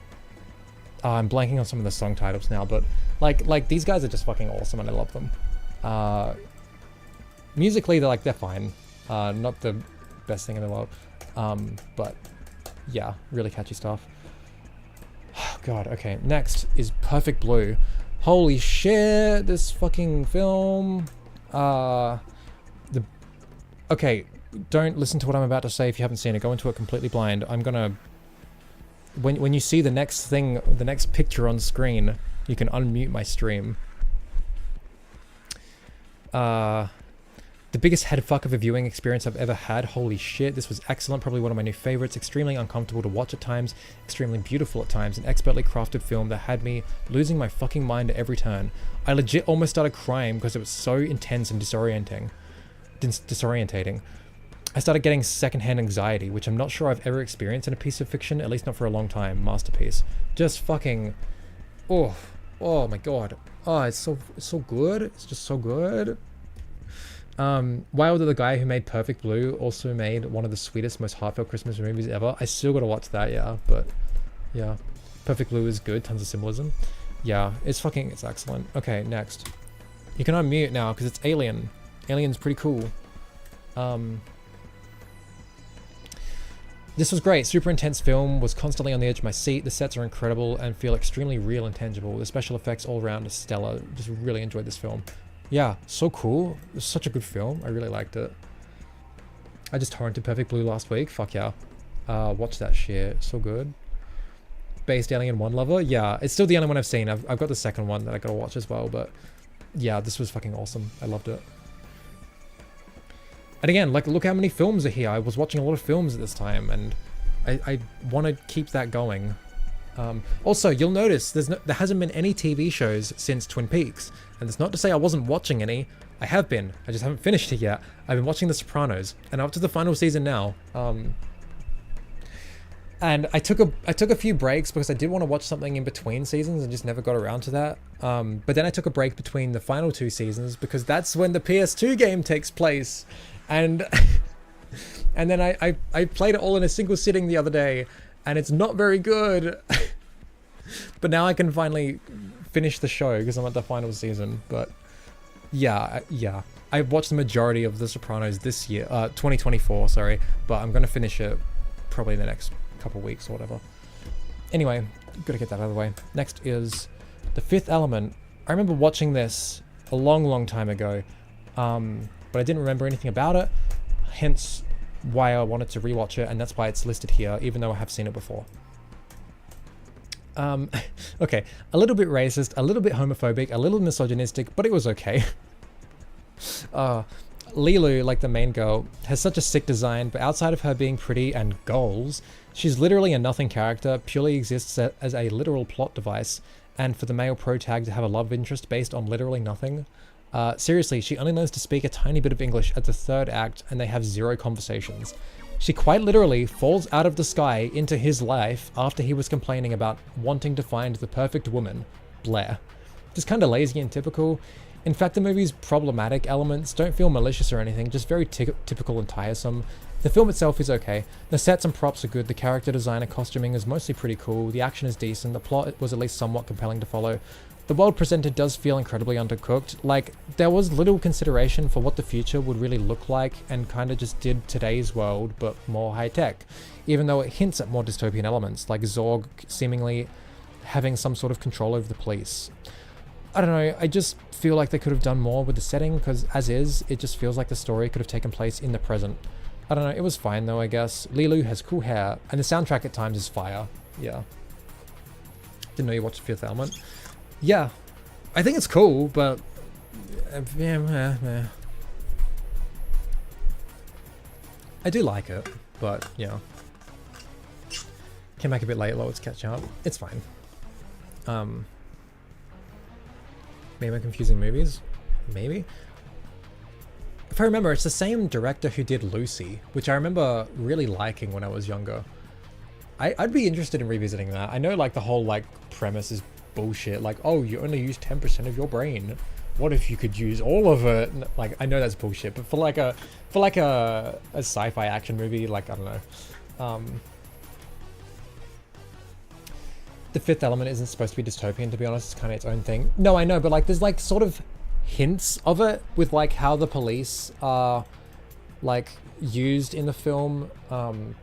Speaker 1: blanking on some of the song titles now, but like these guys are just fucking awesome and I love them. Musically, they're fine. Not the best thing in the world. But yeah, really catchy stuff. God, okay. Next is Perfect Blue. Holy shit, this fucking film. Okay, don't listen to what I'm about to say if you haven't seen it. Go into it completely blind. I'm gonna... When you see the next thing, the next picture on screen, you can unmute my stream. The biggest headfuck of a viewing experience I've ever had. Holy shit, this was excellent. Probably one of my new favorites. Extremely uncomfortable to watch at times. Extremely beautiful at times. An expertly crafted film that had me losing my fucking mind at every turn. I legit almost started crying because it was so intense and disorientating. I started getting secondhand anxiety, which I'm not sure I've ever experienced in a piece of fiction, at least not for a long time. Masterpiece. Just fucking... Oh my god. Oh, it's so good. It's just so good. Wilder, the guy who made Perfect Blue, also made one of the sweetest, most heartfelt Christmas movies ever. I still gotta watch that, yeah, but yeah. Perfect Blue is good, tons of symbolism. Yeah, it's excellent. Okay, next. You can unmute now, because it's Alien. Alien's pretty cool. This was great. Super intense film, was constantly on the edge of my seat. The sets are incredible and feel extremely real and tangible. The special effects all around are stellar. Just really enjoyed this film. Yeah, so cool. It was such a good film. I really liked it. I just torrented Perfect Blue last week. Fuck yeah. Watch that shit. So good. Based Alien 1 lover. Yeah, it's still the only one I've seen. I've got the second one that I gotta watch as well, but yeah, this was fucking awesome. I loved it. And again, like, look how many films are here. I was watching a lot of films at this time, and I want to keep that going. Also, you'll notice there hasn't been any TV shows since Twin Peaks. And it's not to say I wasn't watching any. I have been. I just haven't finished it yet. I've been watching The Sopranos, and I'm up to the final season now. And I took a few breaks because I did want to watch something in between seasons and just never got around to that. But then I took a break between the final 2 seasons because that's when the PS2 game takes place. And and then I played it all in a single sitting the other day, and it's not very good. But now I can finally finish the show because I'm at the final season. But yeah. I watched the majority of The Sopranos this year, 2024, sorry. But I'm going to finish it probably in the next couple weeks or whatever. Anyway, gotta get that out of the way. Next is The Fifth Element. I remember watching this a long time ago, but I didn't remember anything about it, hence why I wanted to rewatch it, and that's why it's listed here, even though I have seen it before. Okay, a little bit racist, a little bit homophobic, a little misogynistic, but it was okay. Lilu, like the main girl, has such a sick design, but outside of her being pretty and goals, she's literally a nothing character, purely exists as a literal plot device, and for the male protag to have a love interest based on literally nothing. Seriously, she only learns to speak a tiny bit of English at the 3rd act, and they have 0 conversations. She quite literally falls out of the sky into his life after he was complaining about wanting to find the perfect woman, Blair. Just kinda lazy and typical. In fact, the movie's problematic elements don't feel malicious or anything, just very typical and tiresome. The film itself is okay. The sets and props are good, the character design and costuming is mostly pretty cool, the action is decent, the plot was at least somewhat compelling to follow. The world presented does feel incredibly undercooked. Like, there was little consideration for what the future would really look like, and kinda just did today's world, but more high-tech. Even though it hints at more dystopian elements, like Zorg seemingly having some sort of control over the police. I don't know, I just feel like they could have done more with the setting, because as is, it just feels like the story could have taken place in the present. I don't know, it was fine though, I guess. Lilu has cool hair, and the soundtrack at times is fire. Yeah. Didn't know you watched Fifth Element. Yeah, I think it's cool, but... yeah. I do like it, but, yeah. Came back a bit late, let's catch up. It's fine. Maybe I'm confusing movies? Maybe? If I remember, it's the same director who did Lucy, which I remember really liking when I was younger. I'd be interested in revisiting that. I know like the whole like premise is bullshit. Like, oh, you only use 10% of your brain. What if you could use all of it? Like, I know that's bullshit, but for like a sci-fi action movie, like, I don't know. The Fifth Element isn't supposed to be dystopian, to be honest. It's kind of its own thing. No, I know, but like there's like sort of hints of it with like how the police are like used in the film, and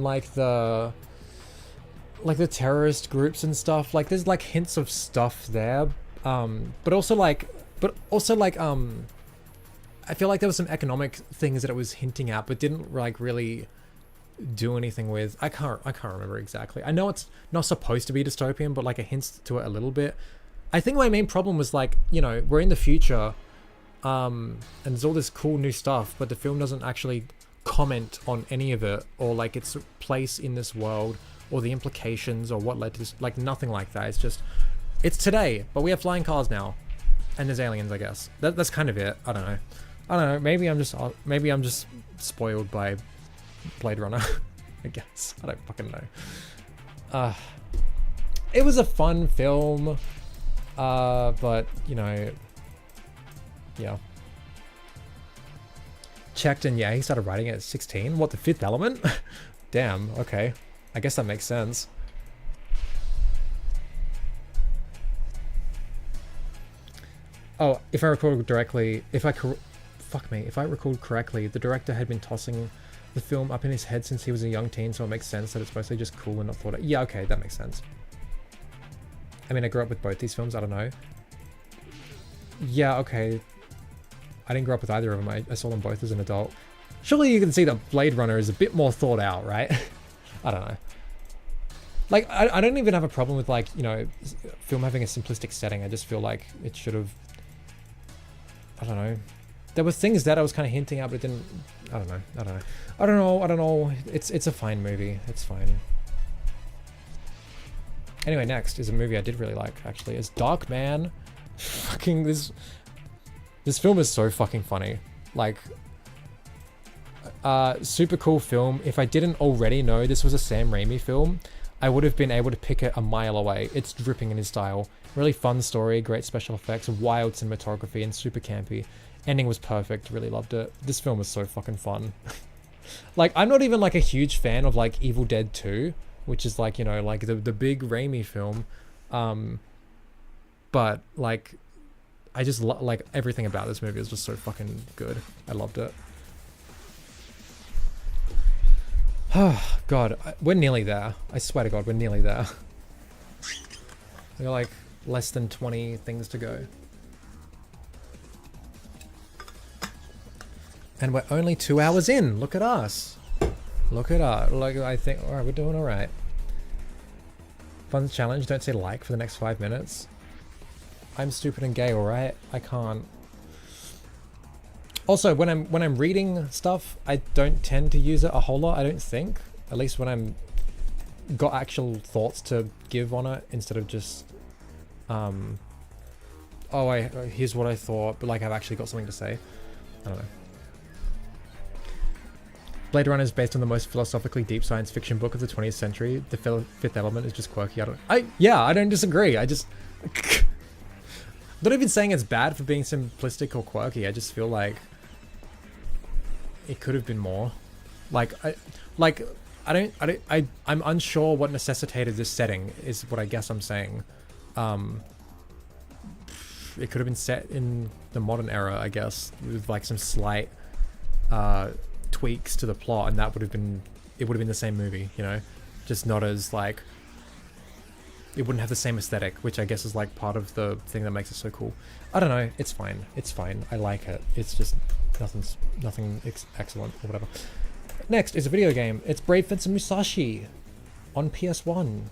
Speaker 1: like the terrorist groups and stuff. Like there's like hints of stuff there, but also like I feel like there was some economic things that it was hinting at, but didn't like really do anything with. I can't remember exactly. I know it's not supposed to be dystopian, but like it hints to it a little bit. I think my main problem was like, you know, we're in the future, and there's all this cool new stuff, but the film doesn't actually comment on any of it, or like its place in this world, or the implications, or what led to this, like nothing like that. It's just, it's today, but we have flying cars now, and there's aliens, I guess. That's kind of it. I don't know. Maybe I'm just spoiled by Blade Runner, I guess. I don't fucking know. It was a fun film, but you know, yeah. Checked, and yeah, he started writing it at 16. What, the Fifth Element? Damn, okay. I guess that makes sense. Oh, if I recall correctly, if I recalled correctly, the director had been tossing the film up in his head since he was a young teen, so it makes sense that it's mostly just cool and not thought of. Yeah, okay, that makes sense. I mean, I grew up with both these films, I don't know. Yeah, okay. I didn't grow up with either of them, I saw them both as an adult. Surely you can see that Blade Runner is a bit more thought out, right? I don't know. Like, I don't even have a problem with, like, you know, film having a simplistic setting. I just feel like it should have... I don't know. There were things that I was kind of hinting at, but it didn't... I don't know. It's a fine movie. It's fine. Anyway, next is a movie I did really like, actually. It's Darkman. Fucking this film is so fucking funny. Like, super cool film. If I didn't already know this was a Sam Raimi film, I would have been able to pick it a mile away. It's dripping in his style. Really fun story, great special effects, wild cinematography, and super campy. Ending was perfect, really loved it. This film was so fucking fun. Like, I'm not even like a huge fan of like Evil Dead 2, which is like, you know, like the big Raimi film. But like, I just like everything about this movie is just so fucking good. I loved it. Oh, God, we're nearly there. I swear to God, we're nearly there. We got like less than 20 things to go. And we're only 2 hours in. Look at us. Look at us. Like, I think, all right, we're doing all right. Fun challenge. Don't say like for the next 5 minutes. I'm stupid and gay, all right? I can't. Also, when I'm reading stuff, I don't tend to use it a whole lot. I don't think. At least when I'm got actual thoughts to give on it, instead of just, here's what I thought, but like I've actually got something to say. I don't know. Blade Runner is based on the most philosophically deep science fiction book of the 20th century. The Fifth Element is just quirky. I don't disagree. I just... not even saying it's bad for being simplistic or quirky. I just feel like it could have been more. I'm unsure what necessitated this setting, is what I guess I'm saying. It could have been set in the modern era, I guess, with like some slight tweaks to the plot, and that would have been, it would have been the same movie, you know, just not as like it wouldn't have the same aesthetic, which I guess is like part of the thing that makes it so cool. I don't know, it's fine. It's fine. I like it. It's just nothing excellent or whatever. Next is a video game. It's Brave Fencer Musashi on PS1.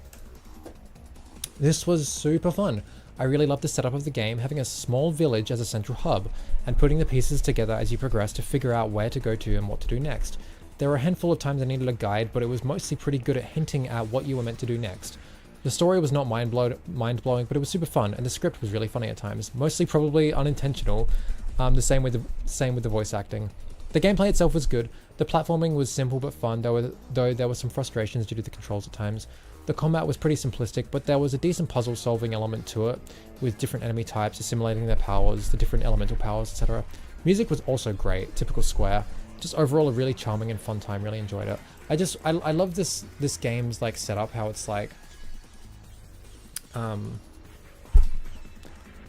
Speaker 1: This was super fun. I really loved the setup of the game, having a small village as a central hub, and putting the pieces together as you progress to figure out where to go to and what to do next. There were a handful of times I needed a guide, but it was mostly pretty good at hinting at what you were meant to do next. The story was not mind-blowing, but it was super fun, and the script was really funny at times, mostly probably unintentional. The same with the voice acting. The gameplay itself was good. The platforming was simple but fun, though there were some frustrations due to the controls at times. The combat was pretty simplistic, but there was a decent puzzle-solving element to it, with different enemy types assimilating their powers, the different elemental powers, etc. Music was also great, typical Square. Just overall a really charming and fun time, really enjoyed it. I love this game's like setup, how it's like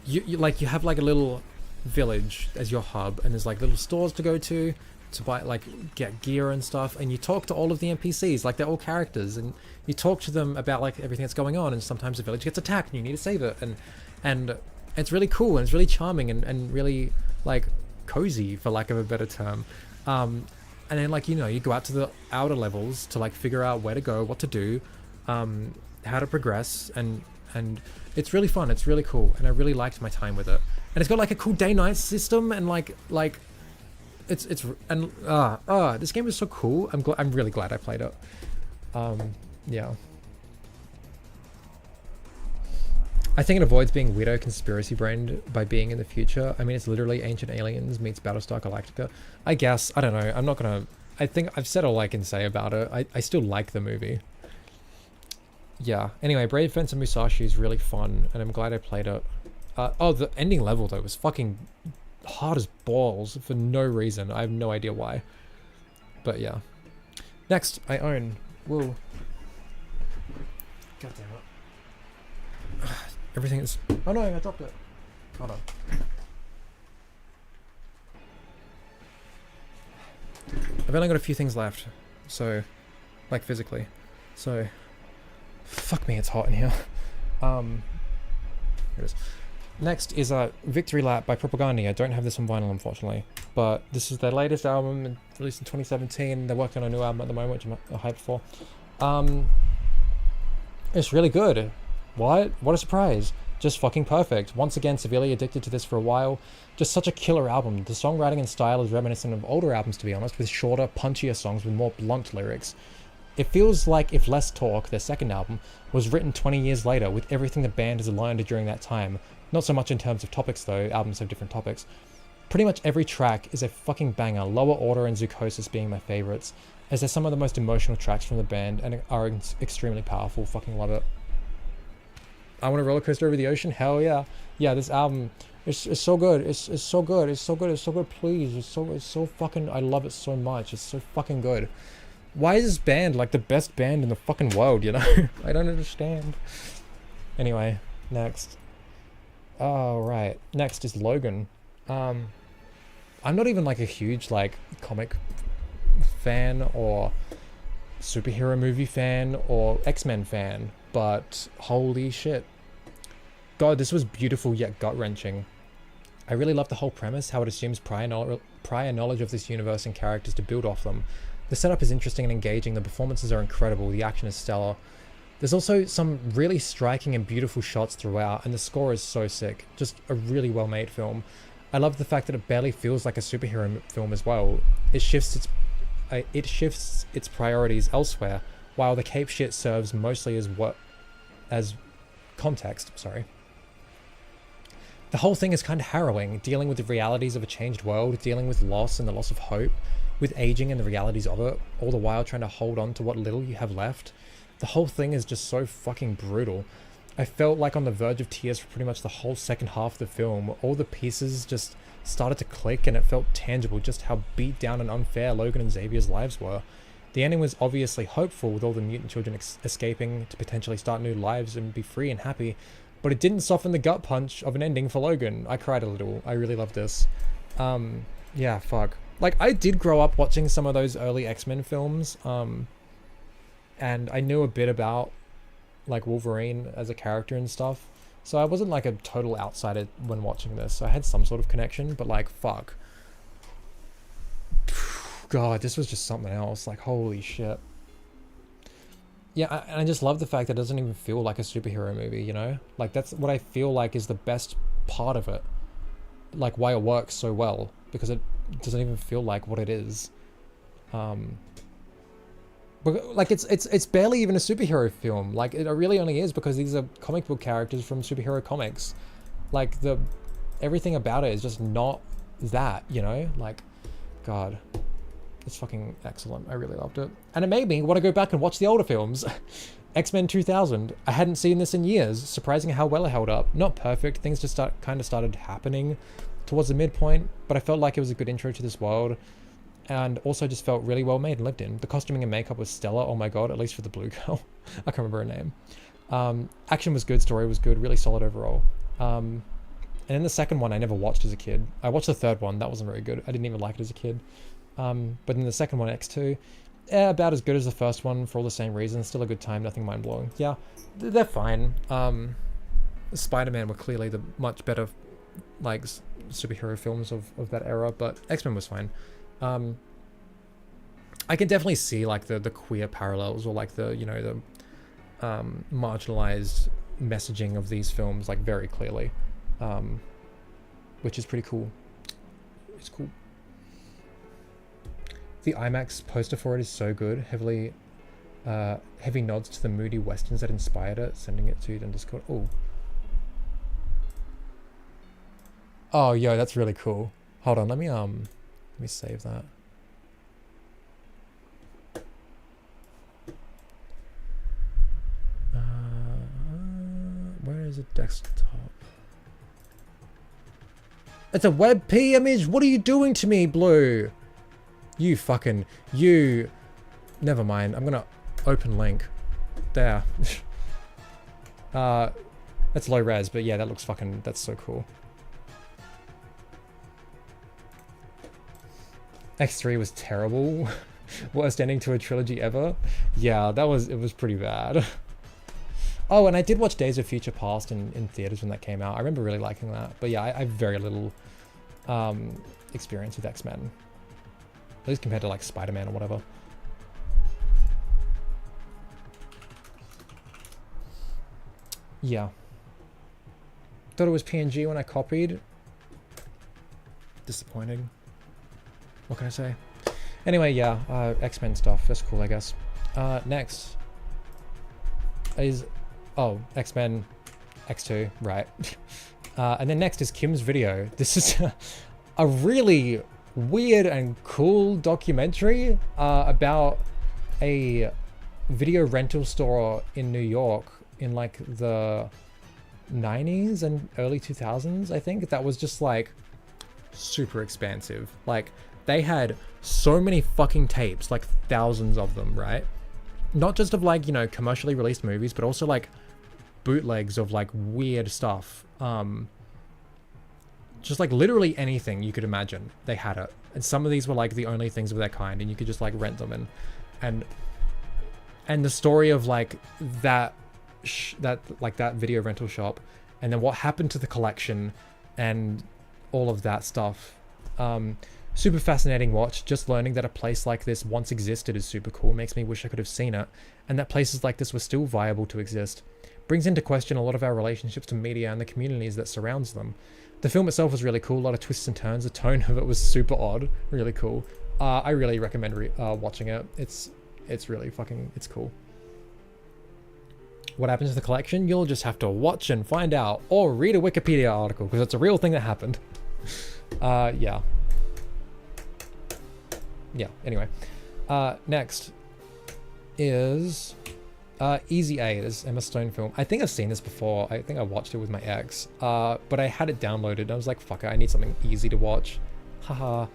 Speaker 1: you have like a little village as your hub, and there's like little stores to go to buy, like, get gear and stuff, and you talk to all of the NPCs like they're all characters, and you talk to them about like everything that's going on, and sometimes the village gets attacked and you need to save it, and it's really cool, and it's really charming and really like cozy, for lack of a better term. And then, like, you know, you go out to the outer levels to like figure out where to go, what to do, how to progress, and it's really fun. It's really cool, and I really liked my time with it. And it's got like a cool day-night system, and like this game is so cool. I'm really glad I played it. Yeah. I think it avoids being weirdo conspiracy brained by being in the future. I mean, it's literally Ancient Aliens meets Battlestar Galactica. I guess, I don't know. I'm not gonna, I think I've said all I can say about it. I still like the movie. Yeah. Anyway, Brave Fencer Musashi is really fun, and I'm glad I played it. The ending level though was fucking hard as balls for no reason. I have no idea why. But yeah. Next, I own. Whoa. God damn it. Everything is... Oh no, I dropped it. Hold on. I've only got a few things left. So, like physically. So, fuck me, it's hot in here. Here it is. Next is a Victory Lap by Propaganda. I don't have this on vinyl, unfortunately, but this is their latest album, released in 2017. They're working on a new album at the moment, which I'm hyped for. It's really good. What a surprise. Just fucking perfect. Once again, severely addicted to this for a while. Just such a killer album. The songwriting and style is reminiscent of older albums, to be honest, with shorter, punchier songs with more blunt lyrics. It feels like If Less Talk, their second album, was written 20 years later, with everything the band has learned during that time. Not so much in terms of topics though, albums have different topics. Pretty much every track is a fucking banger, Lower Order and Zookosis being my favourites, as they're some of the most emotional tracks from the band and are extremely powerful. Fucking love it. I Want a Roller Coaster Over the Ocean? Hell yeah. Yeah, this album is so good. It's so good. It's so good. It's so good. Please. It's so fucking, I love it so much. It's so fucking good. Why is this band like the best band in the fucking world, you know? I don't understand. Anyway, next. Oh, right. Next is Logan. I'm not even like a huge like comic fan or superhero movie fan or X-Men fan, but holy shit. God, this was beautiful yet gut-wrenching. I really love the whole premise, how it assumes prior knowledge of this universe and characters to build off them. The setup is interesting and engaging, the performances are incredible, the action is stellar. There's also some really striking and beautiful shots throughout, and the score is so sick. Just a really well-made film. I love the fact that it barely feels like a superhero film as well. It shifts its priorities elsewhere, while the cape shit serves mostly as context. Sorry. The whole thing is kind of harrowing, dealing with the realities of a changed world, dealing with loss and the loss of hope, with aging and the realities of it, all the while trying to hold on to what little you have left. The whole thing is just so fucking brutal. I felt like on the verge of tears for pretty much the whole second half of the film. All the pieces just started to click, and it felt tangible just how beat down and unfair Logan and Xavier's lives were. The ending was obviously hopeful, with all the mutant children escaping to potentially start new lives and be free and happy, but it didn't soften the gut punch of an ending for Logan. I cried a little. I really loved this. Yeah, fuck. Like, I did grow up watching some of those early X-Men films, and I knew a bit about like Wolverine as a character and stuff. So I wasn't like a total outsider when watching this. So I had some sort of connection, but like, fuck. God, this was just something else. Like, holy shit. Yeah, and I just love the fact that it doesn't even feel like a superhero movie, you know? Like, that's what I feel like is the best part of it. Like, why it works so well. Because it doesn't even feel like what it is. But, like, it's barely even a superhero film. Like, it really only is because these are comic book characters from superhero comics. Like, everything about it is just not that, you know? Like, God. It's fucking excellent. I really loved it. And it made me want to go back and watch the older films. X-Men 2000. I hadn't seen this in years. Surprising how well it held up. Not perfect. Things just kind of started happening towards the midpoint. But I felt like it was a good intro to this world. And also just felt really well made and lived in. The costuming and makeup was stellar. Oh my god, at least for the blue girl. I can't remember her name. Action was good. Story was good. Really solid overall. And then the second one I never watched as a kid. I watched the third one. That wasn't very good. I didn't even like it as a kid. But in the second one, X2, about as good as the first one for all the same reasons. Still a good time, nothing mind-blowing. Yeah, they're fine. Spider-Man were clearly the much better, like, superhero films of that era, but X-Men was fine. I can definitely see, like, the queer parallels, or, like, the, you know, the marginalized messaging of these films, like, very clearly. Which is pretty cool. It's cool. The IMAX poster for it is so good. Heavy nods to the moody westerns that inspired it. Sending it to Discord. Oh, yo, that's really cool. Hold on, let me save that. Where is it? Desktop. It's a WebP image. What are you doing to me, Blue? You. Never mind. I'm gonna open link. There. That's low res, but yeah, that looks fucking, that's so cool. X3 was terrible. Worst ending to a trilogy ever. Yeah, it was pretty bad. Oh, and I did watch Days of Future Past in theaters when that came out. I remember really liking that. But yeah, I have very little experience with X-Men. At least compared to like Spider-Man or whatever. Yeah. Thought it was PNG when I copied. Disappointing. What can I say? Anyway, yeah, X-Men stuff. That's cool, I guess. Next is... Oh, X-Men X2, right. And then next is Kim's video. This is a really weird and cool documentary about a video rental store in New York in like the 90s and early 2000s, I think. That was just like super expansive. Like they had so many fucking tapes, like thousands of them, right? Not just of like, you know, commercially released movies, but also like bootlegs of like weird stuff. Just like literally anything you could imagine, they had it. And some of these were like the only things of their kind, and you could just like rent them. And the story of like that video rental shop, and then what happened to the collection and all of that stuff. Super fascinating watch. Just learning that a place like this once existed is super cool. Makes me wish I could have seen it, and that places like this were still viable to exist. Brings into question a lot of our relationships to media and the communities that surrounds them. The film itself was really cool, a lot of twists and turns. The tone of it was super odd, really cool. I really recommend watching it. It's really fucking, it's cool. What happens to the collection? You'll just have to watch and find out, or read a Wikipedia article, because it's a real thing that happened. Yeah. Yeah, anyway. Next is Easy A. This Emma Stone film. I think I've seen this before. I think I watched it with my ex. But I had it downloaded. I was like, fuck it, I need something easy to watch. Haha.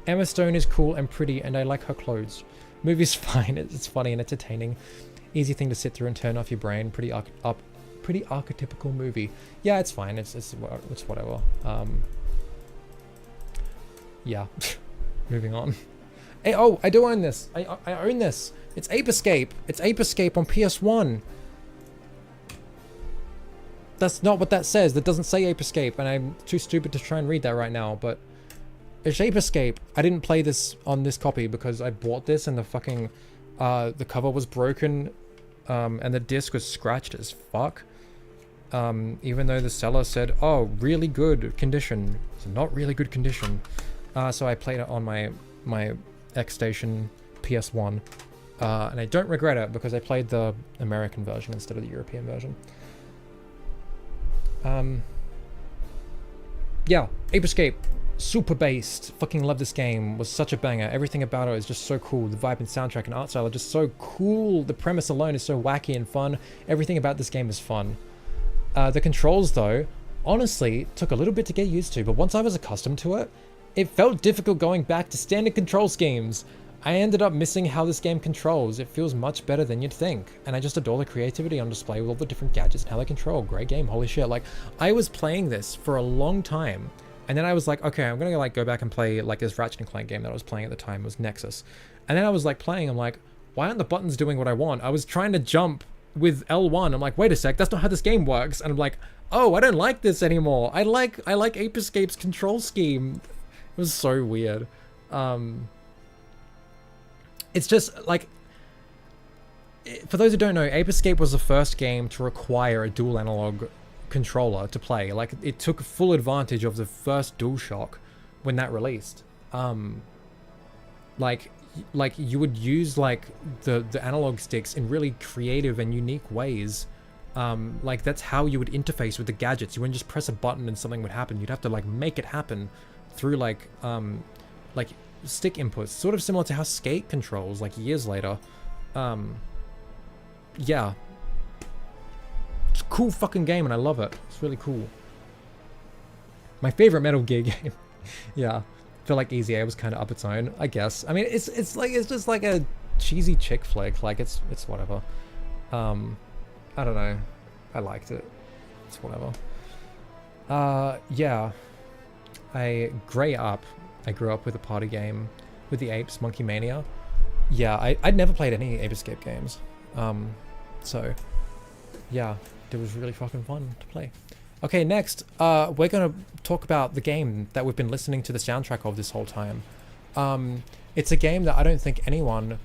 Speaker 1: Emma Stone is cool and pretty, and I like her clothes. Movie's fine. It's funny and entertaining. Easy thing to sit through and turn off your brain. Pretty archetypical movie. Yeah, it's fine. It's whatever. Yeah. Moving on. Hey, oh, I do own this. I own this. It's Ape Escape. It's Ape Escape on PS1. That's not what that says. That doesn't say Ape Escape, and I'm too stupid to try and read that right now, but it's Ape Escape. I didn't play this on this copy because I bought this and the fucking, the cover was broken, and the disc was scratched as fuck. Even though the seller said, oh, really good condition. It's not really good condition. So I played it on my X-Station PS1. And I don't regret it because I played the American version instead of the European version. Yeah, Ape Escape, super based. Fucking love this game. Was such a banger. Everything about it is just so cool. The vibe and soundtrack and art style are just so cool. The premise alone is so wacky and fun. Everything about this game is fun. The controls, though, honestly, took a little bit to get used to, but once I was accustomed to it, it felt difficult going back to standard control schemes. I ended up missing how this game controls. It feels much better than you'd think. And I just adore the creativity on display with all the different gadgets and how they control. Great game, holy shit. Like, I was playing this for a long time, and then I was like, okay, I'm gonna like go back and play like this Ratchet and Clank game that I was playing at the time, was Nexus. And then I was like playing, I'm like, why aren't the buttons doing what I want? I was trying to jump with L1. I'm like, wait a sec, that's not how this game works. And I'm like, oh, I don't like this anymore. I like Ape Escape's control scheme. It was so weird. It's just, like, for those who don't know, Ape Escape was the first game to require a dual analog controller to play. Like, it took full advantage of the first DualShock when that released. Like you would use, like, the analog sticks in really creative and unique ways. Like, that's how you would interface with the gadgets. You wouldn't just press a button and something would happen. You'd have to, like, make it happen through, like stick inputs, sort of similar to how Skate controls, like, years later. Yeah. It's a cool fucking game, and I love it. It's really cool. My favorite Metal Gear game. Yeah. I feel like Easy A was kind of up its own, I guess. I mean, it's just like a cheesy chick flick. Like, it's whatever. I don't know. I liked it. It's whatever. Yeah. I grew up with a party game with the apes, Monkey Mania. Yeah, I'd never played any Ape Escape games. So, yeah, it was really fucking fun to play. Okay, next, we're gonna talk about the game that we've been listening to the soundtrack of this whole time. It's a game that I don't think anyone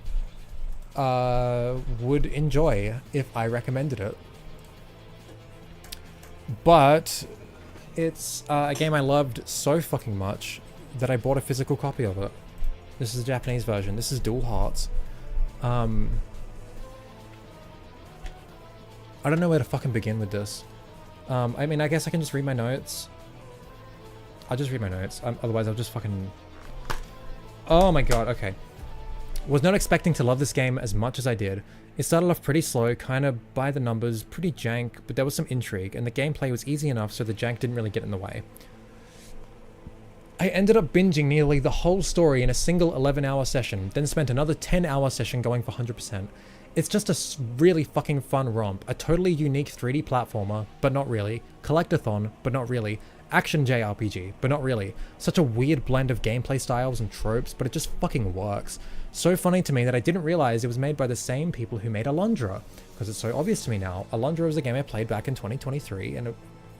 Speaker 1: would enjoy if I recommended it. But it's a game I loved so fucking much that I bought a physical copy of it. This is the Japanese version. This is Dual Hearts. I don't know where to fucking begin with this. I mean, I guess I can just read my notes. I'll just read my notes. Otherwise, I'll just fucking... Oh my god, okay. Was not expecting to love this game as much as I did. It started off pretty slow, kind of by the numbers, pretty jank, but there was some intrigue, and the gameplay was easy enough so the jank didn't really get in the way. I ended up binging nearly the whole story in a single 11-hour session, then spent another 10-hour session going for 100%. It's just a really fucking fun romp, a totally unique 3D platformer, but not really, collectathon, but not really, action JRPG, but not really, such a weird blend of gameplay styles and tropes, but it just fucking works. So funny to me that I didn't realize it was made by the same people who made Alundra, because it's so obvious to me now. Alundra was a game I played back in 2023, and it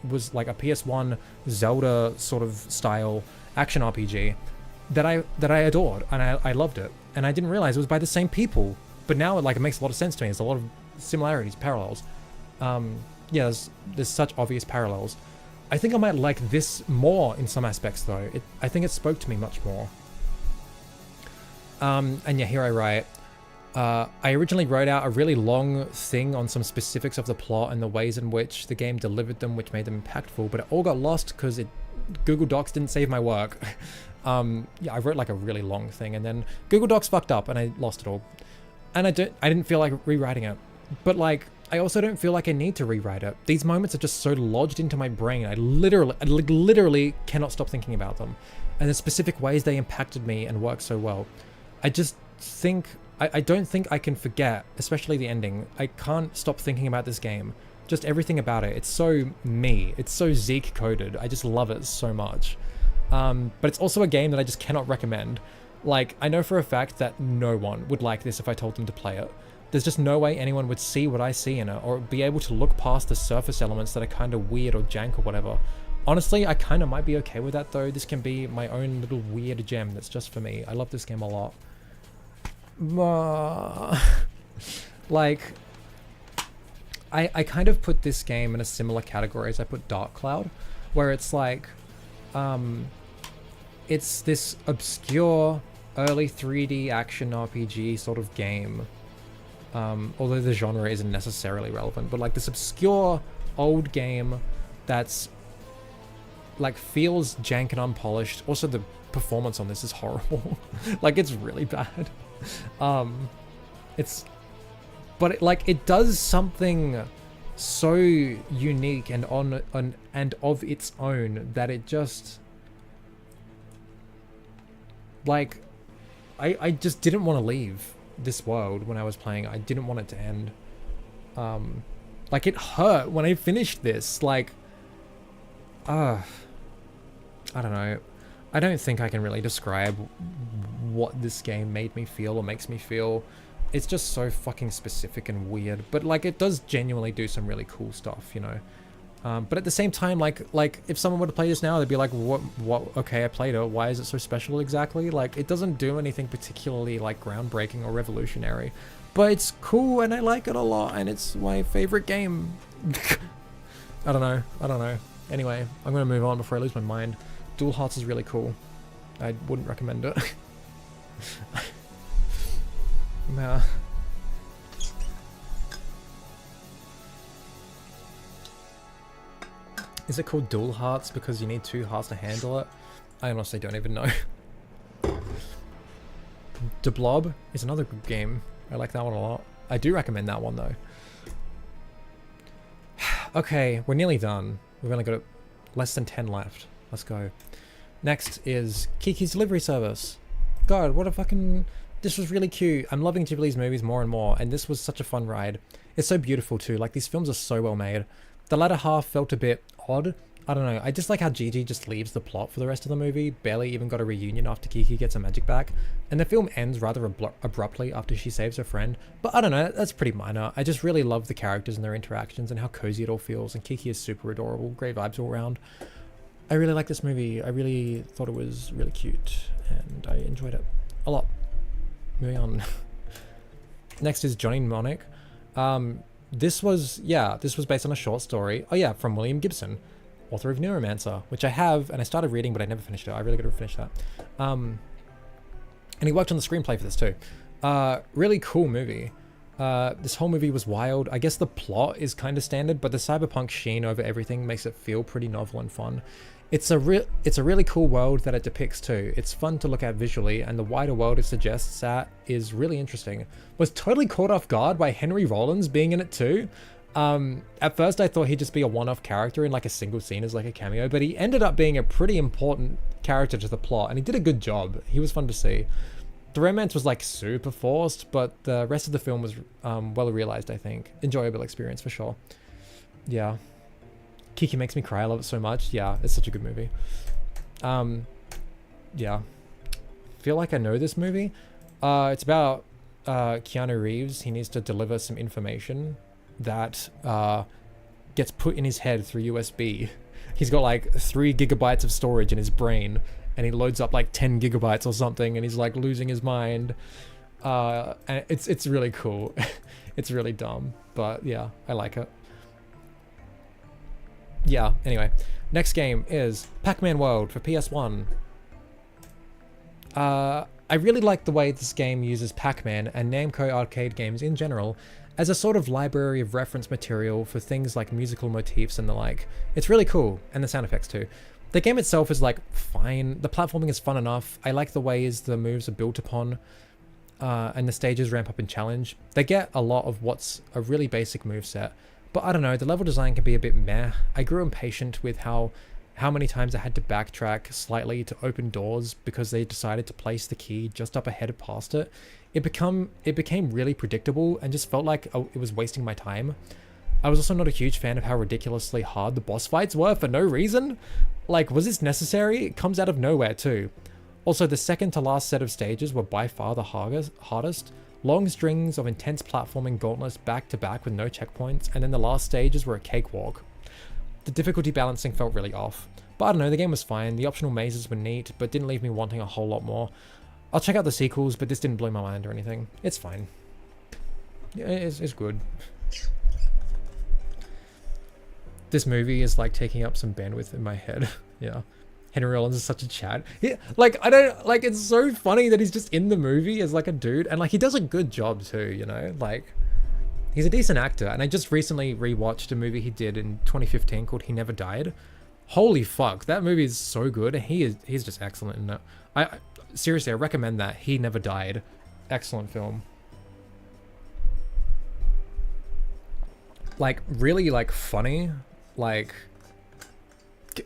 Speaker 1: was like a PS1 Zelda sort of style action RPG that I adored, and I loved it, and I didn't realize it was by the same people. But now it makes a lot of sense to me. There's a lot of similarities, parallels. Yeah, there's such obvious parallels. I think I might like this more in some aspects, though. I think it spoke to me much more. And yeah, here I write. I originally wrote out a really long thing on some specifics of the plot and the ways in which the game delivered them, which made them impactful, but it all got lost because Google Docs didn't save my work. Yeah, I wrote like a really long thing, and then Google Docs fucked up, and I lost it all. And I didn't feel like rewriting it. But like, I also don't feel like I need to rewrite it. These moments are just so lodged into my brain. I literally cannot stop thinking about them. And the specific ways they impacted me and worked so well. I just think, I don't think I can forget, especially the ending. I can't stop thinking about this game. Just everything about it. It's so me. It's so Zeke coded. I just love it so much. But it's also a game that I just cannot recommend. Like, I know for a fact that no one would like this if I told them to play it. There's just no way anyone would see what I see in it, or be able to look past the surface elements that are kind of weird or jank or whatever. Honestly, I kind of might be okay with that though. This can be my own little weird gem that's just for me. I love this game a lot. Like, I kind of put this game in a similar category as I put Dark Cloud, where it's like, it's this obscure early 3D action RPG sort of game. Although the genre isn't necessarily relevant, but like this obscure old game that's like feels jank and unpolished. Also, the performance on this is horrible. Like, it's really bad. But it does something so unique and and of its own that it just, like, I just didn't want to leave this world when I was playing. I didn't want it to end. Like, it hurt when I finished this. Like, I don't know. I don't think I can really describe what this game made me feel or makes me feel. It's just so fucking specific and weird. But, like, it does genuinely do some really cool stuff, you know? But at the same time, like if someone were to play this now, they'd be like, what, okay, I played it. Why is it so special exactly? Like, it doesn't do anything particularly, like, groundbreaking or revolutionary. But it's cool, and I like it a lot, and it's my favorite game. I don't know. Anyway, I'm gonna move on before I lose my mind. Dual Hearts is really cool. I wouldn't recommend it. Nah. Is it called Dual Hearts because you need 2 hearts to handle it? I honestly don't even know. The Blob is another good game. I like that one a lot. I do recommend that one though. Okay, we're nearly done. We've only got less than 10 left. Let's go. Next is Kiki's Delivery Service. God, what a fucking... This was really cute. I'm loving Ghibli's movies more and more, and this was such a fun ride. It's so beautiful too. Like, these films are so well made. The latter half felt a bit odd. I don't know. I just like how Gigi just leaves the plot for the rest of the movie. Barely even got a reunion after Kiki gets her magic back. And the film ends rather abruptly after she saves her friend. But I don't know, that's pretty minor. I just really love the characters and their interactions and how cozy it all feels. And Kiki is super adorable. Great vibes all around. I really like this movie. I really thought it was really cute. And I enjoyed it a lot. Moving on. Next is Johnny Mnemonic. This was based on a short story. Oh yeah, from William Gibson, author of Neuromancer, which I have, and I started reading, but I never finished it. I really got to finish that. And he worked on the screenplay for this too. Really cool movie. This whole movie was wild. I guess the plot is kind of standard, but the cyberpunk sheen over everything makes it feel pretty novel and fun. It's a really cool world that it depicts too. It's fun to look at visually, and the wider world it suggests at is really interesting. Was totally caught off guard by Henry Rollins being in it too. At first I thought he'd just be a one-off character in like a single scene as like a cameo, but he ended up being a pretty important character to the plot, and he did a good job. He was fun to see. The romance was like super forced, but the rest of the film was well realized, I think. Enjoyable experience for sure. Yeah. Kiki makes me cry. I love it so much. Yeah, it's such a good movie. Yeah. Feel like I know this movie. It's about Keanu Reeves. He needs to deliver some information that gets put in his head through USB. He's got like 3 gigabytes of storage in his brain, and he loads up like 10 gigabytes or something, and he's like losing his mind. And it's really cool. It's really dumb, but yeah, I like it. Yeah, anyway. Next game is Pac-Man World for PS1. I really like the way this game uses Pac-Man and Namco arcade games in general as a sort of library of reference material for things like musical motifs and the like. It's really cool, and the sound effects too. The game itself is like fine. The platforming is fun enough. I like the ways the moves are built upon, and the stages ramp up in challenge. They get a lot of what's a really basic moveset. But I don't know, the level design can be a bit meh. I grew impatient with how many times I had to backtrack slightly to open doors because they decided to place the key just up ahead past it. It became really predictable and just felt like it was wasting my time. I was also not a huge fan of how ridiculously hard the boss fights were for no reason. Like, was this necessary? It comes out of nowhere too. Also, the second to last set of stages were by far the hardest. Long strings of intense platforming gauntlets back to back with no checkpoints, and then the last stages were a cakewalk. The difficulty balancing felt really off. But I don't know, the game was fine, the optional mazes were neat, but didn't leave me wanting a whole lot more. I'll check out the sequels, but this didn't blow my mind or anything. It's fine. Yeah, it's good. This movie is like taking up some bandwidth in my head. Yeah. Henry Rollins is such a Chad. Yeah, like, I don't, like, it's so funny that he's just in the movie as like a dude, and like he does a good job too, you know? Like, he's a decent actor, and I just recently rewatched a movie he did in 2015 called He Never Died. Holy fuck, that movie is so good. He's just excellent in it. Seriously, I recommend that. He Never Died. Excellent film. Like, really, like, funny. Like,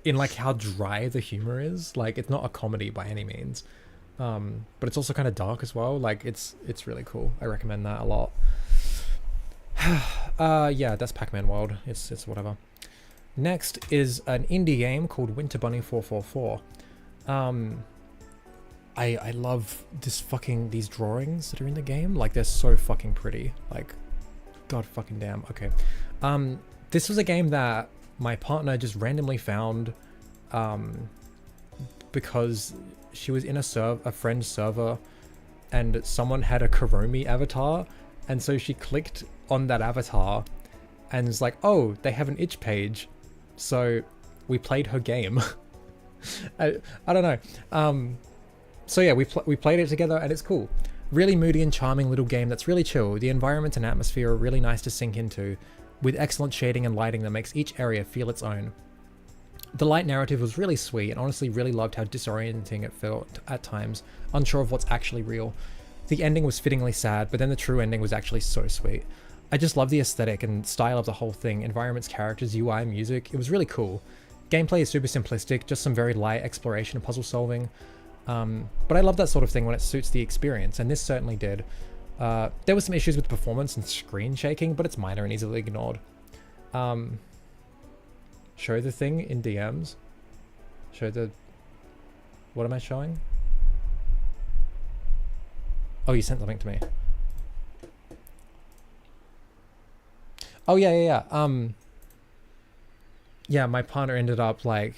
Speaker 1: in, like, how dry the humor is. Like, it's not a comedy by any means. But it's also kind of dark as well. Like, it's really cool. I recommend that a lot. Yeah, that's Pac-Man World. It's whatever. Next is an indie game called Winter Bunny 444. I love these drawings that are in the game. Like, they're so fucking pretty. Like, god fucking damn. Okay. This was a game that my partner just randomly found because she was in a friend's server and someone had a Kuromi avatar, and so she clicked on that avatar and it's like, oh, they have an itch page. So we played her game. I don't know. So yeah, we played it together and it's cool. Really moody and charming little game that's really chill. The environment and atmosphere are really nice to sink into, with excellent shading and lighting that makes each area feel its own. The light narrative was really sweet, and honestly really loved how disorienting it felt at times, unsure of what's actually real. The ending was fittingly sad, but then the true ending was actually so sweet. I just love the aesthetic and style of the whole thing, environments, characters, UI, music. It was really cool. Gameplay is super simplistic, just some very light exploration and puzzle solving. But I love that sort of thing when it suits the experience, and this certainly did. There were some issues with performance and screen shaking, but it's minor and easily ignored. Show the thing in DMs. Show the... What am I showing? Oh, you sent something to me. Oh, yeah. Yeah, my partner ended up, like,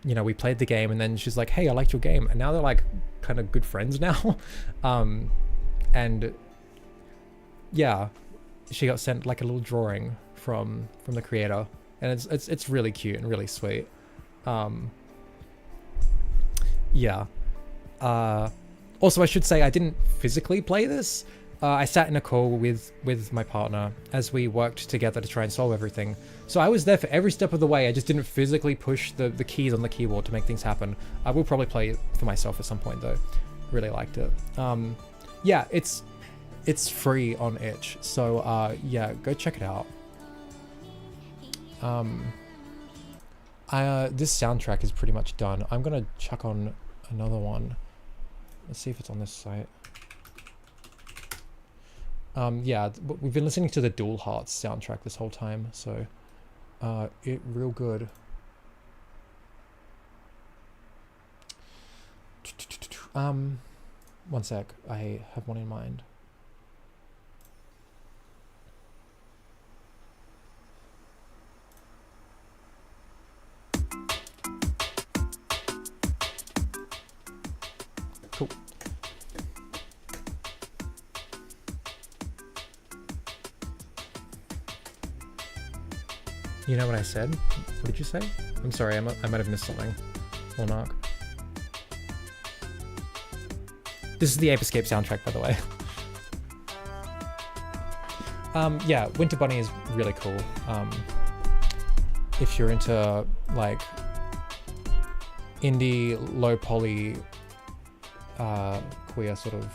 Speaker 1: you know, we played the game and then she's like, hey, I liked your game. And now they're, like, kind of good friends now. And yeah, she got sent, like, a little drawing from the creator. And it's really cute and really sweet. Yeah. Also, I should say I didn't physically play this. I sat in a call with my partner as we worked together to try and solve everything. So I was there for every step of the way. I just didn't physically push the keys on the keyboard to make things happen. I will probably play it for myself at some point though. Really liked it. Yeah, it's free on itch. So yeah, go check it out. This soundtrack is pretty much done. I'm gonna chuck on another one. Let's see if it's on this site. Yeah, we've been listening to the Dual Hearts soundtrack this whole time, so it real good. One sec, I have one in mind. Cool. You know what I said? What did you say? I'm sorry, I might have missed something. Or not. This is the Ape Escape soundtrack, by the way. Yeah, Winter Bunny is really cool. If you're into, like, indie, low poly, queer sort of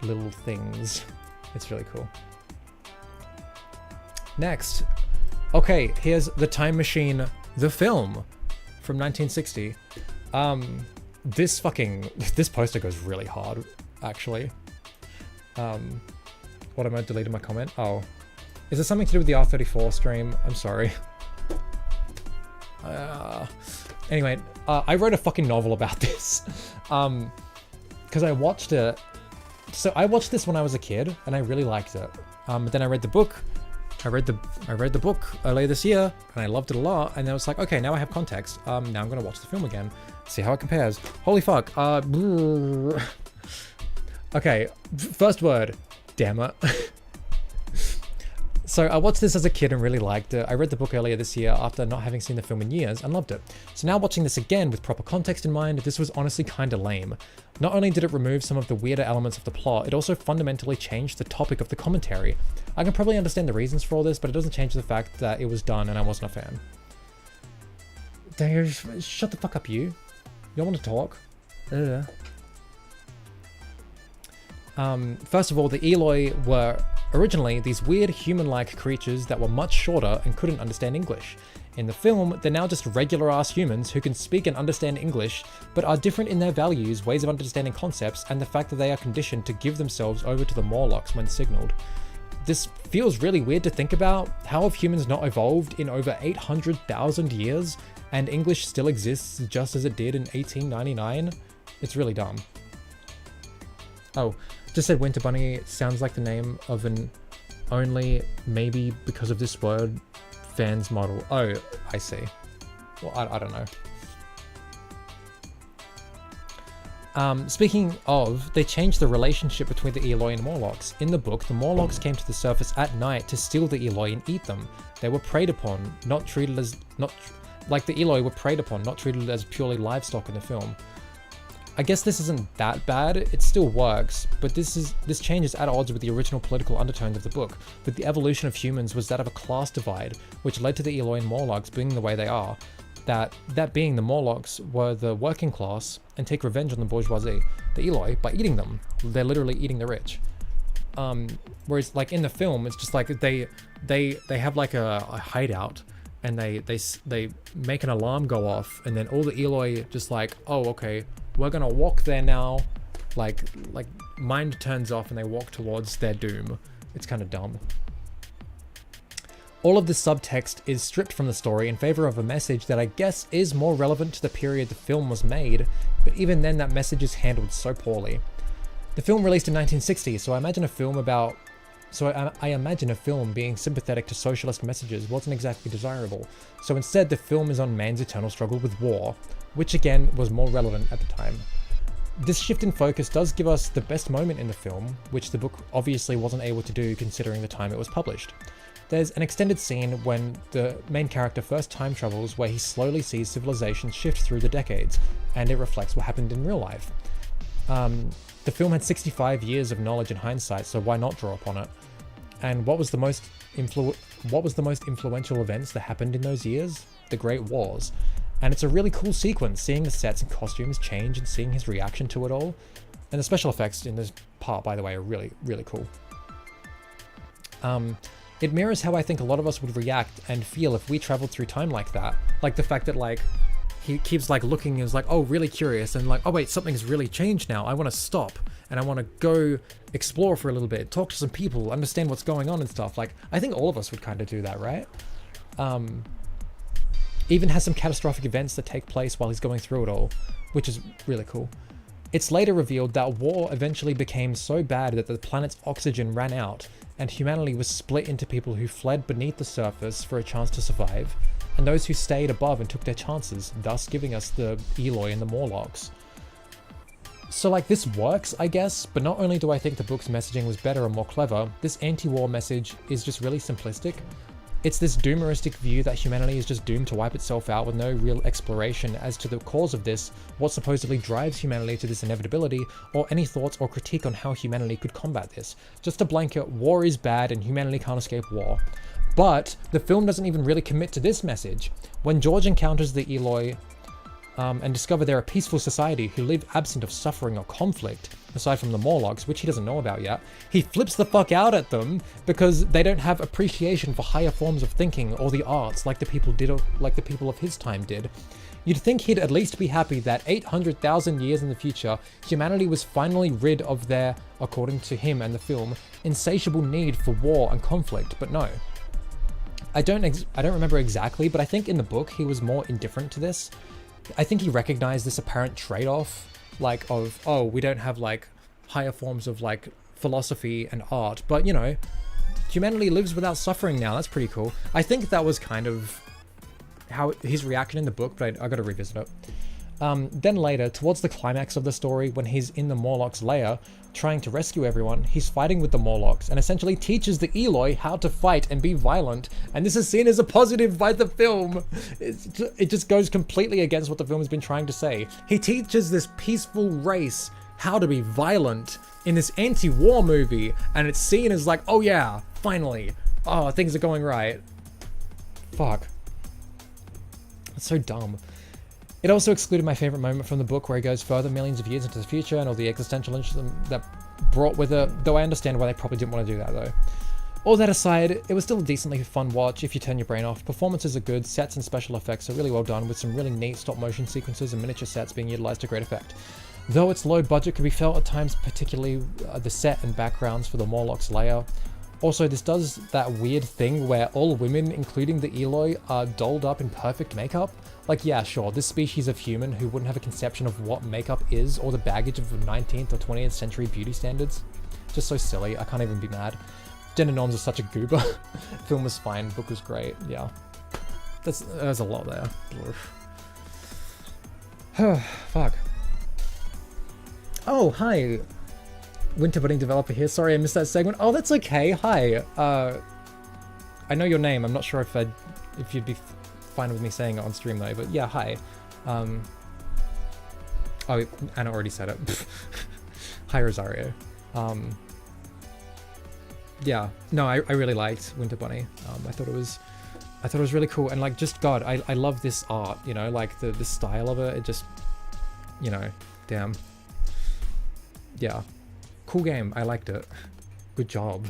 Speaker 1: little things, it's really cool. Next. Okay, here's The Time Machine, the film from 1960. This poster goes really hard, actually. What am I deleting my comment? Oh, is there something to do with the R34 stream? I'm sorry. Anyway, I wrote a fucking novel about this. Because I watched it So I watched this when I was a kid, and I really liked it. But then I read the book. I read the book earlier this year, and I loved it a lot. And I was like, okay, now I have context. Now I'm gonna watch the film again, see how it compares. Holy fuck. Okay, first word. Damn it. So I watched this as a kid and really liked it. I read the book earlier this year after not having seen the film in years and loved it. So now watching this again with proper context in mind, this was honestly kinda lame. Not only did it remove some of the weirder elements of the plot, it also fundamentally changed the topic of the commentary. I can probably understand the reasons for all this, but it doesn't change the fact that it was done and I wasn't a fan. Shut the fuck up, you. You want to talk? First of all, the Eloi were originally these weird human-like creatures that were much shorter and couldn't understand English. In the film, they're now just regular-ass humans who can speak and understand English, but are different in their values, ways of understanding concepts, and the fact that they are conditioned to give themselves over to the Morlocks when signaled. This feels really weird to think about. How have humans not evolved in over 800,000 years, and English still exists just as it did in 1899? It's really dumb. Oh, just said Winter Bunny sounds like the name of an only maybe because of this word fans model. Oh, I see. Well, I don't know. Speaking of, they changed the relationship between the Eloi and Morlocks. In the book, the Morlocks came to the surface at night to steal the Eloi and eat them. They were preyed upon, not treated as like the Eloi were preyed upon, not treated as purely livestock in the film. I guess this isn't that bad, it still works, but this change is at odds with the original political undertones of the book, that the evolution of humans was that of a class divide, which led to the Eloi and Morlocks being the way they are. That being the Morlocks were the working class and take revenge on the bourgeoisie, the Eloi, by eating them. They're literally eating the rich. Whereas like in the film, it's just like they have like a hideout, and they make an alarm go off, and then all the Eloi just like, oh, okay, we're gonna walk there now. Like mind turns off and they walk towards their doom. It's kind of dumb. All of this subtext is stripped from the story in favor of a message that I guess is more relevant to the period the film was made, but even then that message is handled so poorly. The film released in 1960, so I imagine a film being sympathetic to socialist messages wasn't exactly desirable. So instead the film is on man's eternal struggle with war, which again was more relevant at the time. This shift in focus does give us the best moment in the film, which the book obviously wasn't able to do considering the time it was published. There's an extended scene when the main character first time travels where he slowly sees civilization shift through the decades, and it reflects what happened in real life. The film had 65 years of knowledge in hindsight, so why not draw upon it? And what was the most influential events that happened in those years? The Great Wars. And it's a really cool sequence, seeing the sets and costumes change and seeing his reaction to it all. And the special effects in this part, by the way, are really, really cool. It mirrors how I think a lot of us would react and feel if we traveled through time like that. Like the fact that like, he keeps like looking and is like, oh, really curious, and like, oh wait, something's really changed now. I want to stop and I want to go explore for a little bit, talk to some people, understand what's going on and stuff. Like, I think all of us would kind of do that, right? Even has some catastrophic events that take place while he's going through it all, which is really cool. It's later revealed that war eventually became so bad that the planet's oxygen ran out, and humanity was split into people who fled beneath the surface for a chance to survive, and those who stayed above and took their chances, thus giving us the Eloi and the Morlocks. So like, this works, I guess, but not only do I think the book's messaging was better and more clever, this anti-war message is just really simplistic. It's this doomeristic view that humanity is just doomed to wipe itself out with no real exploration as to the cause of this, what supposedly drives humanity to this inevitability, or any thoughts or critique on how humanity could combat this. Just a blanket, war is bad and humanity can't escape war. But the film doesn't even really commit to this message. When George encounters the Eloi and discover they're a peaceful society who live absent of suffering or conflict, aside from the Morlocks, which he doesn't know about yet, he flips the fuck out at them because they don't have appreciation for higher forms of thinking or the arts like the people of his time did. You'd think he'd at least be happy that 800,000 years in the future, humanity was finally rid of their, according to him and the film, insatiable need for war and conflict, but no. I don't remember exactly, but I think in the book he was more indifferent to this. I think he recognized this apparent trade-off, like of, oh, we don't have like higher forms of like philosophy and art, but you know, humanity lives without suffering now. That's pretty cool. I think that was kind of how his reaction in the book, but I gotta revisit it. Then later, towards the climax of the story, when he's in the Morlock's lair, trying to rescue everyone, he's fighting with the Morlocks and essentially teaches the Eloi how to fight and be violent. And this is seen as a positive by the film. It just goes completely against what the film has been trying to say. He teaches this peaceful race how to be violent in this anti-war movie, and it's seen as like, oh yeah, finally, oh, things are going right. Fuck. That's so dumb. It also excluded my favorite moment from the book, where he goes further millions of years into the future and all the existentialism that brought with it, though I understand why they probably didn't want to do that though. All that aside, it was still a decently fun watch if you turn your brain off. Performances are good, sets and special effects are really well done, with some really neat stop motion sequences and miniature sets being utilized to great effect. Though its low budget could be felt at times, particularly the set and backgrounds for the Morlock's lair. Also, this does that weird thing where all women, including the Eloi, are dolled up in perfect makeup. Like, yeah, sure, this species of human who wouldn't have a conception of what makeup is or the baggage of 19th or 20th century beauty standards. Just so silly, I can't even be mad. Gender norms are such a goober. Film was fine, book was great, yeah. There's a lot there. Fuck. Oh, hi. Winter Budding developer here. Sorry I missed that segment. Oh, that's okay. Hi. I know your name. I'm not sure if you'd be fine with me saying it on stream though, but yeah, hi. Oh, Anna already said it. Hi, Rosario. Yeah, no, I really liked Winter Bunny. I thought it was really cool, and like, just God, I love this art, you know, like the style of it. It just, you know, damn. Yeah, cool game. I liked it. Good job.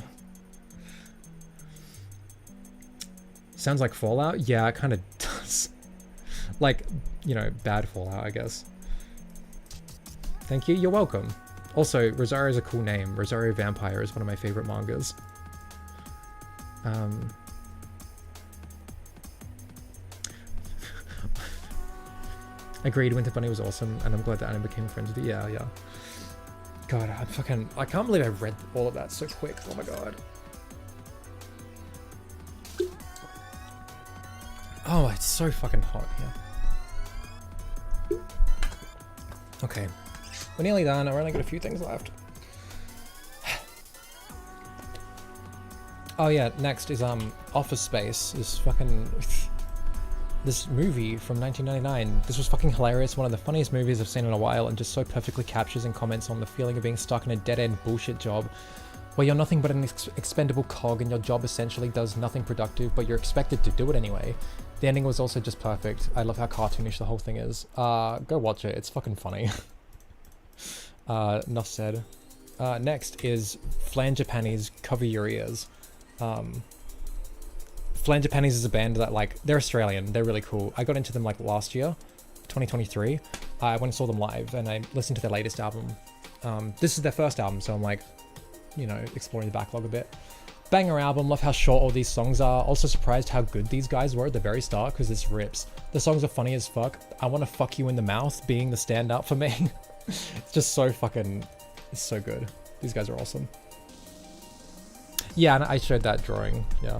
Speaker 1: Sounds like Fallout? Yeah, it kind of does. Like, you know, bad Fallout, I guess. Thank you. You're welcome. Also, Rosario is a cool name. Rosario Vampire is one of my favorite mangas. Agreed, Winter Bunny was awesome, and I'm glad that Anna became friends with you. Yeah, yeah. God, I can't believe I read all of that so quick. Oh my god. Oh, it's so fucking hot here. Okay. We're nearly done. I've only got a few things left. Oh yeah, next is Office Space. This movie from 1999. This was fucking hilarious. One of the funniest movies I've seen in a while, and just so perfectly captures and comments on the feeling of being stuck in a dead-end bullshit job where you're nothing but an expendable cog and your job essentially does nothing productive, but you're expected to do it anyway. The ending was also just perfect. I love how cartoonish the whole thing is. Go watch it. It's fucking funny. Enough said. Next is Flangipanis Cover Your Ears. Flangipanis is a band that, like, they're Australian. They're really cool. I got into them like last year, 2023. I went and saw them live and I listened to their latest album. This is their first album, so I'm like, you know, exploring the backlog a bit. Banger album. Love how short all these songs are. Also surprised how good these guys were at the very start, because this rips. The songs are funny as fuck. I Want to Fuck You in the Mouth being the standout for me. It's just so fucking, it's so good. These guys are awesome. Yeah, and I showed that drawing. Yeah.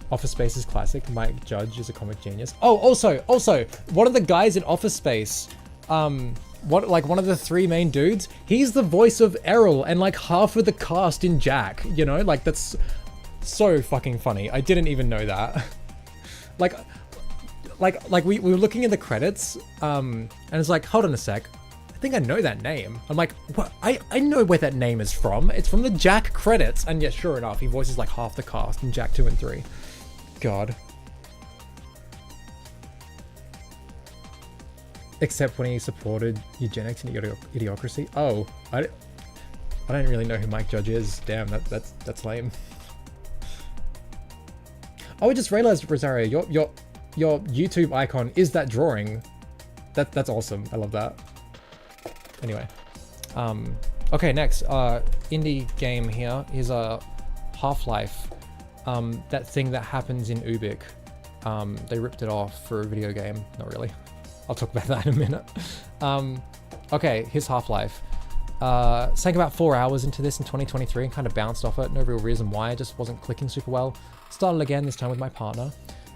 Speaker 1: Office Space is classic. Mike Judge is a comic genius. Oh, also, one of the guys in Office Space, one of the three main dudes, he's the voice of Errol and like half of the cast in Jack, you know? Like, that's so fucking funny. I didn't even know that. like we were looking at the credits, and it's like, hold on a sec. I think I know that name. I'm like, what? I know where that name is from. It's from the Jack credits. And yeah, sure enough, he voices like half the cast in Jack 2 and 3. God. Except when he supported eugenics and idiocracy. Oh, I don't really know who Mike Judge is. Damn, that's lame. Oh, I just realized, Rosario, your YouTube icon is that drawing. That's awesome. I love that. Anyway, okay, next, indie game here is a Half-Life, that thing that happens in Ubik. They ripped it off for a video game. Not really. I'll talk about that in a minute. Okay, here's Half-Life. Sank about 4 hours into this in 2023 and kind of bounced off it. No real reason why, it just wasn't clicking super well. Started again, this time with my partner.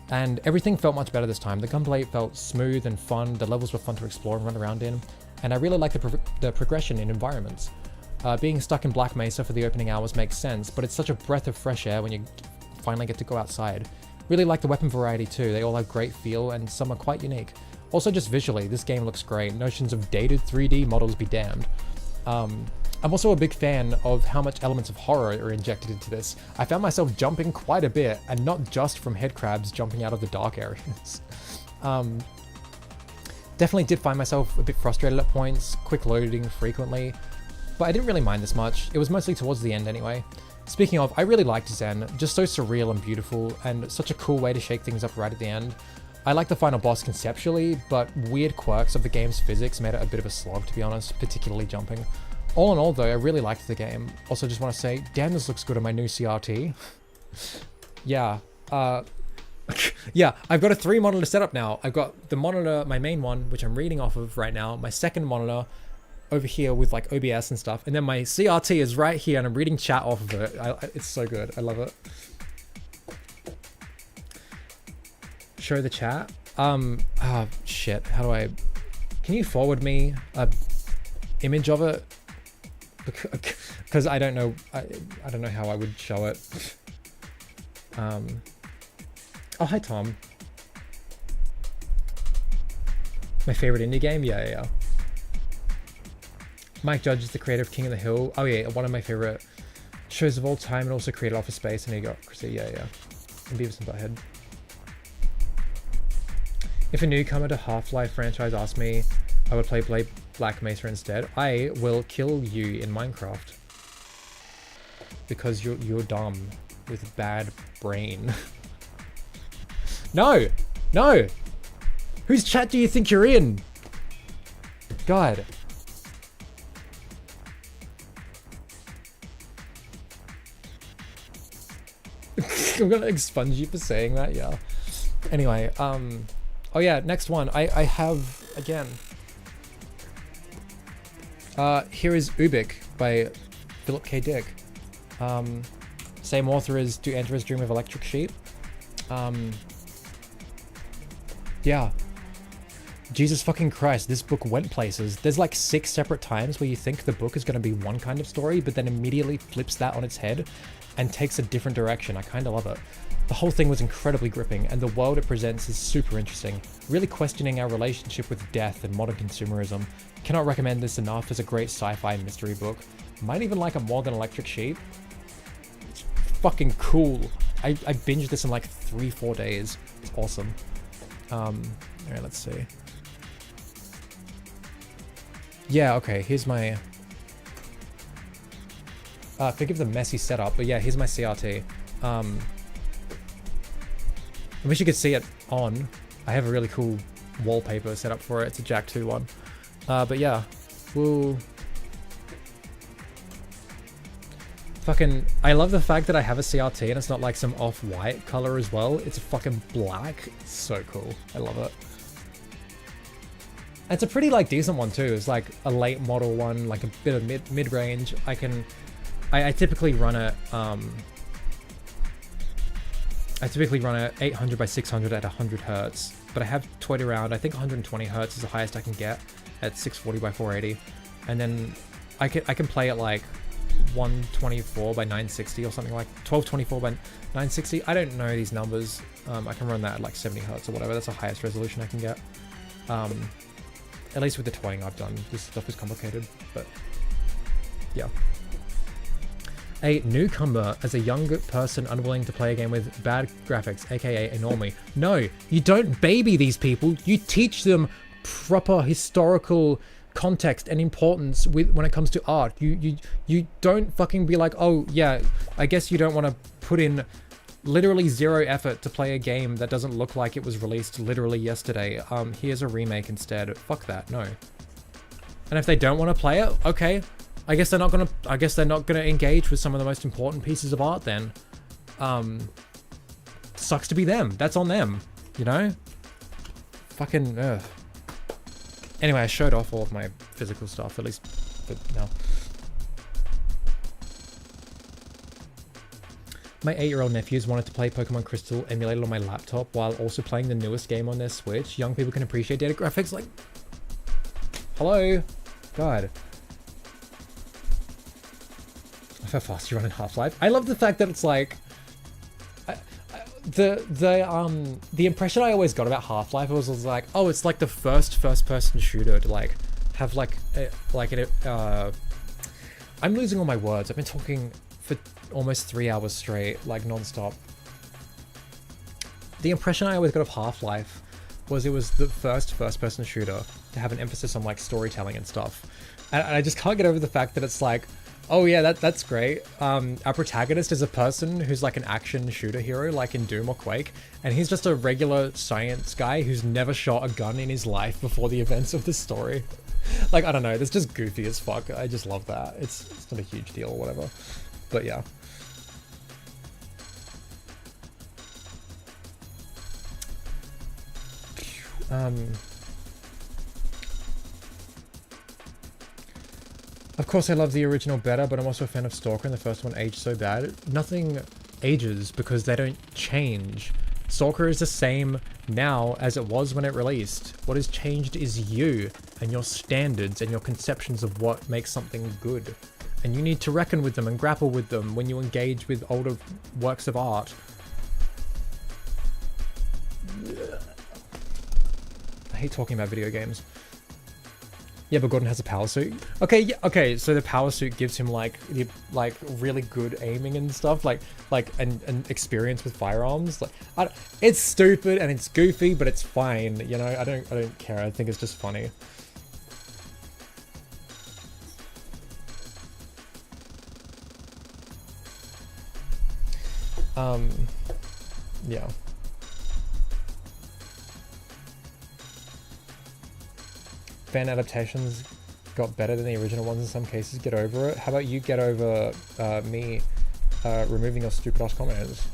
Speaker 1: And everything felt much better this time. The gunplay felt smooth and fun. The levels were fun to explore and run around in. And I really like the progression in environments. Being stuck in Black Mesa for the opening hours makes sense, but it's such a breath of fresh air when you finally get to go outside. Really like the weapon variety too. They all have great feel and some are quite unique. Also just visually, this game looks great. Notions of dated 3D models be damned. I'm also a big fan of how much elements of horror are injected into this. I found myself jumping quite a bit, and not just from headcrabs jumping out of the dark areas. Definitely did find myself a bit frustrated at points, quick loading frequently, but I didn't really mind this much. It was mostly towards the end anyway. Speaking of, I really liked Zen, just so surreal and beautiful, and such a cool way to shake things up right at the end. I like the final boss conceptually, but weird quirks of the game's physics made it a bit of a slog, to be honest, particularly jumping. All in all though, I really liked the game. Also just want to say, damn, this looks good on my new CRT. Yeah, yeah, I've got a 3 monitor setup now. I've got the monitor, my main one, which I'm reading off of right now, my second monitor over here with like OBS and stuff, and then my CRT is right here and I'm reading chat off of it. It's so good, I love it. Show the chat. Oh shit, how do I, can you forward me a image of it? Because I don't know, I don't know how I would show it. Oh, hi Tom. My favorite indie game? Yeah. Mike Judge is the creator of King of the Hill. Oh yeah, one of my favorite shows of all time, and also created Office Space. And here you go, Chrissy, yeah. And Beavis and Butthead. If a newcomer to Half-Life franchise asked me, I would play Black Mesa instead. I will kill you in Minecraft. Because you're dumb with a bad brain. No! Whose chat do you think you're in? God. I'm gonna expunge you for saying that, yeah. Anyway, oh yeah, next one. I have, again. Here is Ubik by Philip K. Dick. Same author as Do Androids Dream of Electric Sheep? Yeah. Jesus fucking Christ, this book went places. There's like 6 separate times where you think the book is going to be one kind of story, but then immediately flips that on its head and takes a different direction. I kind of love it. The whole thing was incredibly gripping, and the world it presents is super interesting, really questioning our relationship with death and modern consumerism. Cannot recommend this enough as a great sci-fi mystery book. Might even like it more than Electric Sheep. It's fucking cool. I binged this in like 3-4 days. It's awesome. Alright, let's see. Yeah, okay, here's my... forgive the messy setup, but yeah, here's my CRT. I wish you could see it on. I have a really cool wallpaper set up for it. It's a Jack 2 one. But yeah, we'll... Fucking, I love the fact that I have a CRT and it's not like some off-white color as well. It's fucking black. It's so cool. I love it. And it's a pretty like decent one too. It's like a late model one, like a bit of mid-range. I typically run it, I typically run it 800 by 600 at 100 hertz, but I have toyed around. I think 120 hertz is the highest I can get at 640 by 480, and then I can play it like 124 by 960 or something, like 1224 by 960. I don't know these numbers. I can run that at like 70 hertz or whatever. That's the highest resolution I can get. At least with the toying I've done. This stuff is complicated, but yeah. A newcomer as a younger person unwilling to play a game with bad graphics, aka a normie. No, you don't baby these people. You teach them proper historical context and importance when it comes to art. You don't fucking be like, oh yeah, I guess you don't want to put in literally 0 effort to play a game that doesn't look like it was released literally yesterday. Here's a remake instead. Fuck that, no. And if they don't want to play it, okay. I guess they're not gonna engage with some of the most important pieces of art then. Sucks to be them. That's on them, you know? Fucking ugh. Anyway, I showed off all of my physical stuff, at least for now. My 8-year-old nephews wanted to play Pokemon Crystal emulated on my laptop while also playing the newest game on their Switch. Young people can appreciate data graphics like... Hello? God. How fast you run in Half-Life. I love the fact that it's like... The impression I always got about Half-Life was like, oh, it's like the first-person shooter to like have like I'm losing all my words. I've been talking for almost 3 hours straight, like non-stop. The impression I always got of Half-Life was it was the first-person shooter to have an emphasis on like storytelling and stuff. And I just can't get over the fact that it's like, oh yeah, that's great. Our protagonist is a person who's like an action shooter hero, like in Doom or Quake, and he's just a regular science guy who's never shot a gun in his life before the events of the story. Like, I don't know, that's just goofy as fuck. I just love that. It's not a huge deal or whatever. But yeah. Of course I love the original better, but I'm also a fan of Stalker, and the first one aged so bad. Nothing ages because they don't change. Stalker is the same now as it was when it released. What has changed is you and your standards and your conceptions of what makes something good. And you need to reckon with them and grapple with them when you engage with older works of art. I hate talking about video games. Yeah, but Gordon has a power suit. Okay, yeah, okay. So the power suit gives him like really good aiming and stuff, and experience with firearms. Like, it's stupid and it's goofy, but it's fine. You know, I don't care. I think it's just funny. Yeah. Fan adaptations got better than the original ones in some cases. Get over it. How about you get over me removing your stupid ass comments?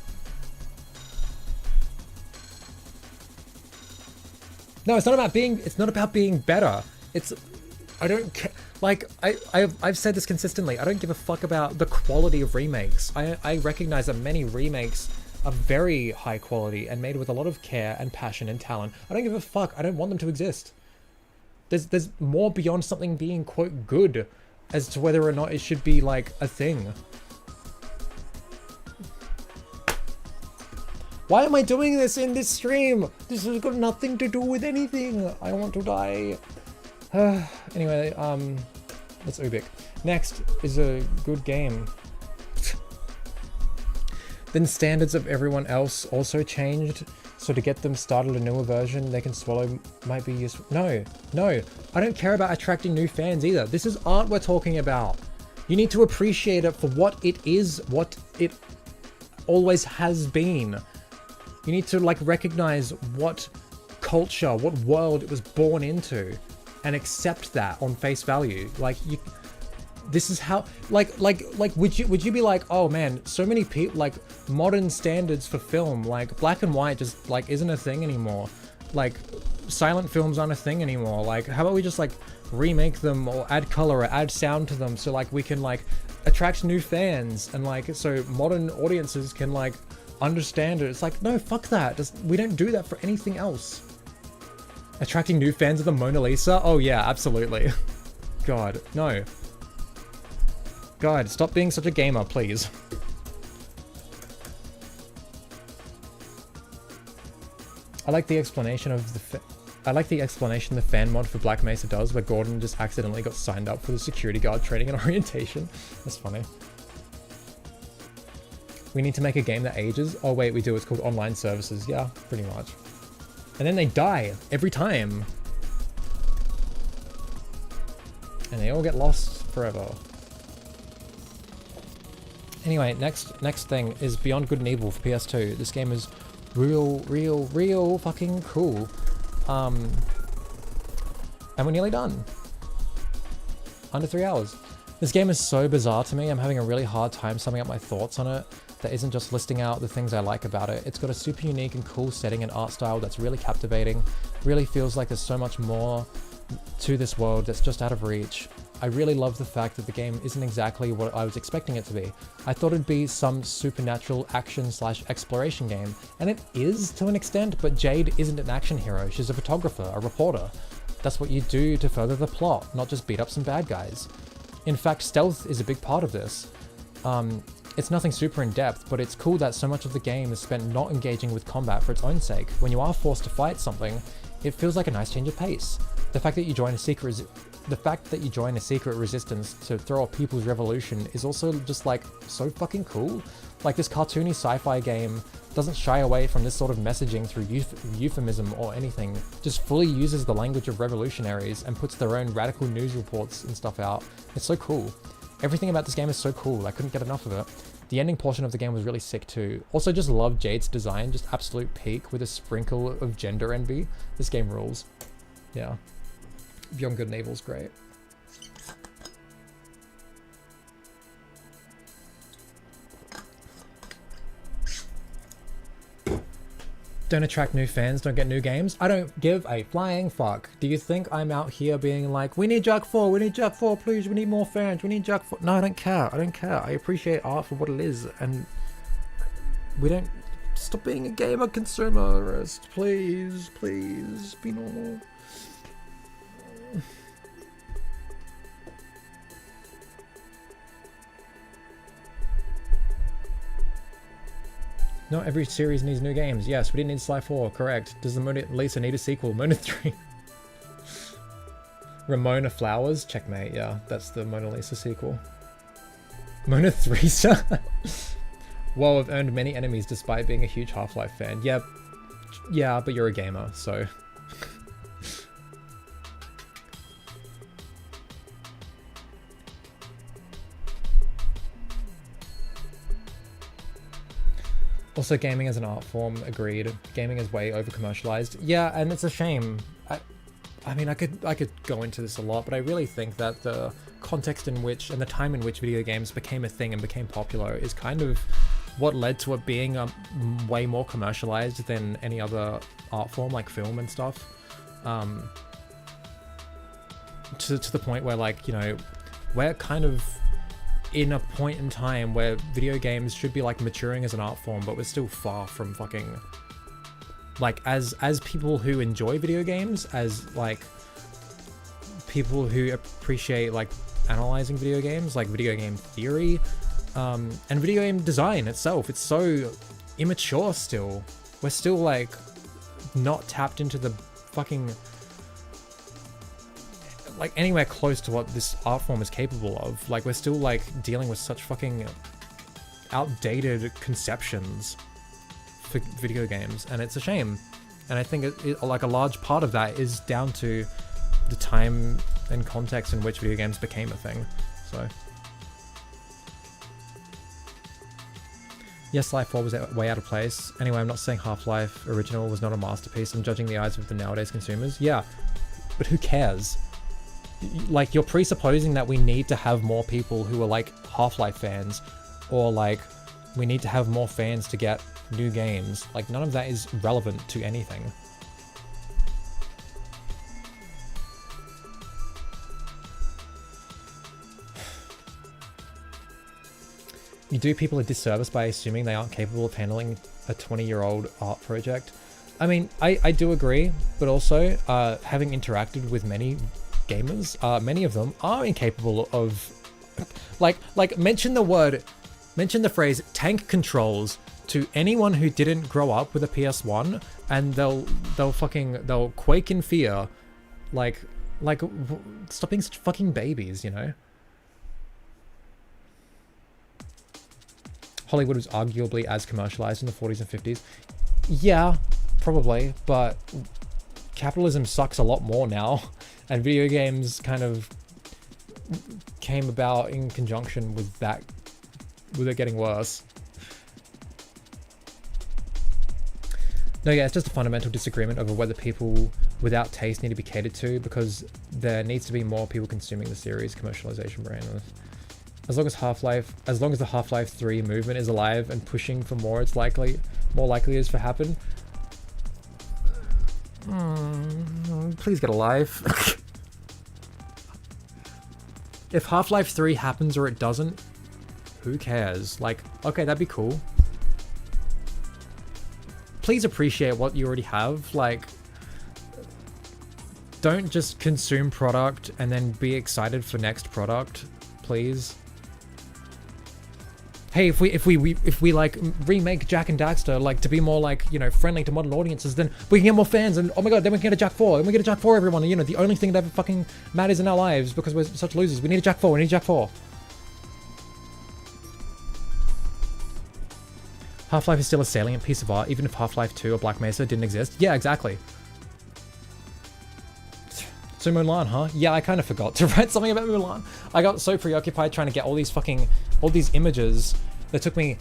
Speaker 1: No, it's not about being better. It's, I don't care. Like, I've said this consistently. I don't give a fuck about the quality of remakes. I recognize that many remakes are very high quality and made with a lot of care and passion and talent. I don't give a fuck. I don't want them to exist. There's more beyond something being, quote, good as to whether or not it should be, like, a thing. Why am I doing this in this stream? This has got nothing to do with anything. I want to die. Anyway, let's Ubik. Next is a good game. Then standards of everyone else also changed. So to get them started a newer version they can swallow might be useful. No, I don't care about attracting new fans either. This is art we're talking about. You need to appreciate it for what it is, what it always has been. You need to like recognize what culture, what world it was born into and accept that on face value. Like this is how, like, would you be like, oh man, so many people, like, modern standards for film, like, black and white just, like, isn't a thing anymore. Like, silent films aren't a thing anymore. Like, how about we just, like, remake them or add color or add sound to them so, like, we can, like, attract new fans and, like, so modern audiences can, like, understand it. It's like, no, fuck that. We don't do that for anything else. Attracting new fans of the Mona Lisa? Oh yeah, absolutely. God, no. God, stop being such a gamer, please. I like the explanation of the fan mod for Black Mesa does, where Gordon just accidentally got signed up for the security guard training and orientation. That's funny. We need to make a game that ages. Oh wait, we do. It's called Online Services. Yeah, pretty much. And then they die every time. And they all get lost forever. Anyway, next thing is Beyond Good and Evil for PS2. This game is real fucking cool. And we're nearly done. Under 3 hours. This game is so bizarre to me. I'm having a really hard time summing up my thoughts on it. That isn't just listing out the things I like about it. It's got a super unique and cool setting and art style that's really captivating. Really feels like there's so much more to this world that's just out of reach. I really love the fact that the game isn't exactly what I was expecting it to be. I thought it'd be some supernatural action/exploration game, and it is to an extent, but Jade isn't an action hero. She's a photographer, a reporter. That's what you do to further the plot, not just beat up some bad guys. In fact, stealth is a big part of this. It's nothing super in-depth, but it's cool that so much of the game is spent not engaging with combat for its own sake. When you are forced to fight something, it feels like a nice change of pace. The fact that you join a secret resistance to throw a people's revolution is also just like so fucking cool. Like, this cartoony sci-fi game doesn't shy away from this sort of messaging through euphemism or anything, just fully uses the language of revolutionaries and puts their own radical news reports and stuff out. It's so cool. Everything about this game is so cool, I couldn't get enough of it. The ending portion of the game was really sick too. Also just love Jade's design, just absolute peak with a sprinkle of gender envy. This game rules. Yeah. Beyond Good and Evil's great. Don't attract new fans, don't get new games. I don't give a flying fuck. Do you think I'm out here being like, we need Jak 4, we need Jak 4, please, we need more fans, we need Jak 4. No, I don't care, I don't care. I appreciate art for what it is, and we don't... Stop being a gamer consumerist, please, please, be normal. Not every series needs new games. Yes, we didn't need Sly 4, correct. Does the Mona Lisa need a sequel? Mona 3. Ramona Flowers? Checkmate, yeah. That's the Mona Lisa sequel. Mona 3, sir? Whoa, I've earned many enemies despite being a huge Half-Life fan. Yep. Yeah, but you're a gamer, so... Also, gaming as an art form, agreed. Gaming is way over-commercialized. Yeah, and it's a shame. I mean, I could go into this a lot, but I really think that the context in which, and the time in which video games became a thing and became popular is kind of what led to it being way more commercialized than any other art form, like film and stuff. To the point where, like, you know, we're kind of in a point in time where video games should be like maturing as an art form, but we're still far from fucking, like, as people who enjoy video games, as like people who appreciate like analyzing video games, like video game theory, and video game design itself, it's so immature still. We're still like not tapped into the fucking, like, anywhere close to what this art form is capable of. Like, we're still like dealing with such fucking outdated conceptions for video games, and it's a shame. And I think like a large part of that is down to the time and context in which video games became a thing. So yes, Life 4 was way out of place. Anyway, I'm not saying Half-Life original was not a masterpiece. I'm judging the eyes of the nowadays consumers. Yeah, but who cares? Like, you're presupposing that we need to have more people who are like Half-Life fans, or like we need to have more fans to get new games. Like, none of that is relevant to anything. You do people a disservice by assuming they aren't capable of handling a 20-year-old art project. I mean, I do agree, but also having interacted with many gamers, many of them are incapable of, mention the phrase tank controls to anyone who didn't grow up with a PS1, and they'll quake in fear, like stop being such fucking babies, you know? Hollywood was arguably as commercialized in the 40s and 50s. Yeah, probably, but capitalism sucks a lot more now, and video games kind of came about in conjunction with that, with it getting worse. No, yeah, it's just a fundamental disagreement over whether people without taste need to be catered to, because there needs to be more people consuming the series. Commercialization brain. As long as the Half-Life 3 movement is alive and pushing for more, it's more likely is to happen. Please get a life. If Half-Life 3 happens or it doesn't, who cares? Like, okay, that'd be cool. Please appreciate what you already have. Like, don't just consume product and then be excited for next product, please. Hey, if we like remake Jak and Daxter like to be more like, you know, friendly to modern audiences, then we can get more fans, and oh my god, then we can get a Jak 4, and we get a Jak 4, everyone. And, you know, the only thing that ever fucking matters in our lives because we're such losers. We need a Jak 4. We need a Jak 4. Half-Life is still a salient piece of art, even if Half-Life 2 or Black Mesa didn't exist. Yeah, exactly. So Mulan, huh? Yeah, I kind of forgot to write something about Mulan. I got so preoccupied trying to get all these images that took me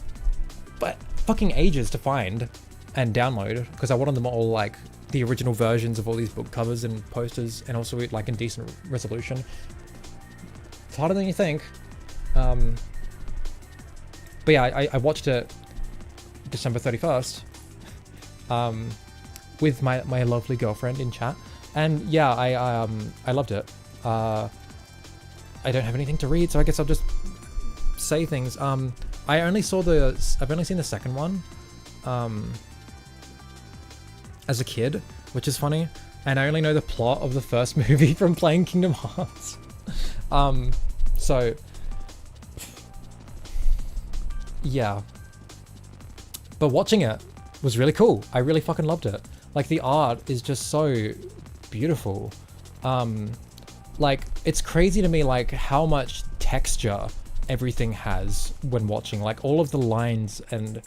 Speaker 1: fucking ages to find and download, because I wanted them all like the original versions of all these book covers and posters, and also like in decent resolution. It's harder than you think. But yeah, I watched it December 31st with my lovely girlfriend in chat. And yeah, I loved it. I don't have anything to read, so I guess I'll just say things. I've only seen the second one as a kid, which is funny. And I only know the plot of the first movie from playing Kingdom Hearts. So yeah. But watching it was really cool. I really fucking loved it. Like, the art is just so beautiful. Like, it's crazy to me like how much texture everything has when watching, like all of the lines and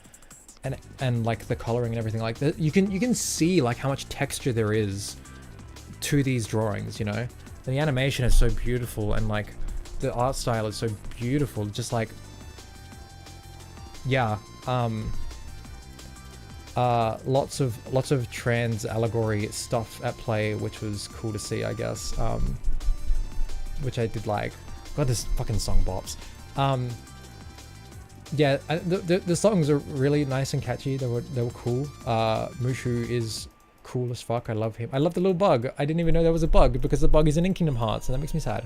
Speaker 1: like the coloring and everything like that. You can see like how much texture there is to these drawings, you know. And the animation is so beautiful, and like the art style is so beautiful. Just like, yeah, lots of trans allegory stuff at play, which was cool to see, I guess. Which I did like. God, this fucking song bops. Yeah, the songs are really nice and catchy. They were cool. Mushu is cool as fuck. I love him. I love the little bug. I didn't even know there was a bug, because the bug isn't in Kingdom Hearts, and that makes me sad.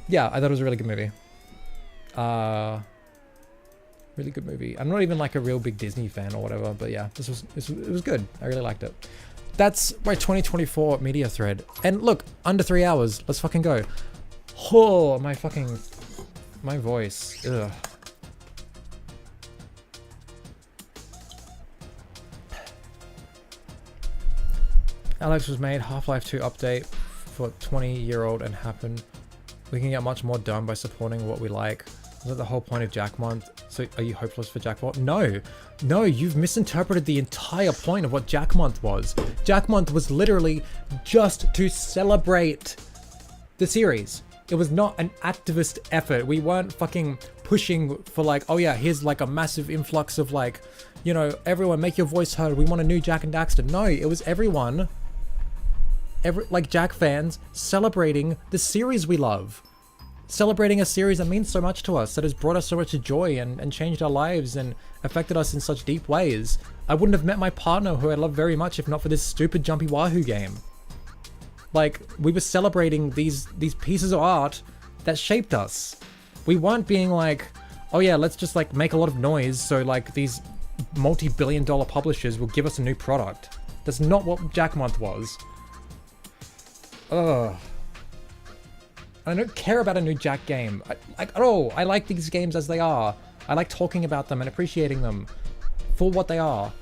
Speaker 1: Yeah, I thought it was a really good movie. Really good movie. I'm not even like a real big Disney fan or whatever, but yeah, it was good. I really liked it. That's my 2024 media thread. And look, under 3 hours. Let's fucking go. Oh, my voice. Ugh. Alex was made Half-Life 2 update for 20-year-old and happened. We can get much more done by supporting what we like. Is that the whole point of Jack Month? So are you hopeless for Jack Month? No, you've misinterpreted the entire point of what Jack Month was. Jack Month was literally just to celebrate the series. It was not an activist effort. We weren't fucking pushing for like, oh yeah, here's like a massive influx of like, you know, everyone make your voice heard. We want a new Jak and Daxter. No, it was everyone, like Jak fans, celebrating the series we love. Celebrating a series that means so much to us, that has brought us so much joy and changed our lives and affected us in such deep ways. I wouldn't have met my partner, who I love very much, if not for this stupid Jumpy Wahoo game. Like, we were celebrating these pieces of art that shaped us. We weren't being like, oh yeah, let's just like make a lot of noise so like these multi-billion-dollar publishers will give us a new product. That's not what Jak Month was. Ugh. I don't care about a new Jak game. At all. I like these games as they are. I like talking about them and appreciating them for what they are.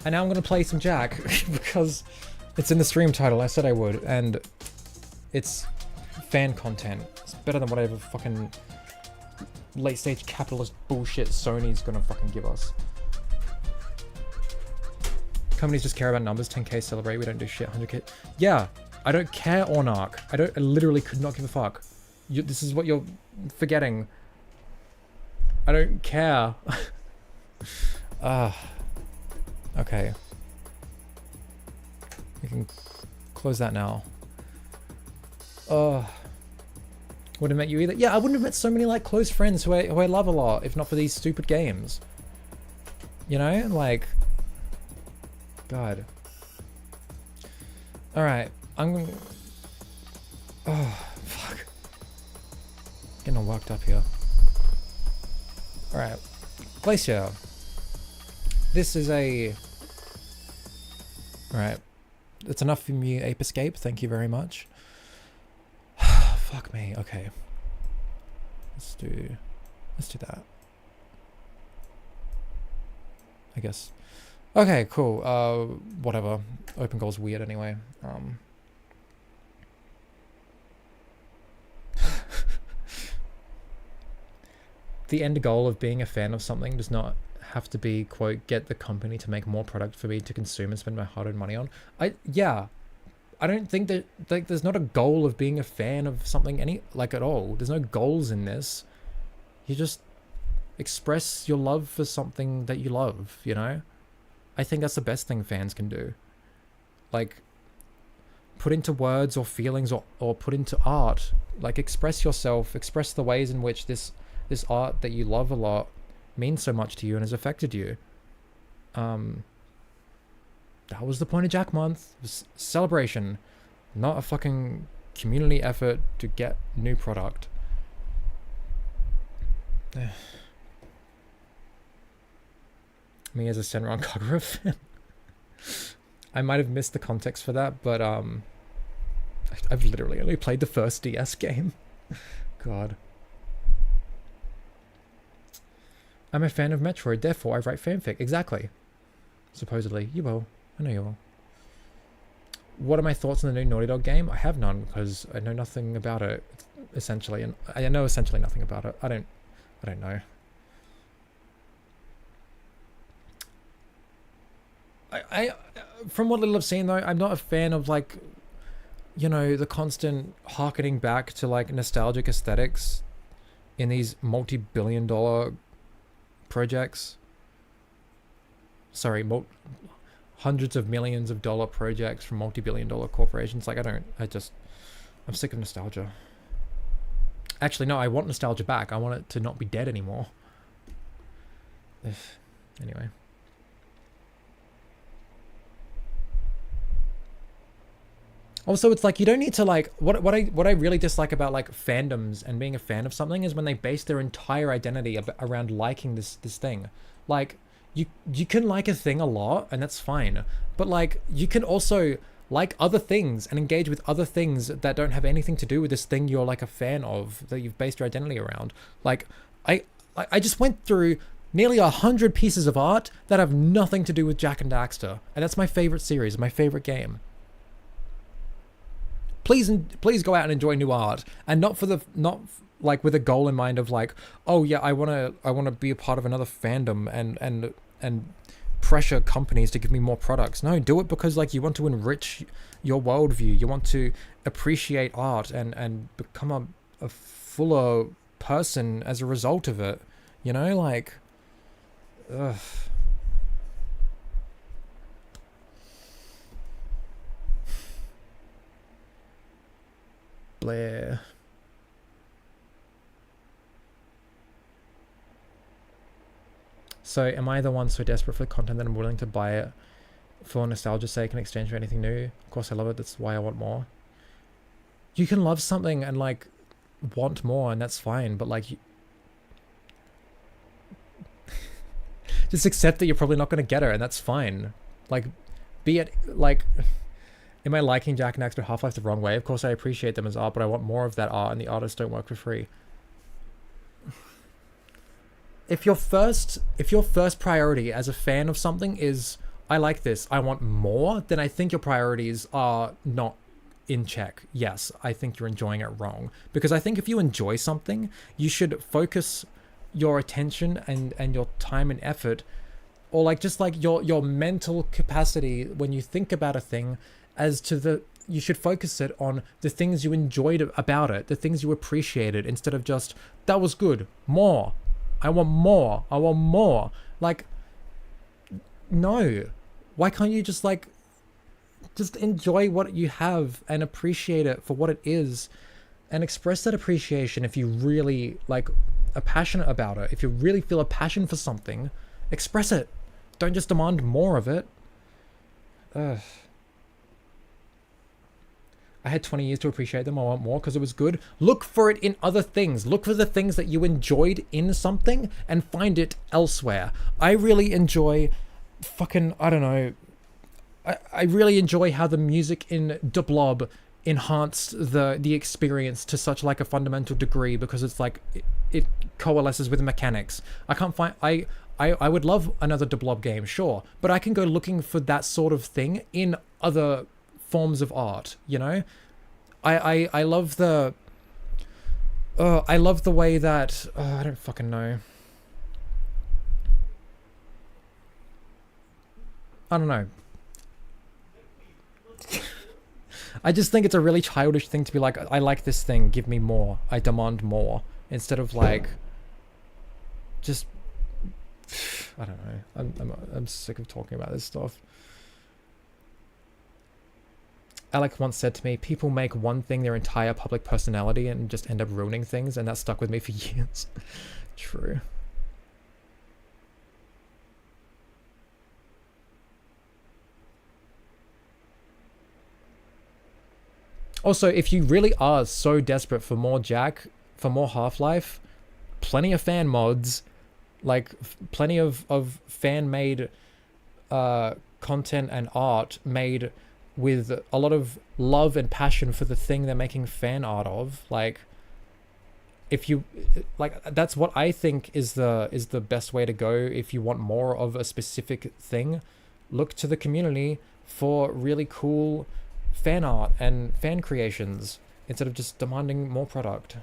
Speaker 1: And now I'm going to play some Jak because it's in the stream title. I said I would. And it's fan content. It's better than whatever fucking late stage capitalist bullshit Sony's going to fucking give us. Companies just care about numbers. 10k celebrate. We don't do shit. 100k. Yeah. I don't care, Ornark. I literally could not give a fuck. This is what you're forgetting. I don't care. Okay. We can close that now. Wouldn't have met you either. Yeah, I wouldn't have met so many like close friends who I love a lot if not for these stupid games. You know, like, God. All right. I'm gonna... Oh, fuck. Getting all worked up here. Alright. Glacier. This is a... Alright. That's enough from you, Ape Escape. Thank you very much. Fuck me. Okay. Let's do that. I guess. Okay, cool. Whatever. Open goal's weird anyway. The end goal of being a fan of something does not have to be, quote, get the company to make more product for me to consume and spend my hard-earned money on. Yeah. I don't think that, like, there's not a goal of being a fan of something at all. There's no goals in this. You just express your love for something that you love, you know? I think that's the best thing fans can do. Like, put into words or feelings or put into art. Like, express yourself, express the ways in which this art that you love a lot means so much to you and has affected you. That was the point of Jack Month. It was celebration, not a fucking community effort to get new product. Me as a Senran Kagura fan. I might have missed the context for that, but I've literally only played the first DS game. God. I'm a fan of Metroid, therefore I write fanfic. Exactly. Supposedly. You will. I know you will. What are my thoughts on the new Naughty Dog game? I have none because I know nothing about it, essentially, and I know essentially nothing about it. I don't know. I from what little I've seen though, I'm not a fan of, like, you know, the constant harkening back to, like, nostalgic aesthetics in these multi-billion-dollar projects. Sorry, hundreds of millions of dollar projects from multi-billion-dollar corporations. Like, I'm sick of nostalgia. Actually, no, I want nostalgia back. I want it to not be dead anymore. Anyway. Also, it's like, you don't need to, like, what I really dislike about, like, fandoms and being a fan of something is when they base their entire identity around liking this thing. Like, you can like a thing a lot, and that's fine, but, like, you can also like other things and engage with other things that don't have anything to do with this thing you're, like, a fan of, that you've based your identity around. Like, I just went through nearly 100 pieces of art that have nothing to do with Jak and Daxter, and that's my favorite series, my favorite game. Please go out and enjoy new art, and not like with a goal in mind of, like, oh yeah, I wanna be a part of another fandom and pressure companies to give me more products. No, do it because, like, you want to enrich your worldview. You want to appreciate art and become a fuller person as a result of it. You know, like, ugh. Blair. So am I the one so desperate for the content that I'm willing to buy it for nostalgia's sake in exchange for anything new? Of course I love it, that's why I want more. You can love something and, like, want more, and that's fine, but, like, just accept that you're probably not going to get it, and that's fine. Like, be it, like... Am I liking Jak and Daxter Half-Life the wrong way? Of course I appreciate them as art, but I want more of that art, and the artists don't work for free. If your first priority as a fan of something is, I like this, I want more, then I think your priorities are not in check. Yes, I think you're enjoying it wrong. Because I think if you enjoy something, you should focus your attention and your time and effort, or, like, just, like, your mental capacity when you think about a thing, as to you should focus it on the things you enjoyed about it, the things you appreciated, instead of just, that was good, more, I want more, I want more. Like, no. Why can't you just, like, just enjoy what you have and appreciate it for what it is, and express that appreciation if you really, like, are passionate about it. If you really feel a passion for something, express it. Don't just demand more of it. Ugh. I had 20 years to appreciate them. I want more because it was good. Look for it in other things. Look for the things that you enjoyed in something and find it elsewhere. I really enjoy fucking, I don't know. I really enjoy how the music in Da Blob enhanced the experience to such like a fundamental degree because it's like it coalesces with the mechanics. I can't find I would love another Da Blob game, sure, but I can go looking for that sort of thing in other forms of art, you know? I love the way that I don't fucking know. I don't know. I just think it's a really childish thing to be like, I like this thing, give me more. I demand more. Instead of like, just, I don't know. I'm sick of talking about this stuff. Alec once said to me, people make one thing their entire public personality and just end up ruining things, and that stuck with me for years. True. Also, if you really are so desperate for more Jack, for more Half-Life, plenty of fan mods, like plenty of fan-made content and art made with a lot of love and passion for the thing they're making fan art of. Like, if you like, that's what I think is the best way to go. If you want more of a specific thing, look to the community for really cool fan art and fan creations instead of just demanding more product.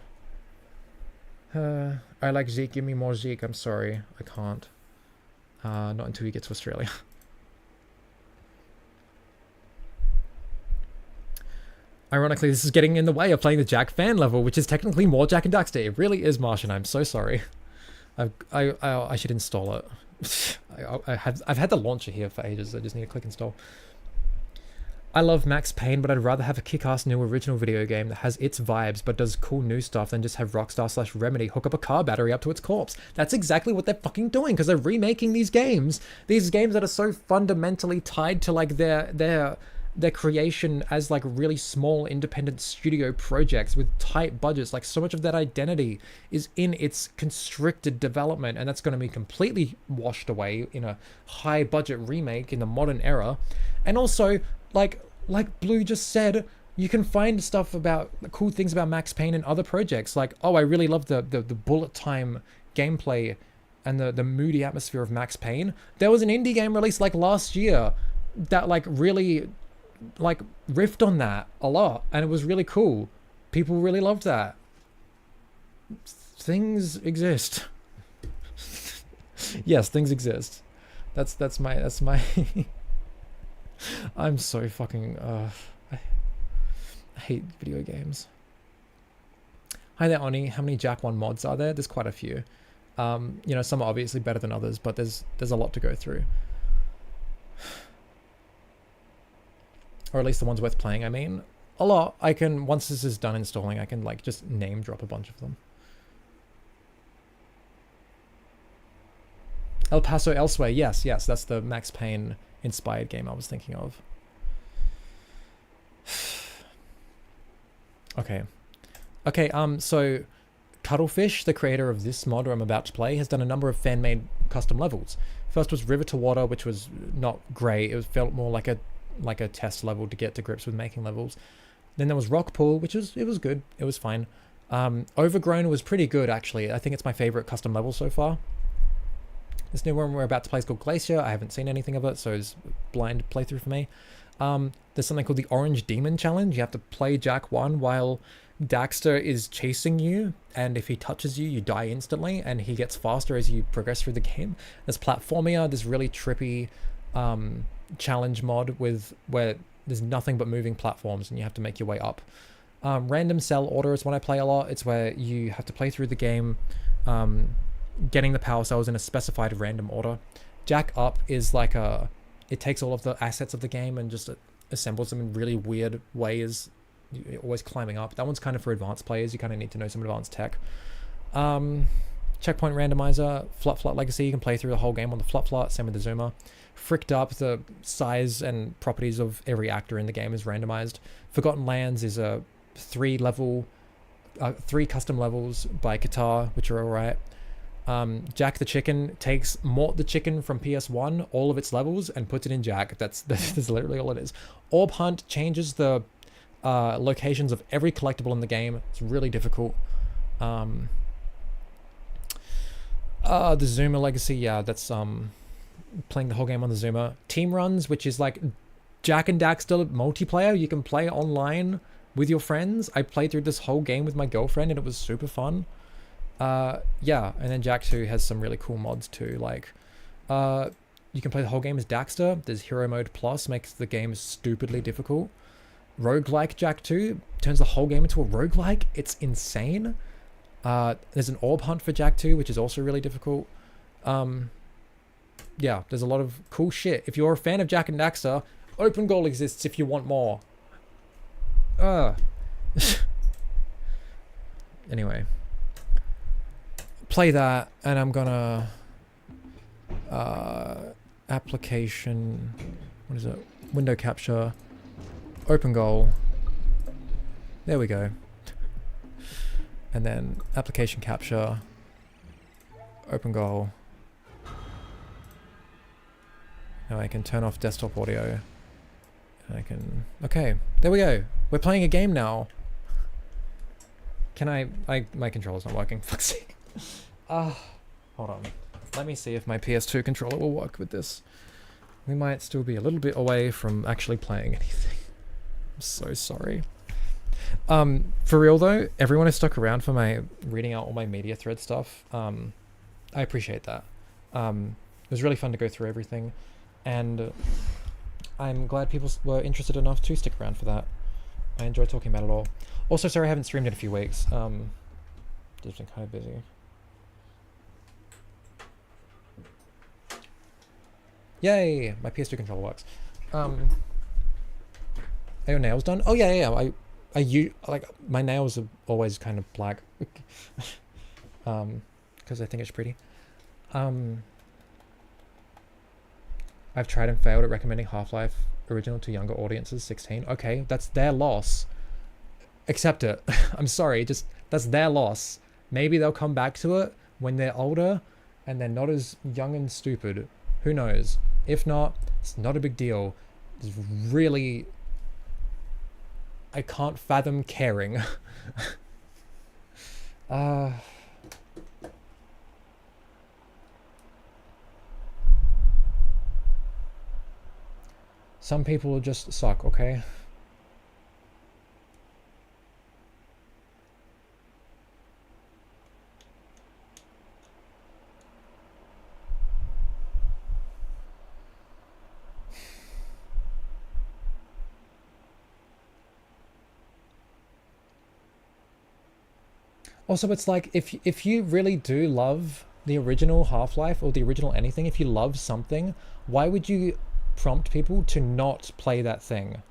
Speaker 1: I like Zeke, give me more Zeke. I'm sorry, I can't. Not until you get to Australia. Ironically, this is getting in the way of playing the Jack fan level, which is technically more Jack and Daxter. It really is, Martian. I'm so sorry. I should install it. I've had the launcher here for ages. I just need to click install. I love Max Payne, but I'd rather have a kick-ass new original video game that has its vibes but does cool new stuff than just have Rockstar/Remedy hook up a car battery up to its corpse. That's exactly what they're fucking doing, because they're remaking these games that are so fundamentally tied to like their creation as like really small independent studio projects with tight budgets. Like, so much of that identity is in its constricted development, and that's going to be completely washed away in a high budget remake in the modern era. And also, like Blue just said, you can find stuff about cool things about Max Payne and other projects. Like, oh, I really love the bullet time gameplay and the moody atmosphere of Max Payne. There was an indie game released like last year that like really like riffed on that a lot, and it was really cool. People really loved that. Things exist. Yes, things exist. That's my I'm so fucking I hate video games. Hi there, Oni. How many Jack 1 mods are there? There's quite a few. You know, some are obviously better than others, but there's a lot to go through. Or at least the ones worth playing, I mean. A lot. I can, once this is done installing, I can like just name drop a bunch of them. El Paso Elsewhere, yes, that's the Max Payne inspired game I was thinking of. Okay, so Cuttlefish, the creator of this mod I'm about to play, has done a number of fan-made custom levels. First was River to Water, which was not great. It felt more like a test level to get to grips with making levels. Then there was Rock Pool, which was good. It was fine. Overgrown was pretty good, actually. I think it's my favorite custom level so far. This new one we're about to play is called Glacier. I haven't seen anything of it, so it's blind playthrough for me. There's something called the Orange Demon Challenge. You have to play Jack 1 while Daxter is chasing you, and if he touches you, you die instantly, and he gets faster as you progress through the game. There's Platformia, this really trippy challenge mod where there's nothing but moving platforms and you have to make your way up. Random Cell Order is one I play a lot. It's where you have to play through the game getting the power cells in a specified random order. Jack Up is like it takes all of the assets of the game and just assembles them in really weird ways. You're always climbing up. That one's kind of for advanced players. You kind of need to know some advanced tech. checkpoint randomizer, Flut Legacy, you can play through the whole game on the Flut, same with the zoomer. Fricked Up, the size and properties of every actor in the game is randomized. Forgotten Lands is a 3 custom levels by Qatar, which are alright. Jack the Chicken takes Mort the Chicken from PS1, all of its levels, and puts it in Jack. That's literally all it is. Orb Hunt changes the locations of every collectible in the game. It's really difficult. The Zoomer Legacy, yeah, that's playing the whole game on the Zoomer. Team Runs, which is like Jack and Daxter multiplayer. You can play online with your friends. I played through this whole game with my girlfriend and it was super fun. Yeah, and then Jack 2 has some really cool mods too. Like, you can play the whole game as Daxter. There's Hero Mode Plus, makes the game stupidly difficult. Roguelike Jack 2 turns the whole game into a roguelike. It's insane. There's an Orb Hunt for Jack 2, which is also really difficult. Yeah, there's a lot of cool shit. If you're a fan of Jack and Daxter, Open Goal exists if you want more. Anyway. Play that, and I'm gonna... application... What is it? Window capture. Open Goal. There we go. And then application capture. Open Goal. Now I can turn off desktop audio. And I can... Okay, there we go. We're playing a game now. Can my controller's not working. Fuck's sake. Hold on. Let me see if my PS2 controller will work with this. We might still be a little bit away from actually playing anything. I'm so sorry. For real though, everyone has stuck around for my reading out all my media thread stuff. I appreciate that. It was really fun to go through everything. And I'm glad people were interested enough to stick around for that. I enjoy talking about it all. Also, sorry I haven't streamed in a few weeks. Just been kind of busy. Yay! My PS2 controller works. Are your nails done? Oh yeah. Like my nails are always kind of black. Because I think it's pretty. I've tried and failed at recommending Half-Life original to younger audiences, 16. Okay, that's their loss. Accept it. I'm sorry, that's their loss. Maybe they'll come back to it when they're older and they're not as young and stupid. Who knows? If not, it's not a big deal. It's really... I can't fathom caring. Some people just suck, okay? Also, it's like, if you really do love the original Half-Life or the original anything, if you love something, why would you prompt people to not play that thing?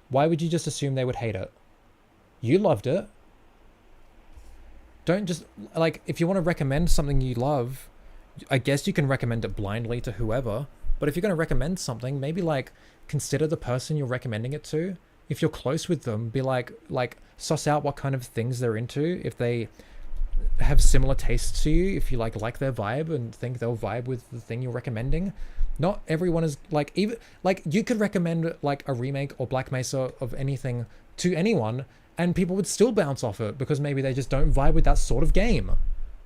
Speaker 1: Why would you just assume they would hate it? You loved it. Don't just, like, if you want to recommend something you love, I guess you can recommend it blindly to whoever, but if you're going to recommend something, maybe, like, consider the person you're recommending it to. If you're close with them, be like suss out what kind of things they're into. If they have similar tastes to you, if you like their vibe and think they'll vibe with the thing you're recommending. Not everyone is like, even like you could recommend like a remake or Black Mesa of anything to anyone and people would still bounce off it because maybe they just don't vibe with that sort of game.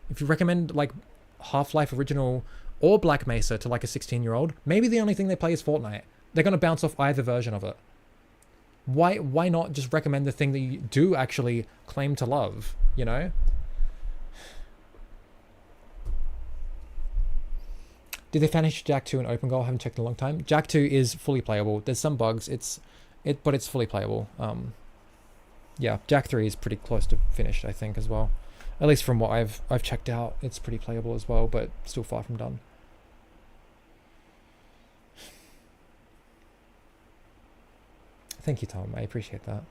Speaker 1: If you recommend like Half-Life original or Black Mesa to like a 16-year-old, maybe the only thing they play is Fortnite. They're going to bounce off either version of it. Why not just recommend the thing that you do actually claim to love, you know? Did they finish Jack 2 in open goal? I haven't checked in a long time. Jack 2 is fully playable. There's some bugs. But it's fully playable. Yeah, Jack 3 is pretty close to finished, I think, as well. At least from what I've checked out, it's pretty playable as well, but still far from done. Thank you, Tom. I appreciate that.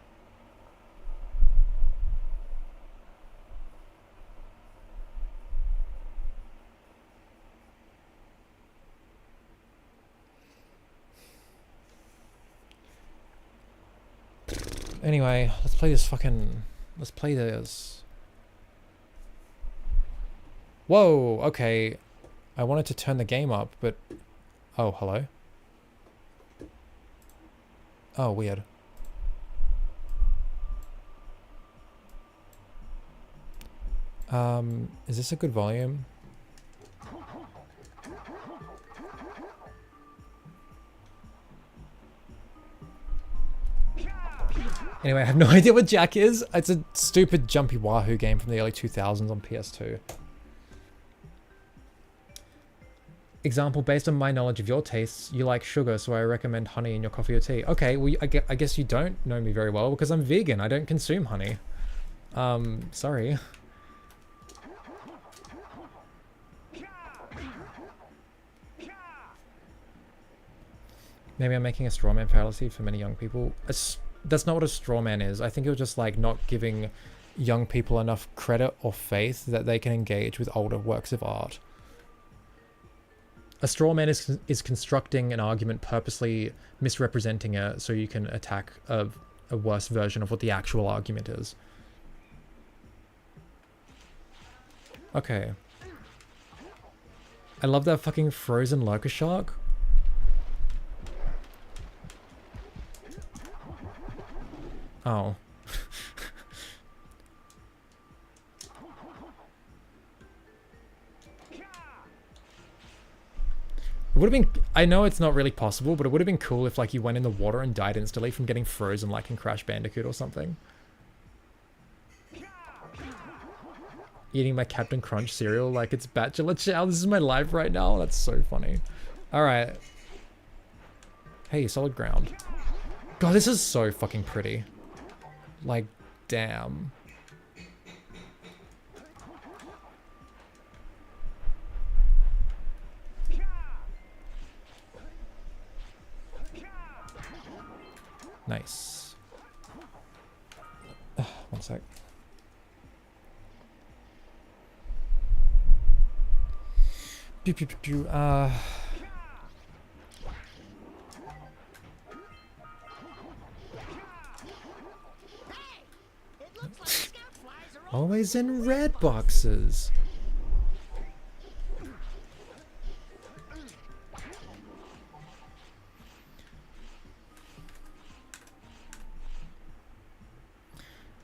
Speaker 1: Anyway, let's play this fucking... Let's play this. Whoa, okay. I wanted to turn the game up, but... Oh, hello? Oh, weird. Is this a good volume? Anyway, I have no idea what Jack is. It's a stupid jumpy Wahoo game from the early 2000s on PS2. Example, based on my knowledge of your tastes, you like sugar, so I recommend honey in your coffee or tea. Okay, well, I guess you don't know me very well because I'm vegan. I don't consume honey. Sorry. Maybe I'm making a straw man fallacy for many young people. That's not what a straw man is. I think it was just like not giving young people enough credit or faith that they can engage with older works of art. A straw man is constructing an argument, purposely misrepresenting it so you can attack a worse version of what the actual argument is. Okay. I love that fucking frozen lurker shark. Oh. It would have been... I know it's not really possible, but it would have been cool if like you went in the water and died instantly from getting frozen like in Crash Bandicoot or something. Eating my Captain Crunch cereal like it's Bachelor Chow. This is my life right now. That's so funny. Alright. Hey, solid ground. God, this is so fucking pretty. Like, damn. Nice. One sec. Pew, pew, pew, pew. Always in red boxes.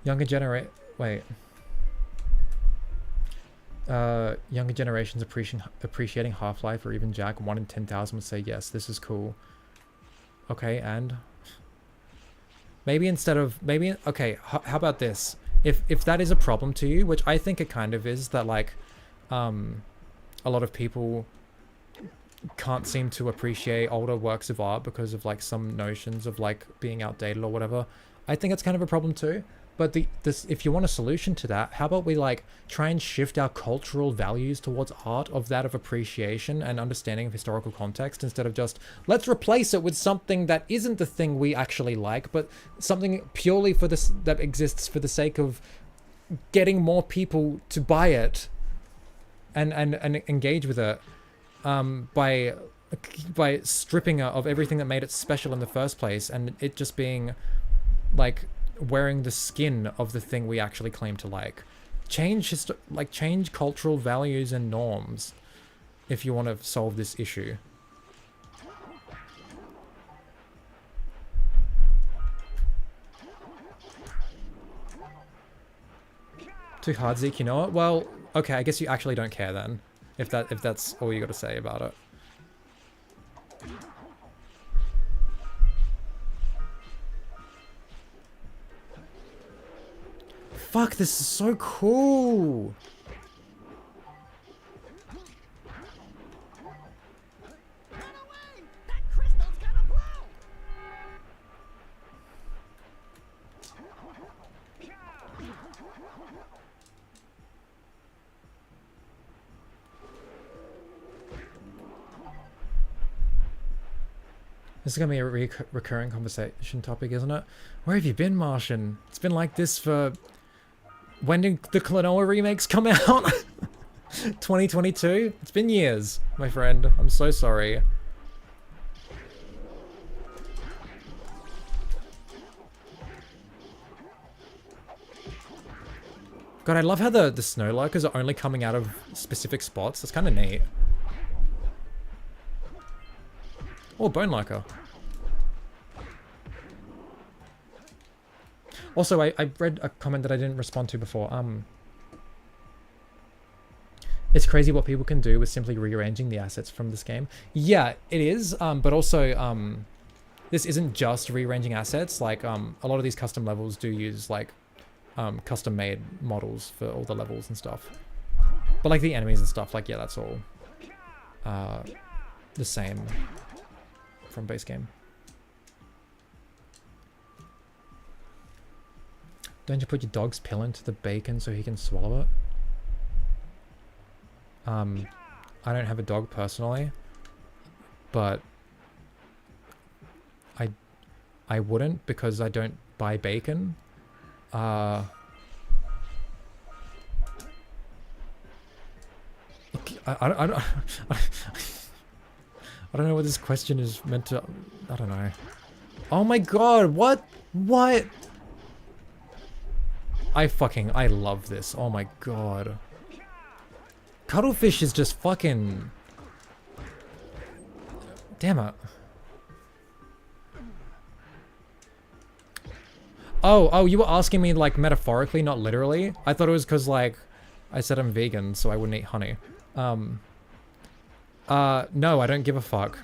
Speaker 1: Younger generations appreciating Half-Life or even Jack, 1 in 10,000 would say yes, this is cool. Okay, and maybe instead of okay, how about this? If that is a problem to you, which I think it kind of is, that like a lot of people can't seem to appreciate older works of art because of like some notions of like being outdated or whatever. I think it's kind of a problem too. But if you want a solution to that, how about we like try and shift our cultural values towards art of that of appreciation and understanding of historical context, instead of just let's replace it with something that isn't the thing we actually like, but something purely for this that exists for the sake of getting more people to buy it and engage with it by stripping it of everything that made it special in the first place, and it just being like wearing the skin of the thing we actually claim to like. Change cultural values and norms if you want to solve this issue. Too hard, Zeke, you know it? Well, okay, I guess you actually don't care then, if that's all you got to say about it. Fuck, this is so cool! This is going to be a recurring conversation topic, isn't it? Where have you been, Martian? It's been like this for... When did the Klonoa remakes come out? 2022? It's been years, my friend. I'm so sorry. God, I love how the snow lurkers are only coming out of specific spots. That's kind of neat. Oh, bone lurker. Also, I read a comment that I didn't respond to before. It's crazy what people can do with simply rearranging the assets from this game. Yeah, it is, but also, this isn't just rearranging assets. Like, a lot of these custom levels do use, like, custom-made models for all the levels and stuff. But, like, the enemies and stuff, like, yeah, that's all the same from base game. Don't you put your dog's pill into the bacon so he can swallow it? I don't have a dog personally, but I wouldn't because I don't buy bacon. I don't know what this question is meant to. I don't know. Oh my god! What? What? I love this. Oh my god. Cuttlefish is just fucking... Damn it. Oh, you were asking me, like, metaphorically, not literally? I thought it was because, like, I said I'm vegan, so I wouldn't eat honey. No, I don't give a fuck.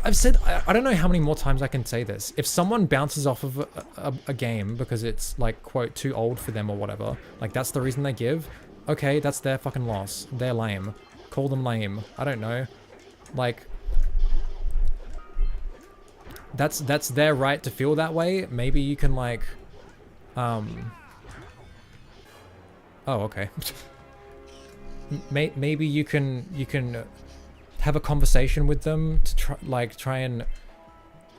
Speaker 1: I've said, I don't know how many more times I can say this. If someone bounces off of a game because it's, like, quote, too old for them or whatever, like, that's the reason they give, okay, that's their fucking loss. They're lame. Call them lame. I don't know. Like, that's their right to feel that way. Maybe you can, like, oh, okay. Maybe you can have a conversation with them to try and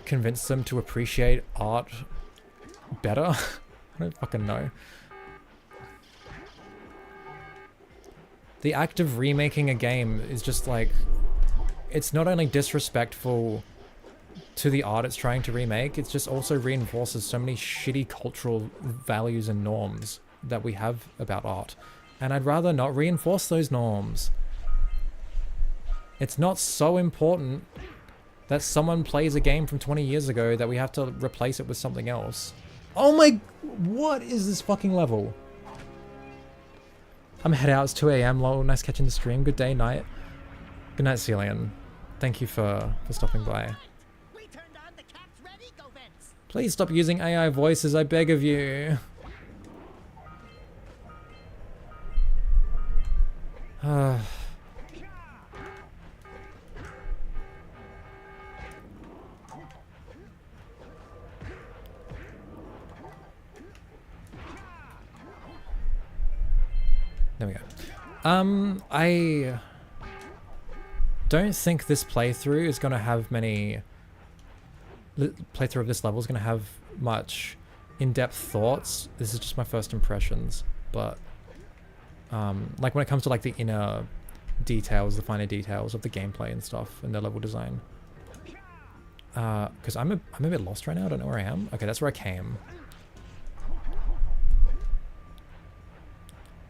Speaker 1: convince them to appreciate art better. I don't fucking know. The act of remaking a game is just like, it's not only disrespectful to the art it's trying to remake, it just also reinforces so many shitty cultural values and norms that we have about art. And I'd rather not reinforce those norms. It's not so important that someone plays a game from 20 years ago that we have to replace it with something else. Oh my... What is this fucking level? I'm head out. It's 2 AM. Lol. Nice catching the stream. Good day, night. Good night, Celian. Thank you for stopping by. Please stop using AI voices, I beg of you. There we go. I don't think this playthrough is going to have many... playthrough of this level is going to have much in-depth thoughts. This is just my first impressions, but like when it comes to like the inner details, the finer details of the gameplay and stuff and the level design. Because I'm a bit lost right now. I don't know where I am. Okay, that's where I came.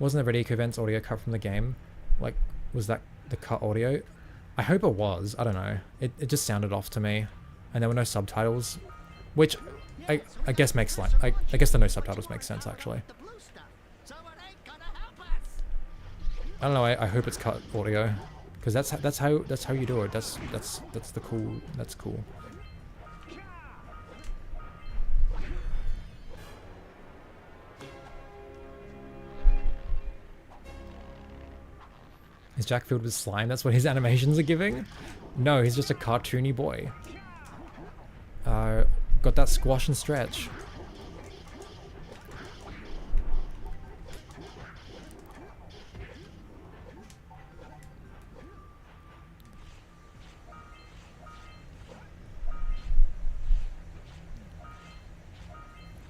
Speaker 1: Wasn't the Red Eco Events audio cut from the game? Like, was that the cut audio? I hope it was. I don't know. It just sounded off to me. And there were no subtitles. Which, I guess makes like... I guess the no subtitles makes sense, actually. I don't know, I hope it's cut audio. Because that's how you do it. That's the cool... That's cool. Is Jack filled with slime? That's what his animations are giving? No, he's just a cartoony boy. Got that squash and stretch.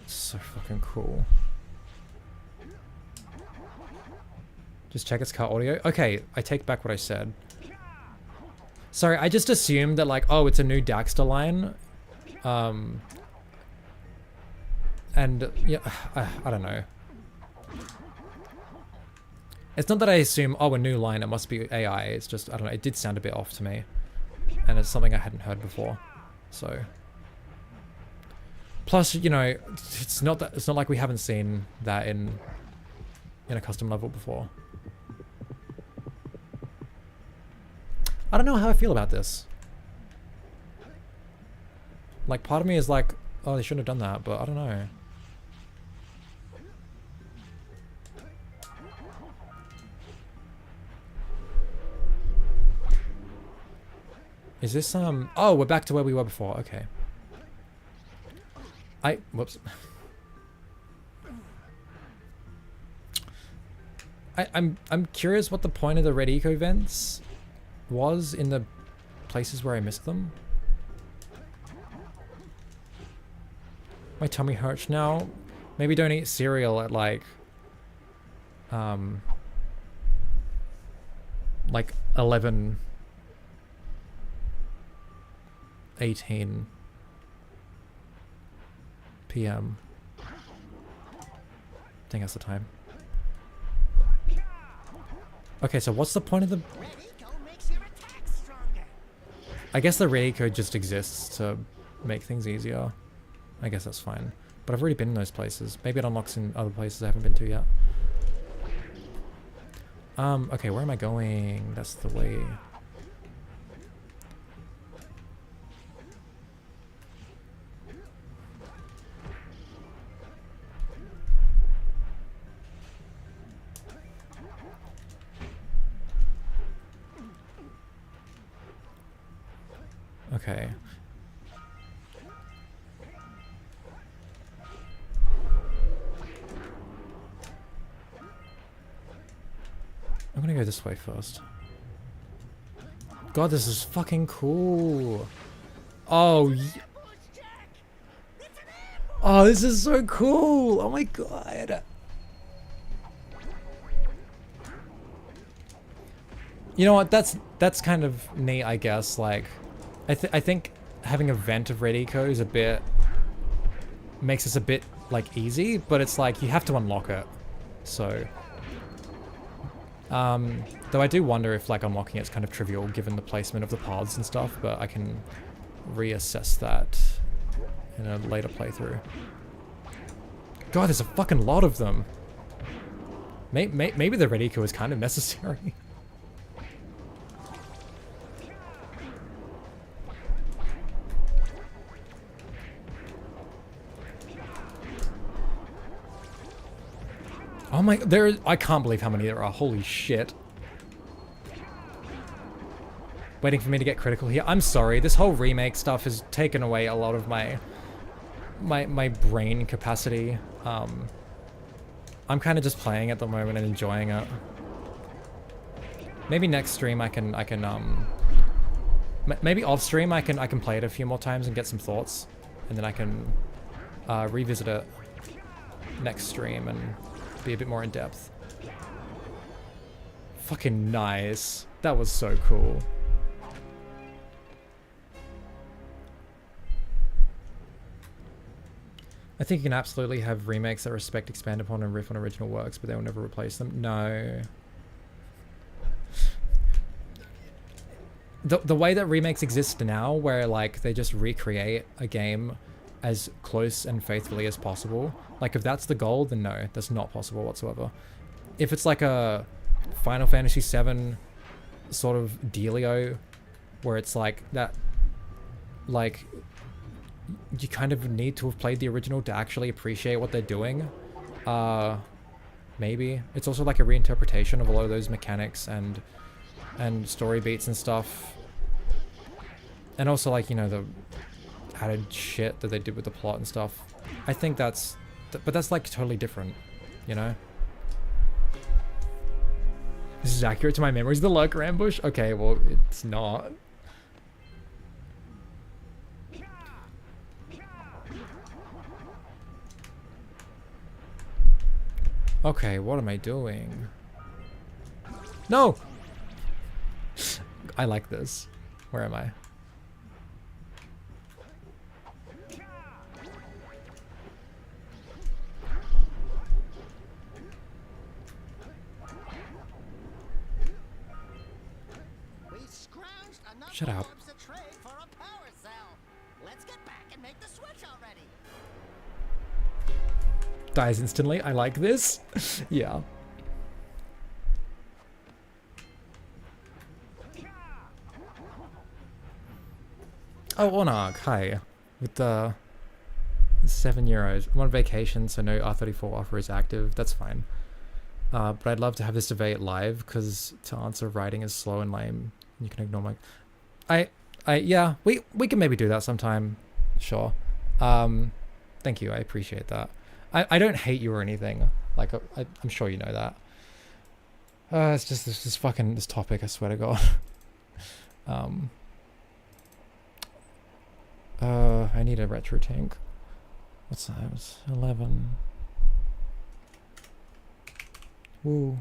Speaker 1: So fucking cool. Just check its car audio. Okay, I take back what I said. Sorry, I just assumed that like, oh, it's a new Daxter line. And yeah, I don't know. It's not that I assume, oh, a new line, it must be AI. It's just, I don't know, it did sound a bit off to me. And it's something I hadn't heard before. So. Plus, you know, it's not like we haven't seen that in a custom level before. I don't know how I feel about this. Like, part of me is like, oh, they shouldn't have done that, but I don't know. Is this, oh, we're back to where we were before, okay. Whoops. I'm curious what the point of the red eco vents was in the places where I missed them. My tummy hurts now. Maybe don't eat cereal at like 11:18 p.m. I think that's the time. Okay, so what's the point of the... I guess the red eco just exists to make things easier. I guess that's fine. But I've already been in those places. Maybe it unlocks in other places I haven't been to yet. Okay, where am I going? That's the way. Okay. I'm gonna go this way first. God, this is fucking cool. Oh, oh, this is so cool. Oh my god. You know what? That's kind of neat, I guess. Like, I think having a vent of red eco is a bit makes this a bit like easy, but it's like you have to unlock it. So. Though I do wonder if like unlocking it's kind of trivial given the placement of the paths and stuff, but I can reassess that in a later playthrough. God, there's a fucking lot of them. Maybe the red eco is kind of necessary. Oh my, I can't believe how many there are, holy shit. Waiting for me to get critical here. I'm sorry, this whole remake stuff has taken away a lot of my brain capacity. I'm kind of just playing at the moment and enjoying it. Maybe next stream maybe off stream I can play it a few more times and get some thoughts. And then I can revisit it next stream and be a bit more in depth. Fucking nice. That was so cool. I think you can absolutely have remakes that respect, expand upon, and riff on original works, but they will never replace them. No. The way that remakes exist now, where like they just recreate a game as close and faithfully as possible. Like if that's the goal, then no, that's not possible whatsoever. If it's like a Final Fantasy VII sort of dealio, where it's like that, like you kind of need to have played the original to actually appreciate what they're doing. Maybe. It's also like a reinterpretation of a lot of those mechanics and story beats and stuff. And also like, you know, the added shit that they did with the plot and stuff. I think that's, but that's like totally different, you know? This is accurate to my memories of the lurker ambush? Okay, well, it's not. Okay, what am I doing? No! I like this. Where am I? Shut up.
Speaker 2: Let's get back and make the switch already.
Speaker 1: Dies instantly. I like this. Yeah. Oh, Ornog, hi. With the €7. I'm on vacation, so no R34 offer is active. That's fine. But I'd love to have this debate live, because to answer writing is slow and lame. You can ignore my... yeah, we can maybe do that sometime. Sure. Thank you, I appreciate that. I don't hate you or anything. Like, I'm sure you know that. It's just this fucking, this topic, I swear to God. I need a retro tank. What's that? It was 11. Woo.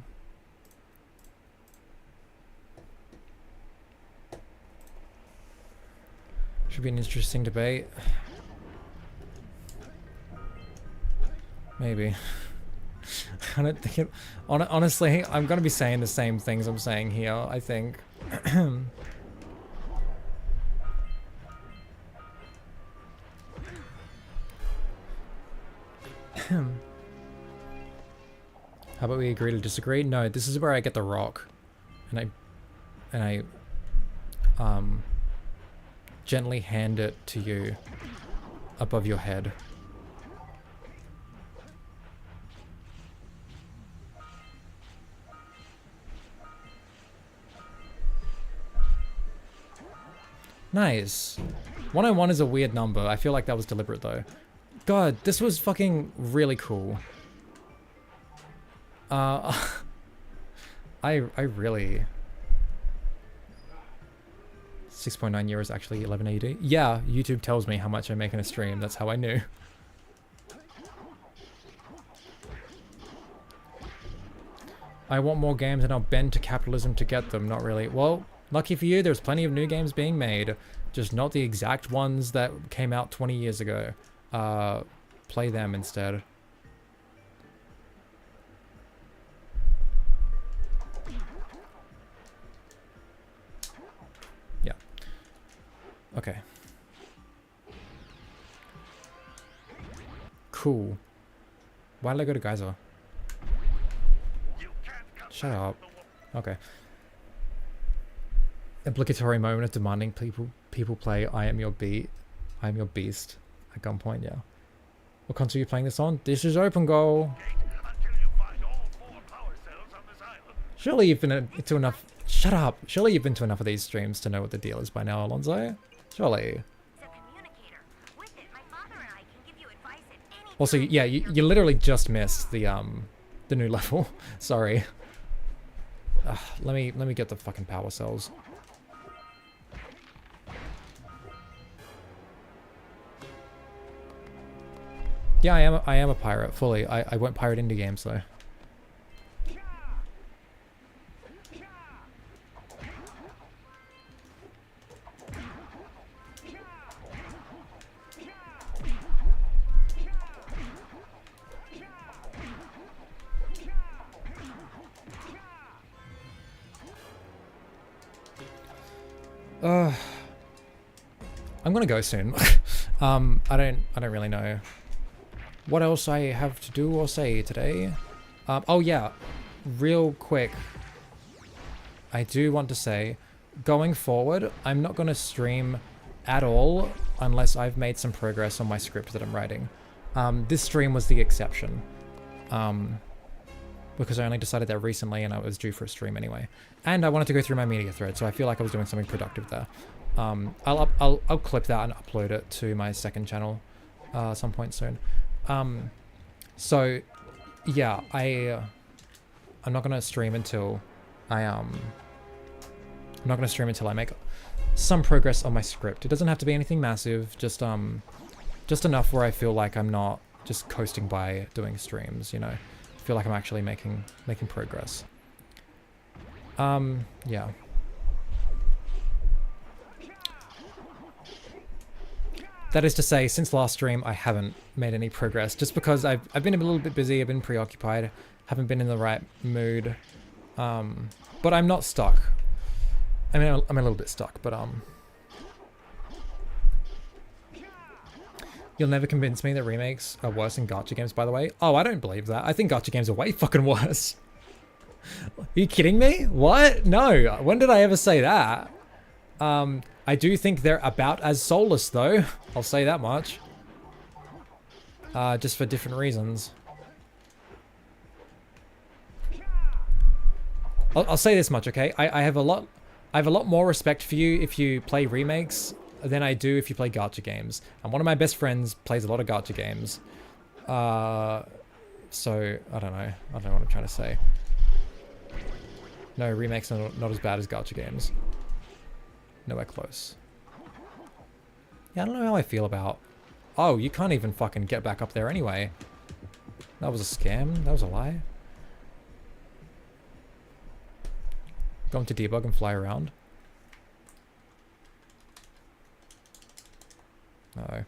Speaker 1: Should be an interesting debate. Maybe. I don't think it... Honestly, I'm gonna be saying the same things I'm saying here, I think. How about we agree to disagree? No, this is where I get the rock. And I gently hand it to you above your head. Nice. 101 is a weird number. I feel like that was deliberate though. God, this was fucking really cool. I really... 6.9 euros actually 1180. Yeah, YouTube tells me how much I make in a stream. That's how I knew. I want more games and I'll bend to capitalism to get them. Not really. Well, lucky for you, there's plenty of new games being made. Just not the exact ones that came out 20 years ago. Play them instead. Yeah. Okay. Cool. Why did I go to Geyser? Shut up. Okay. Obligatory moment of demanding people play I Am Your Beast at gunpoint, yeah. What console are you playing this on? This is Open Goal. Surely you've been to enough... Shut up! Surely you've been to enough of these streams to know what the deal is by now, Alonso? Surely. Also, yeah, you literally just missed the new level. Sorry. Let me get the fucking power cells. Yeah, I am a pirate, fully. I won't pirate indie games, though. I'm gonna go soon. I don't really know what else I have to do or say today. Oh yeah, real quick. I do want to say, going forward, I'm not gonna stream at all unless I've made some progress on my script that I'm writing. This stream was the exception. Because I only decided that recently and I was due for a stream anyway. And I wanted to go through my media thread, so I feel like I was doing something productive there. I'll clip that and upload it to my second channel at some point soon. So yeah, I'm not gonna stream until I'm not gonna stream until I make some progress on my script. It doesn't have to be anything massive, just enough where I feel like I'm not just coasting by doing streams, you know. I feel like I'm actually making progress. Yeah. That is to say, since last stream, I haven't made any progress, just because I've been a little bit busy, I've been preoccupied, haven't been in the right mood, but I'm not stuck. I mean, I'm a little bit stuck, but you'll never convince me that remakes are worse than gacha games, by the way. Oh, I don't believe that. I think gacha games are way fucking worse. Are you kidding me? What? No. When did I ever say that? I do think they're about as soulless, though. I'll say that much. Just for different reasons. I'll say this much, okay? I have a lot more respect for you if you play remakes than I do if you play gacha games. And one of my best friends plays a lot of gacha games. So I don't know. I don't know what I'm trying to say. No, remakes are not as bad as gacha games. Nowhere close. Yeah, I don't know how I feel about... Oh, you can't even fucking get back up there anyway. That was a scam. That was a lie. Go into debug and fly around. Uh-oh.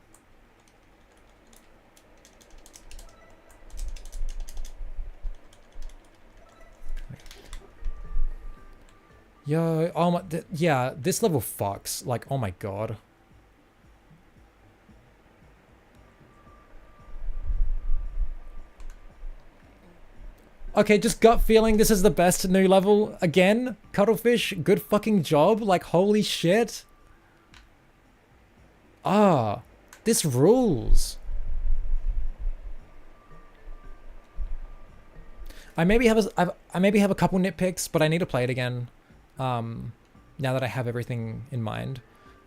Speaker 1: Yo, oh my, yeah, this level fucks. Like, oh my god. Okay, just gut feeling this is the best new level again. Cuttlefish, good fucking job. Like, holy shit. Ah, this rules. I maybe have a couple nitpicks, but I need to play it again. Now that I have everything in mind.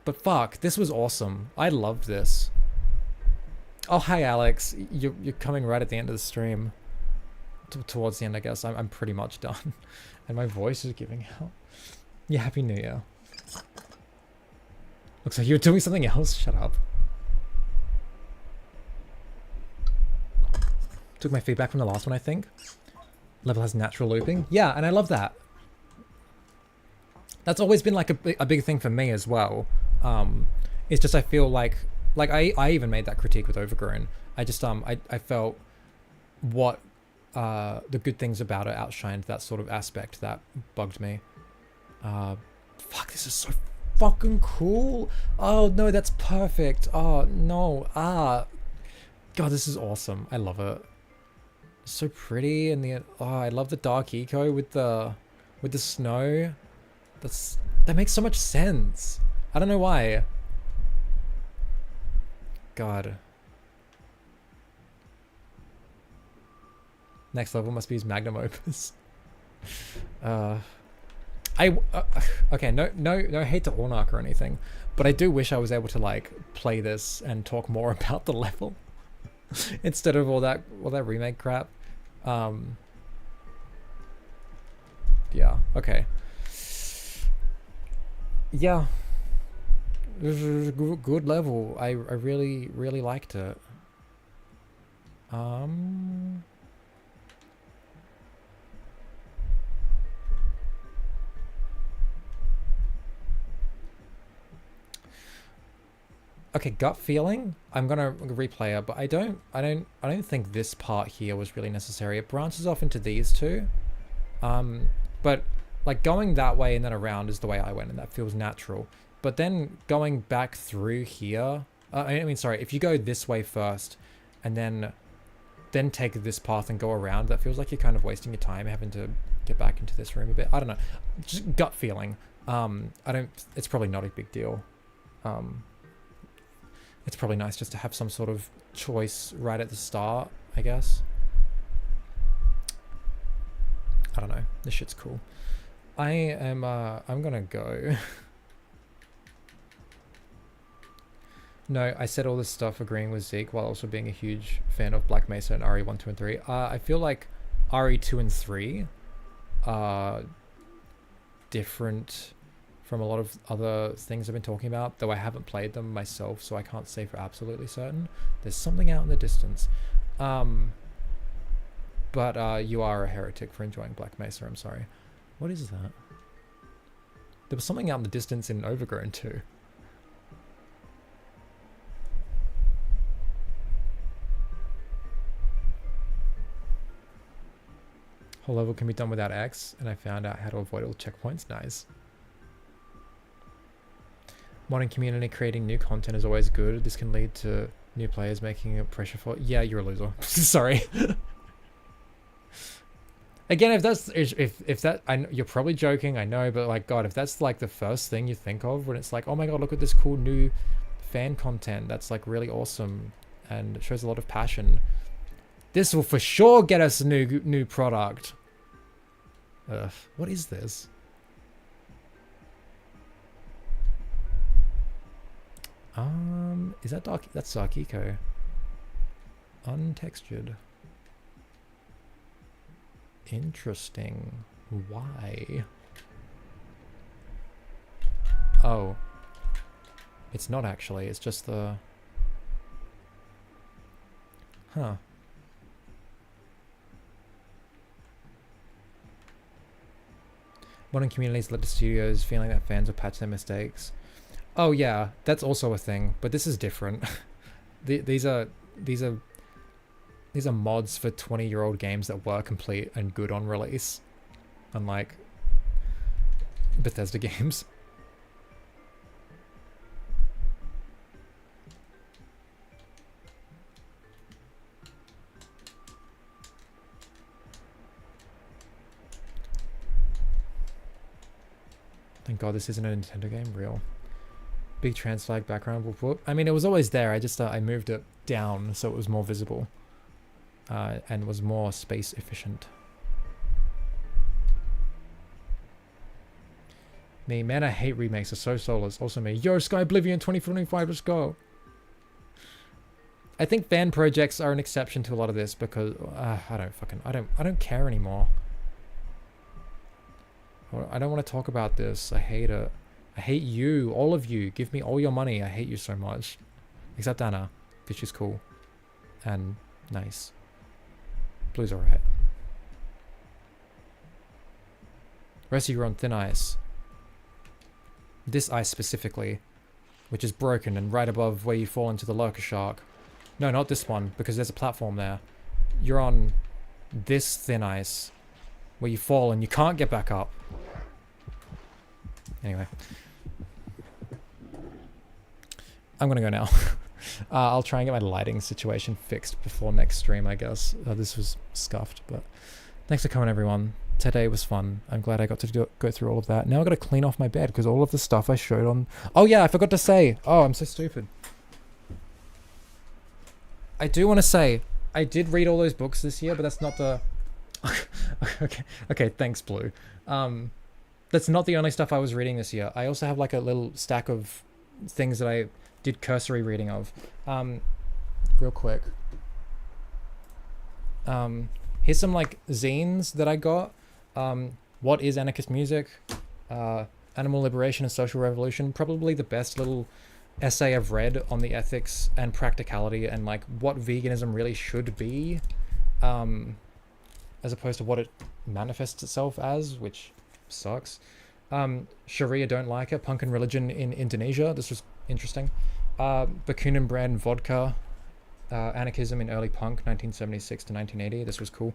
Speaker 1: But fuck, this was awesome. I loved this. Oh, hi Alex. You're coming right at the end of the stream. Towards the end, I guess. I'm pretty much done. And my voice is giving out. Yeah, Happy New Year. Looks like you're doing something else. Shut up. Took my feedback from the last one, I think. Level has natural looping. Yeah, and I love that. That's always been like a big thing for me as well. It's just I feel like I even made that critique with Overgrown. I just I felt what the good things about it outshined that sort of aspect that bugged me. Fuck, this is so fucking cool. Oh no, that's perfect. Oh no, God, this is awesome. I love it. It's so pretty, and I love the dark eco with the snow. That makes so much sense. I don't know why. God. Next level must be his magnum opus. Okay, no hate to Ornark or anything, but I do wish I was able to like play this and talk more about the level instead of all that remake crap. Yeah. Okay. Yeah. This is a good level. I really liked it. Okay, gut feeling. I'm gonna replay it, but I don't think this part here was really necessary. It branches off into these two, but like going that way and then around is the way I went, and that feels natural. But then going back through here, I mean, sorry, if you go this way first, and then take this path and go around, that feels like you're kind of wasting your time having to get back into this room a bit. I don't know, just gut feeling. It's probably not a big deal. It's probably nice just to have some sort of choice right at the start, I guess. I don't know. This shit's cool. I'm gonna go. No, I said all this stuff agreeing with Zeke while also being a huge fan of Black Mesa and RE 1, 2, and 3. I feel like RE 2 and 3 are different from a lot of other things I've been talking about, though I haven't played them myself, so I can't say for absolutely certain. There's something out in the distance. But you are a heretic for enjoying Black Mesa, I'm sorry. What is that? There was something out in the distance in Overgrown too. Whole level can be done without X, and I found out how to avoid all checkpoints. Nice. Modern community creating new content is always good. This can lead to new players making a pressure for. Yeah, you're a loser. Sorry. Again, if that's if that you're probably joking, I know, but like God, if that's like the first thing you think of when it's like, oh my God, look at this cool new fan content that's like really awesome and shows a lot of passion. This will for sure get us a new product. Ugh, what is this? Is that dark? That's Dark Eco. Untextured. Interesting. Why? Oh. It's not actually, it's just the... Huh. Modern communities led to studios feeling that fans will patch their mistakes. Oh yeah, that's also a thing, but this is different. These are mods for 20-year-old games that were complete and good on release, unlike Bethesda games. Thank God this isn't a Nintendo game. Real. Big trans flag background. Whoop, whoop. I mean, it was always there. I just I moved it down so it was more visible and was more space efficient. Me, man, I hate remakes. Are so soulless. Also me. Yo, Sky Oblivion 2045. Let's go. I think fan projects are an exception to a lot of this because I don't care anymore. I don't want to talk about this. I hate it. I hate you, all of you. Give me all your money. I hate you so much. Except Anna, because she's cool and nice. Blue's alright. Rest of you are on thin ice. This ice specifically, which is broken and right above where you fall into the lurker shark. No, not this one, because there's a platform there. You're on this thin ice where you fall and you can't get back up. Anyway. I'm gonna go now. I'll try and get my lighting situation fixed before next stream, I guess. This was scuffed, but thanks for coming, everyone. Today was fun. I'm glad I got to go through all of that. Now I've got to clean off my bed because all of the stuff I showed on... Oh yeah, I forgot to say. Oh, I'm so stupid. I do want to say, I did read all those books this year, but that's not the... Okay, thanks, Blue. That's not the only stuff I was reading this year. I also have like a little stack of things that I did cursory reading of. Real quick. Here's some like zines that I got. What is anarchist music? Animal liberation and social revolution. Probably the best little essay I've read on the ethics and practicality and like what veganism really should be, as opposed to what it manifests itself as, which sucks. Sharia don't like it. Punk and religion in Indonesia. This was interesting. Bakunin brand vodka. Anarchism in early punk, 1976 to 1980. This was cool.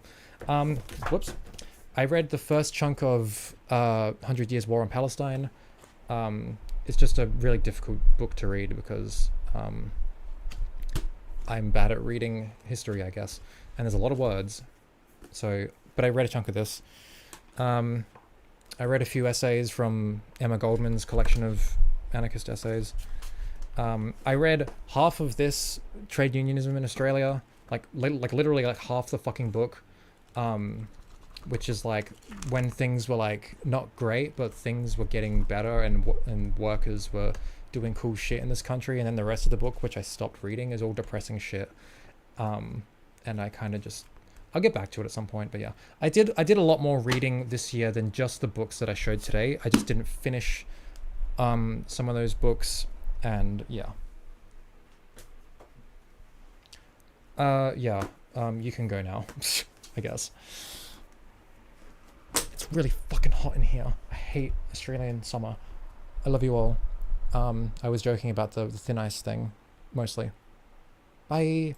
Speaker 1: Whoops. I read the first chunk of 100 Years War in Palestine. It's just a really difficult book to read because I'm bad at reading history, I guess. And there's a lot of words. So, but I read a chunk of this. I read a few essays from Emma Goldman's collection of anarchist essays. I read half of this Trade Unionism in Australia, like literally like half the fucking book, which is like when things were like not great, but things were getting better and workers were doing cool shit in this country. And then the rest of the book, which I stopped reading, is all depressing shit. And I kind of just, I'll get back to it at some point. But yeah, I did a lot more reading this year than just the books that I showed today. I just didn't finish some of those books. And yeah. You can go now, I guess. It's really fucking hot in here. I hate Australian summer. I love you all. I was joking about the thin ice thing, mostly. Bye.